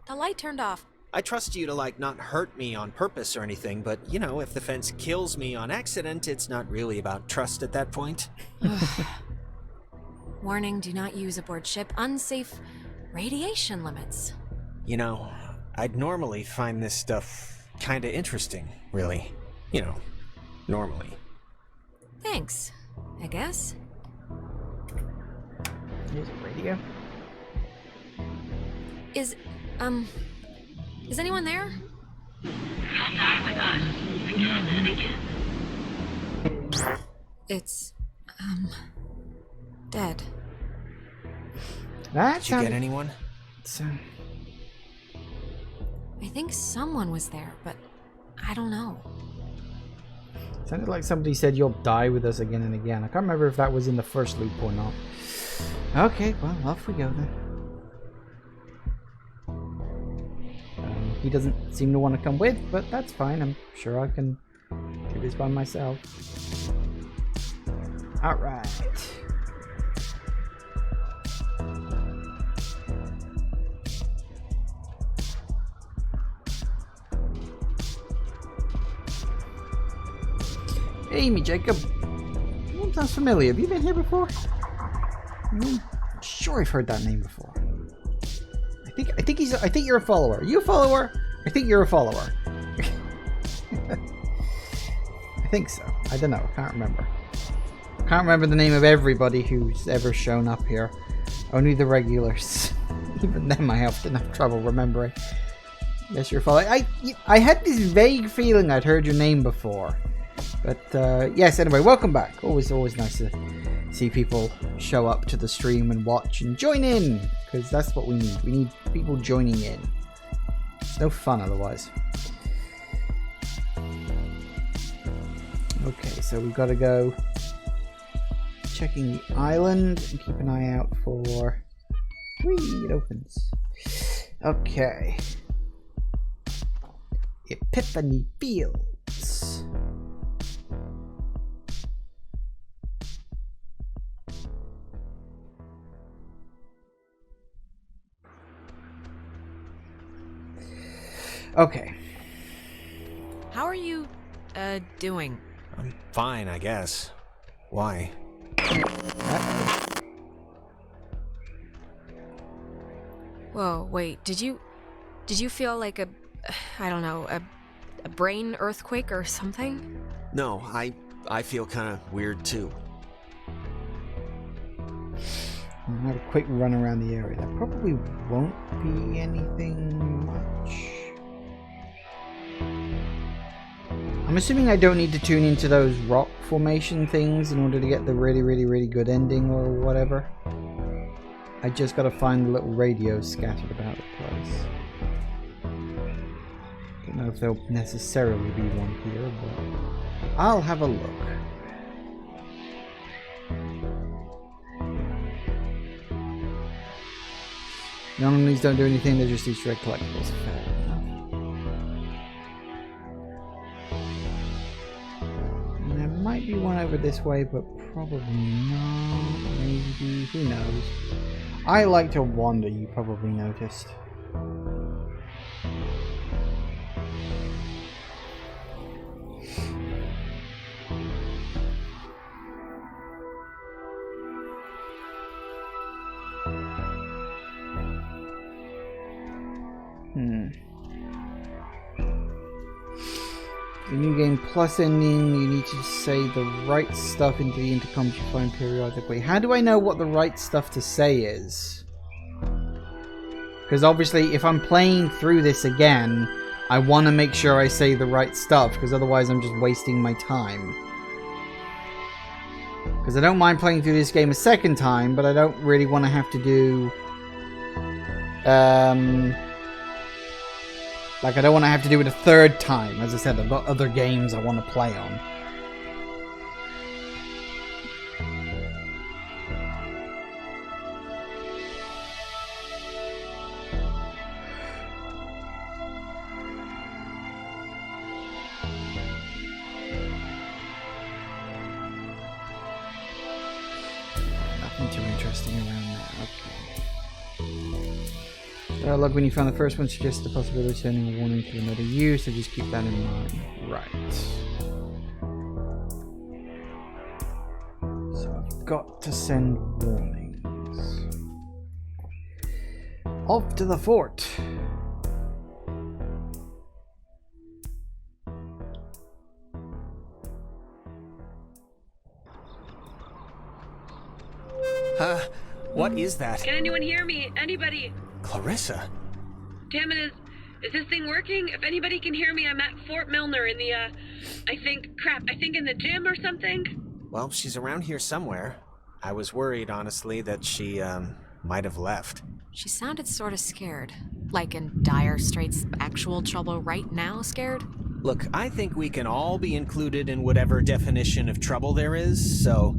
The light turned off. I trust you to, like, not hurt me on purpose or anything, but, you know, if the fence kills me on accident, it's not really about trust at that point. Warning, do not use aboard ship. Unsafe radiation limits. You know, I'd normally find this stuff kinda interesting, really. You know, normally. Thanks, I guess. Here's a radio. Is anyone there? You'll die with us again and again. It's, dead. Did you get anyone? I think someone was there, but I don't know. Sounded like somebody said you'll die with us again and again. I can't remember if that was in the first loop or not. Okay, well, off we go then. He doesn't seem to want to come with, but that's fine. I'm sure I can do this by myself. Alright. Amy, Jacob. That sounds familiar. Have you been here before? I'm sure I've heard that name before. I think you're a follower. Are you a follower? I think you're a follower. I think so. I don't know. I can't remember. I can't remember the name of everybody who's ever shown up here. Only the regulars. Even them I often have trouble remembering. Yes, you're a follower. I had this vague feeling I'd heard your name before. But yes, anyway, welcome back. Always nice to see people show up to the stream and watch and join in, because that's what we need. We need people joining in. It's no fun otherwise. Okay, so we've got to go checking the island and keep an eye out for... Whee, it opens. Okay. Epiphany Fields. Okay. How are you, doing? I'm fine, I guess. Why? Whoa, wait, did you feel like I don't know, a brain earthquake or something? No, I feel kind of weird too. I'll have a quick run around the area. That probably won't be anything much. I'm assuming I don't need to tune into those rock formation things in order to get the really good ending or whatever. I just gotta find the little radios scattered about the place. Don't know if there'll necessarily be one here, but I'll have a look. None of these don't do anything, they're just Easter egg collectibles. Fair enough. And there might be one over this way, but probably not. Maybe, who knows. I like to wander, you probably noticed. The new game plus ending, you need to say the right stuff into the intercoms you find periodically. How do I know what the right stuff to say is? Because obviously if I'm playing through this again, I want to make sure I say the right stuff, because otherwise I'm just wasting my time. Because I don't mind playing through this game a second time, but I don't really want to have to do Like, I don't want to have to do it a third time. As I said, I've got other games I want to play on. Nothing too interesting around there. Okay. Dialogue when you found the first one suggests the possibility of sending a warning to another user, so just keep that in mind. Right. So I've got to send warnings. Off to the fort. What is that? Can anyone hear me? Anybody? Clarissa? Damn it, is this thing working? If anybody can hear me, I'm at Fort Milner in the, I think in the gym or something? Well, she's around here somewhere. I was worried, honestly, that she, might have left. She sounded sort of scared. Like in dire straits, actual trouble right now scared? Look, I think we can all be included in whatever definition of trouble there is, so...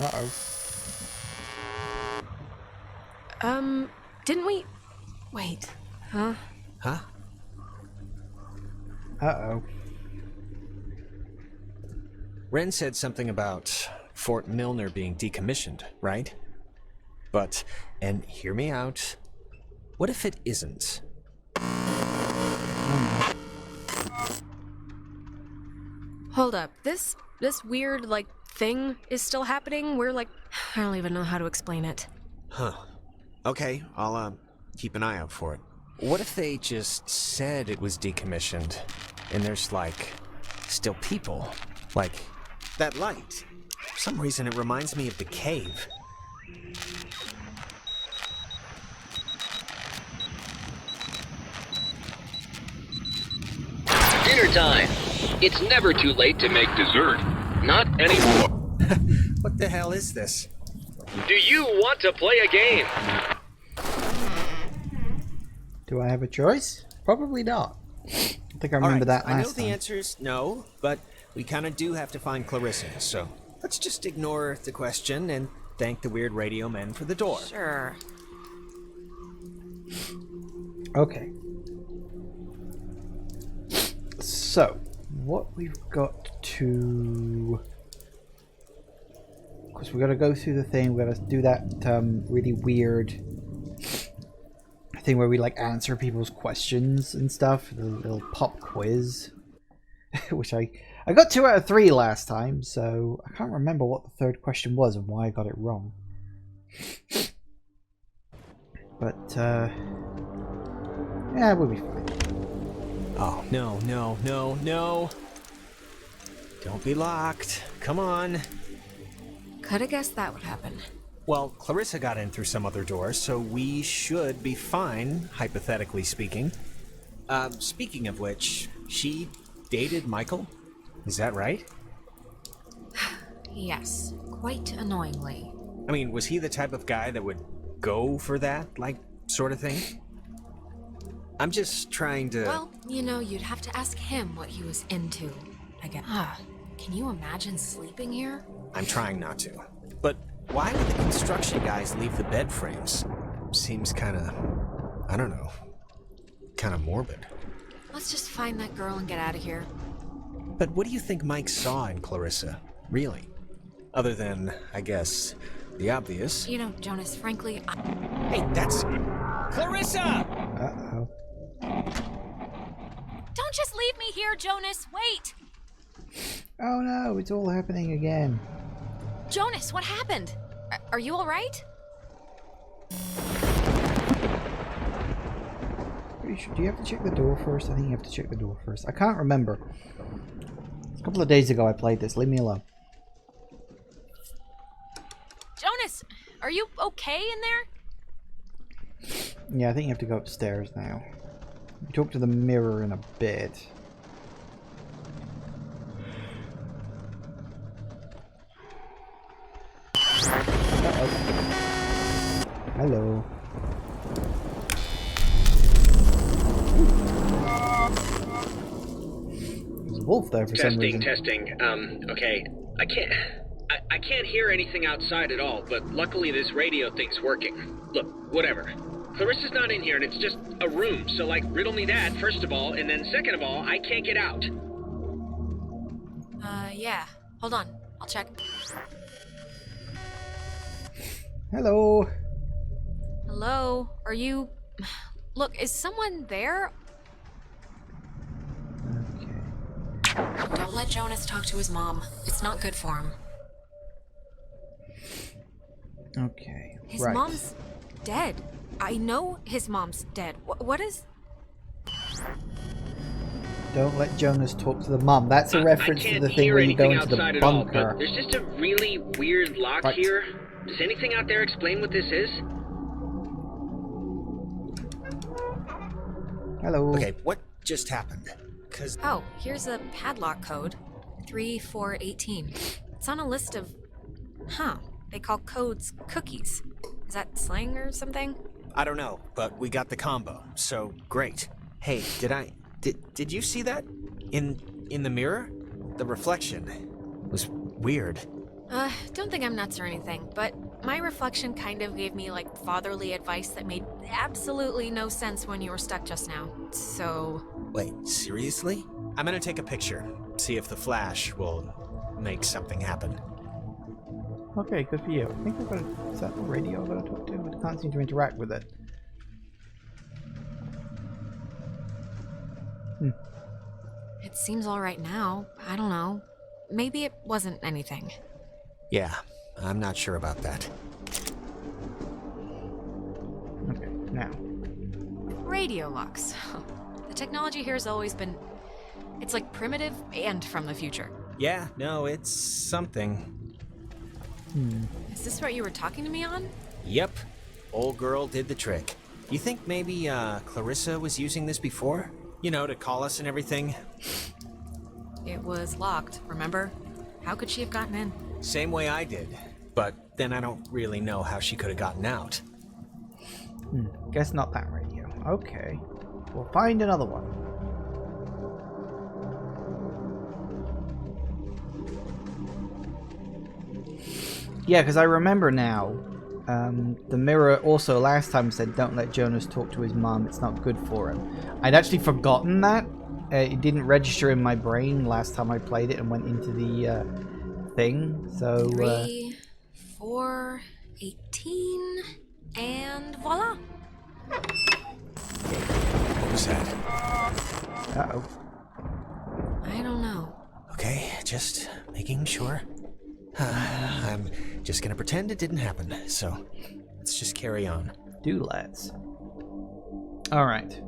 Uh-oh. Didn't we... Wait, huh? Huh? Uh-oh. Ren said something about Fort Milner being decommissioned, right? But, and hear me out, what if it isn't? Hold up, this weird, like, thing is still happening? We're like... I don't even know how to explain it. Huh. Okay, I'll, keep an eye out for it. What if they just said it was decommissioned, and there's, like, still people? Like, that light. For some reason it reminds me of the cave. Dinner time! It's never too late to make dessert. Not anymore. What the hell is this? Do you want to play a game? Do I have a choice? Probably not. I think I remember that last time. I know the answer is no, but we kind of do have to find Clarissa, so let's just ignore the question and thank the weird radio men for the door. Sure. Okay. So, what we've got to... Of course, we've got to go through the thing, we've got to do that really weird thing where we, like, answer people's questions and stuff, the little pop quiz, which I got 2 out of 3 last time, so I can't remember what the third question was and why I got it wrong. But, yeah, we'll be fine. Oh, no. Don't be locked. Come on. Could have guessed that would happen. Well, Clarissa got in through some other door, so we should be fine, hypothetically speaking. Speaking of which, she dated Michael? Is that right? Yes, quite annoyingly. I mean, was he the type of guy that would go for that, like, sort of thing? I'm just trying to... Well, you know, you'd have to ask him what he was into, I guess. Can you imagine sleeping here? I'm trying not to. But why would the construction guys leave the bed frames? Seems kinda... I don't know. Kinda morbid. Let's just find that girl and get out of here. But what do you think Mike saw in Clarissa? Really? Other than, I guess, the obvious. You know, Jonas, frankly, Hey, that's... Clarissa! Uh-oh. Don't just leave me here, Jonas! Wait! Oh no, it's all happening again. Jonas, what happened? Are you alright? Do you have to check the door first? I think you have to check the door first. I can't remember. A couple of days ago I played this. Leave me alone. Jonas, are you okay in there? Yeah, I think you have to go upstairs now. You talk to the mirror in a bit. Uh-oh. Hello. wolf there for some reason. Testing. Okay. I can't hear anything outside at all, but luckily this radio thing's working. Look, whatever. Clarissa's not in here, and it's just a room, so, like, riddle me that, first of all, and then second of all, I can't get out. Yeah. Hold on. I'll check. Hello. Hello? Are you... Look, is someone there? Okay. Don't let Jonas talk to his mom. It's not good for him. Okay, His mom's dead. I know his mom's dead. What is... Don't let Jonas talk to the mum. That's a reference to the thing hear where you go anything into the outside at all, bunker. but there's just a really weird lock here. Does anything out there explain what this is? Hello. Okay, what just happened? Cause... Oh, here's a padlock code. 3418. It's on a list of... Huh. They call codes cookies. Is that slang or something? I don't know, but we got the combo, so great. Hey, did you see that? In the mirror? The reflection was weird. Don't think I'm nuts or anything, but my reflection kind of gave me, like, fatherly advice that made absolutely no sense when you were stuck just now. So... Wait, seriously? I'm gonna take a picture, see if the flash will make something happen. Okay, good for you. I think I've got a... Is that the radio I've got to talk to? I can't seem to interact with it. It seems alright now. I don't know. Maybe it wasn't anything. Yeah, I'm not sure about that. Okay, now. Radio locks. The technology here has always been... It's like primitive and from the future. Yeah, no, it's something. Is this what you were talking to me on? Yep. Old girl did the trick. You think maybe, Clarissa was using this before? You know, to call us and everything? It was locked, remember? How could she have gotten in? Same way I did. But then I don't really know how she could have gotten out. Guess not that radio. Okay. We'll find another one. Yeah, because I remember now, the mirror also last time said don't let Jonas talk to his mom, it's not good for him. I'd actually forgotten that. It didn't register in my brain last time I played it and went into the thing, so... 3, 4, 18, and voila! What was that? Uh-oh. I don't know. Okay, just making sure. I'm just gonna pretend it didn't happen, so let's just carry on. Do let's. Alright.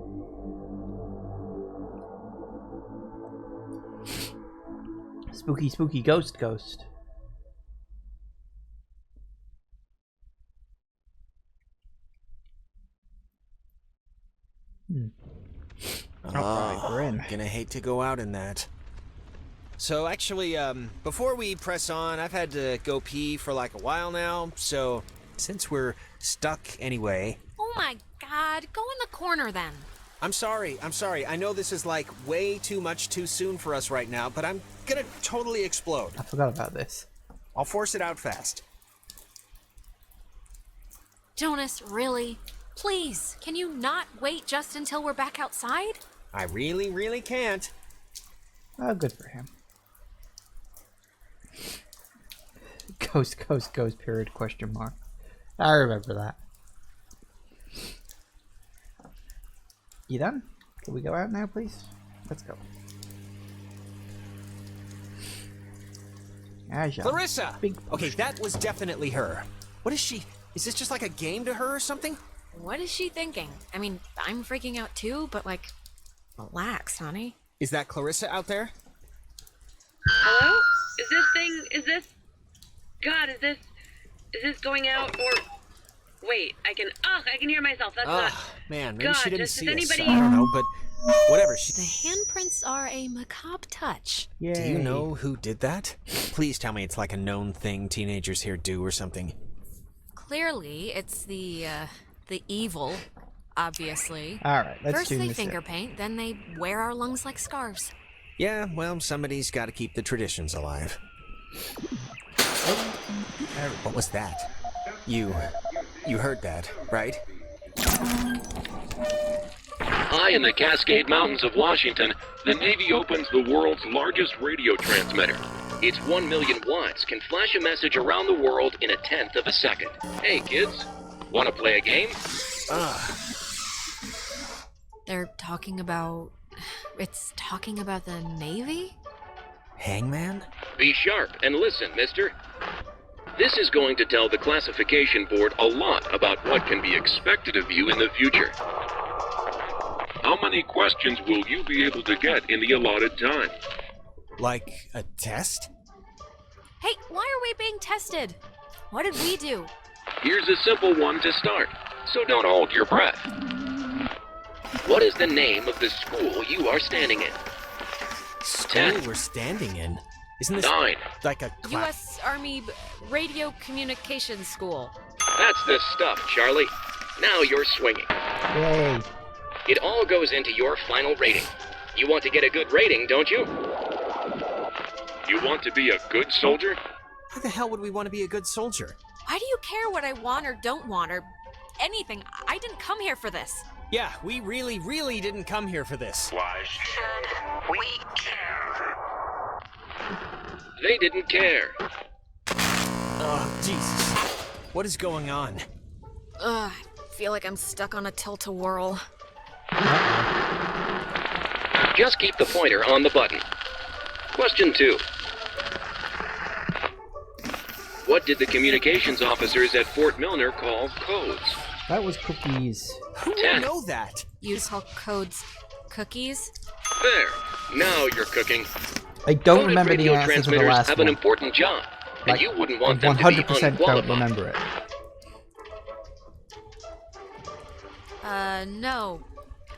Spooky, spooky ghost. Alright, we're in. Gonna hate to go out in that. So actually, before we press on, I've had to go pee for like a while now, so since we're stuck anyway... Oh my god, go in the corner then. I'm sorry. I know this is like way too much too soon for us right now, but I'm gonna totally explode. I forgot about this. I'll force it out fast. Jonas, really? Please, can you not wait just until we're back outside? I really can't. Oh, good for him. Ghost, period, question mark. I remember that. You done? Can we go out now, please? Let's go. Aja. Clarissa! Okay, that was definitely her. What is she? Is this just like a game to her or something? What is she thinking? I mean, I'm freaking out too, but like, relax, honey. Is that Clarissa out there? Hello? Is this going out or... Wait, I can hear myself, that's not... Man, maybe God, she didn't just see is us. anybody... I don't know, but whatever. The handprints are a macabre touch. Yay. Do you know who did that? Please tell me it's like a known thing teenagers here do or something. Clearly, it's the evil, obviously. Alright, let's First do they this finger paint, then they wear our lungs like scarves. Yeah, well, somebody's got to keep the traditions alive. What was that? You heard that, right? High in the Cascade Mountains of Washington, the Navy opens the world's largest radio transmitter. Its 1 million watts can flash a message around the world in 1/10 of a second. Hey kids, want to play a game? They're talking about... It's talking about the Navy? Hangman? Be sharp and listen, mister. This is going to tell the classification board a lot about what can be expected of you in the future. How many questions will you be able to get in the allotted time? Like a test? Hey, why are we being tested? What did we do? Here's a simple one to start, so don't hold your breath. What is the name of the school you are standing in? School we're standing in? Isn't this 9. like a U.S. Army Radio Communications School. That's the stuff, Charlie. Now you're swinging. Yay. It all goes into your final rating. You want to get a good rating, don't you? You want to be a good soldier? Why the hell would we want to be a good soldier? Why do you care what I want or don't want or anything? I didn't come here for this. Yeah, we really, really didn't come here for this. Why should we care? They didn't care. Oh, Jesus. What is going on? I feel like I'm stuck on a tilt-a-whirl. Just keep the pointer on the button. Question 2. What did the communications officers at Fort Milner call codes? That was cookies. Who would know that? You call codes cookies? There. Now you're cooking. I don't Coded remember the radio answer to the transmitters last have one. an important job, and you wouldn't want I them to be 100% don't unqualified. remember it. No.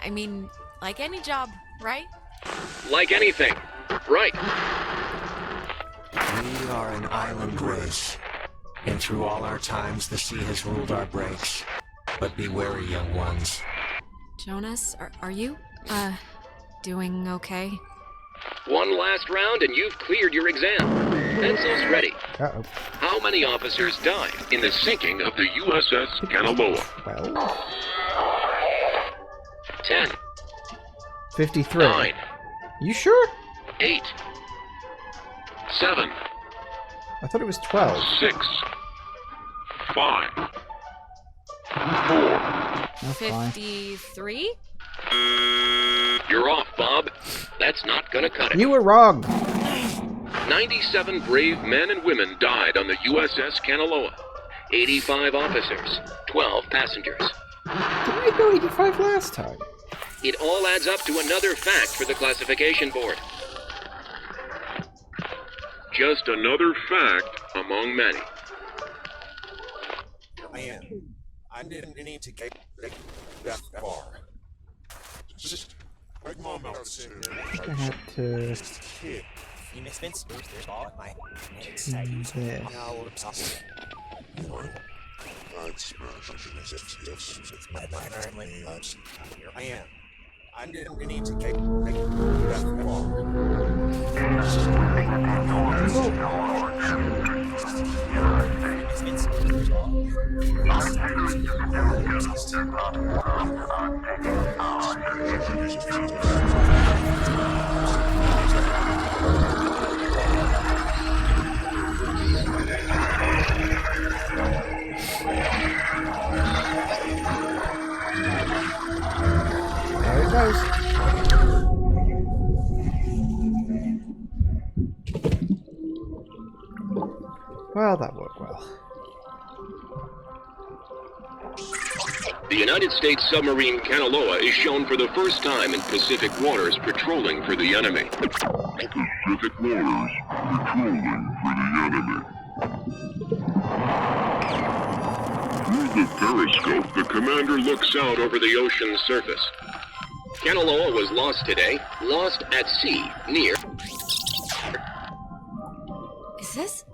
I mean, like any job, right? Like anything. Right. We are an island race, and through all our times the sea has ruled our breaks. But be wary, young ones. Jonas, are you, doing okay? One last round and you've cleared your exam. Pencils ready. Uh-oh. How many officers died in the sinking of the USS Kanaloa? 10. 53. 9. You sure? 8. 7. I thought it was 12. 6. 5. 4. That's fine. 53? You're off, Bob. That's not gonna cut it. You were wrong. 97 brave men and women died on the USS Kanaloa. 85 officers, 12 passengers. Didn't I go 85 last time? It all adds up to another fact for the classification board. Just another fact among many. I didn't need to get that far. Just like Mom out there. I had to... You missed Vince. There's all my this. I'd smash with my Here I am. I didn't need to get that There it goes. Well, that worked well. The United States submarine Kanaloa is shown for the first time in Pacific waters patrolling for the enemy. Pacific waters patrolling for the enemy. Through the periscope, the commander looks out over the ocean's surface. Kanaloa was lost today, lost at sea, near... Is this...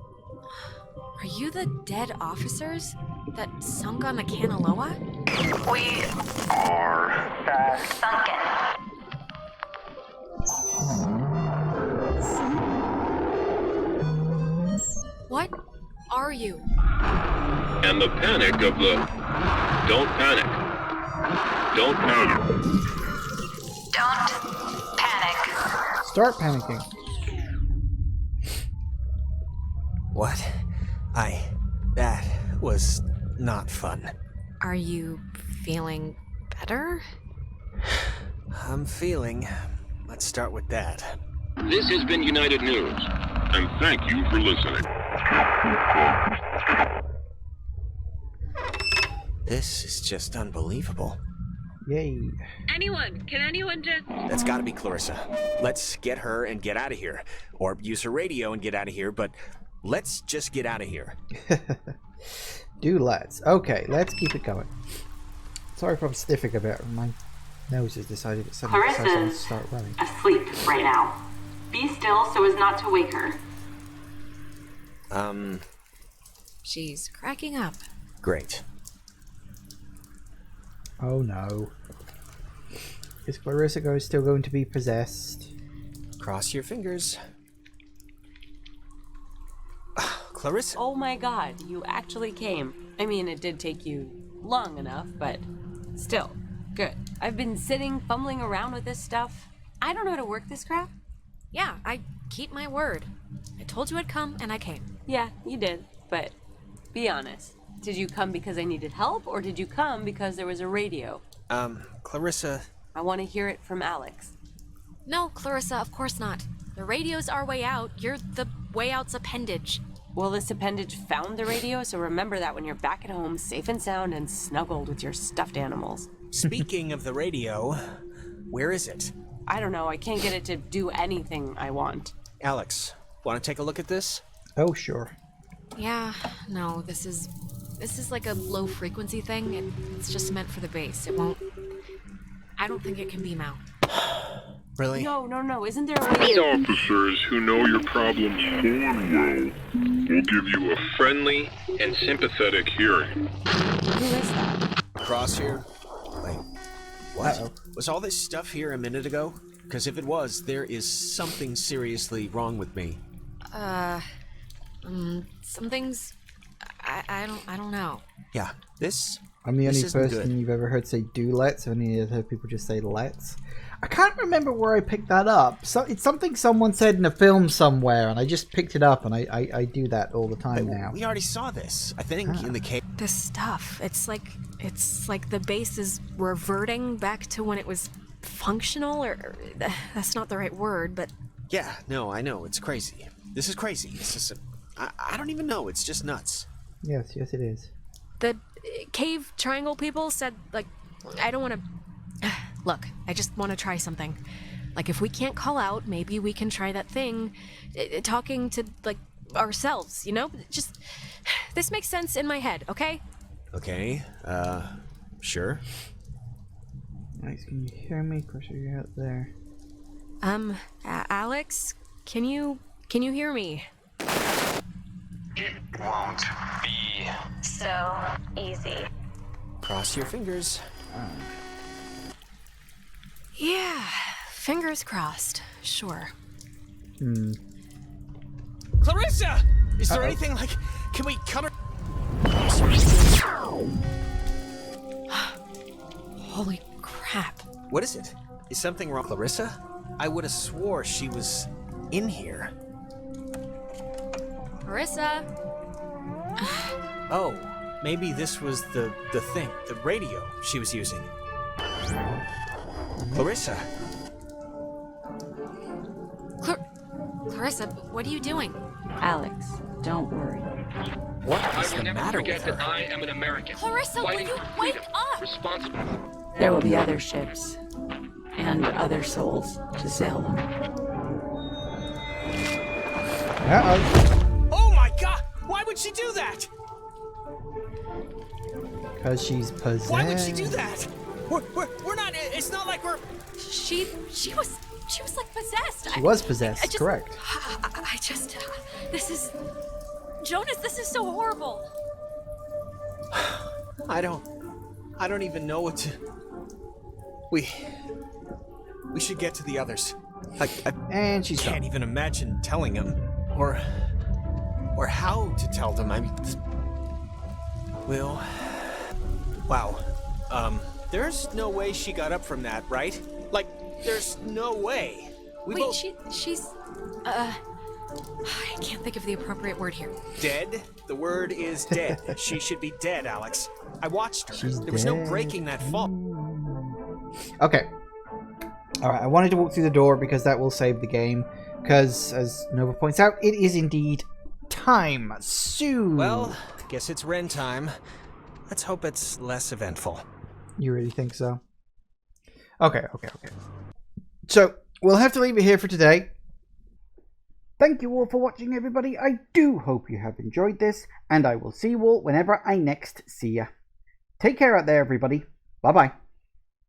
Are you the dead officers that sunk on the Kanaloa? We are sunken. the panic of the... Don't panic. Don't panic. Don't panic. Start panicking. What? That was not fun. Are you feeling better? I'm feeling. Let's start with that. This has been United News, and thank you for listening. This is just unbelievable. Yay. Can anyone just... That's gotta be Clarissa. Let's get her and get out of here. Or use her radio and get out of here, but let's just get out of here. Let's. Okay, let's keep it going. Sorry if I'm sniffing a bit. My nose has decided it's something to start running. Asleep right now. Be still so as not to wake her. She's cracking up. Great. Oh no. Is Clarissa still going to be possessed? Cross your fingers. Clarissa? Oh my god, you actually came. I mean, it did take you long enough, but still, good. I've been sitting, fumbling around with this stuff. I don't know how to work this crap. Yeah, I keep my word. I told you I'd come, and I came. Yeah, you did, but be honest. Did you come because I needed help, or did you come because there was a radio? Clarissa... I want to hear it from Alex. No, Clarissa, of course not. The radio's our way out. You're the way out's appendage. Well, this appendage found the radio, so remember that when you're back at home, safe and sound, and snuggled with your stuffed animals. Speaking of the radio, where is it? I don't know. I can't get it to do anything I want. Alex, want to take a look at this? Oh, sure. Yeah, no, this is like a low frequency thing. It's just meant for the base. It won't... I don't think it can beam out. Really? No. Isn't there a way... Officers who know your problems full and well will give you a friendly and sympathetic hearing. Who is that? Cross here? Wait, what? Uh-oh. Was all this stuff here a minute ago? Because if it was, there is something seriously wrong with me. Something's... I don't know. Yeah, this... I'm the only this isn't person good. you've ever heard say do let's. I've only heard people just say let's. I can't remember where I picked that up. So it's something someone said in a film somewhere, and I just picked it up, and I do that all the time now. We already saw this, I think, in the cave. This stuff, it's like the base is reverting back to when it was functional, or that's not the right word, but... Yeah, no, I know, it's crazy. This is crazy. This is... I don't even know, it's just nuts. Yes, it is. The cave triangle people said, like, I don't want to... Look, I just want to try something. Like, if we can't call out, maybe we can try that thing, talking to, like, ourselves, you know? Just... This makes sense in my head, okay? Okay, sure. Alex, can you hear me? Of course, you're out there. Alex, can you hear me? It won't be so easy. Cross your fingers. Yeah, fingers crossed. Sure. Clarissa! Is there anything like... Can we come... Holy crap. What is it? Is something wrong, Clarissa? I would have swore she was in here. Clarissa! Oh, maybe this was the thing, the radio she was using. Clarissa! Clarissa, what are you doing? Alex, don't worry. What is I will the never matter forget with her? that I am an American. Clarissa, will you wake up? Responsible. There will be other ships and other souls to sail them. Uh-oh. Oh my god! Why would she do that? Because she's possessed. Why would she do that? We're not... It's not like we're... She was like possessed. She was possessed, correct. I just... This is... Jonas, this is so horrible. I don't even know what to... We should get to the others. And she's can't even imagine telling them. Or how to tell them. I mean... Will. Wow. There's no way she got up from that, right? Like, there's no way. Wait, she's... I can't think of the appropriate word here. Dead? The word is dead. She should be dead, Alex. I watched her. She's There was no dead. breaking that fall. Okay. Alright, I wanted to walk through the door because that will save the game. Because, as Nova points out, it is indeed time soon. Well, guess it's Ren time. Let's hope it's less eventful. You really think so? Okay. So, we'll have to leave it here for today. Thank you all for watching, everybody. I do hope you have enjoyed this, and I will see you all whenever I next see ya. Take care out there, everybody. Bye-bye.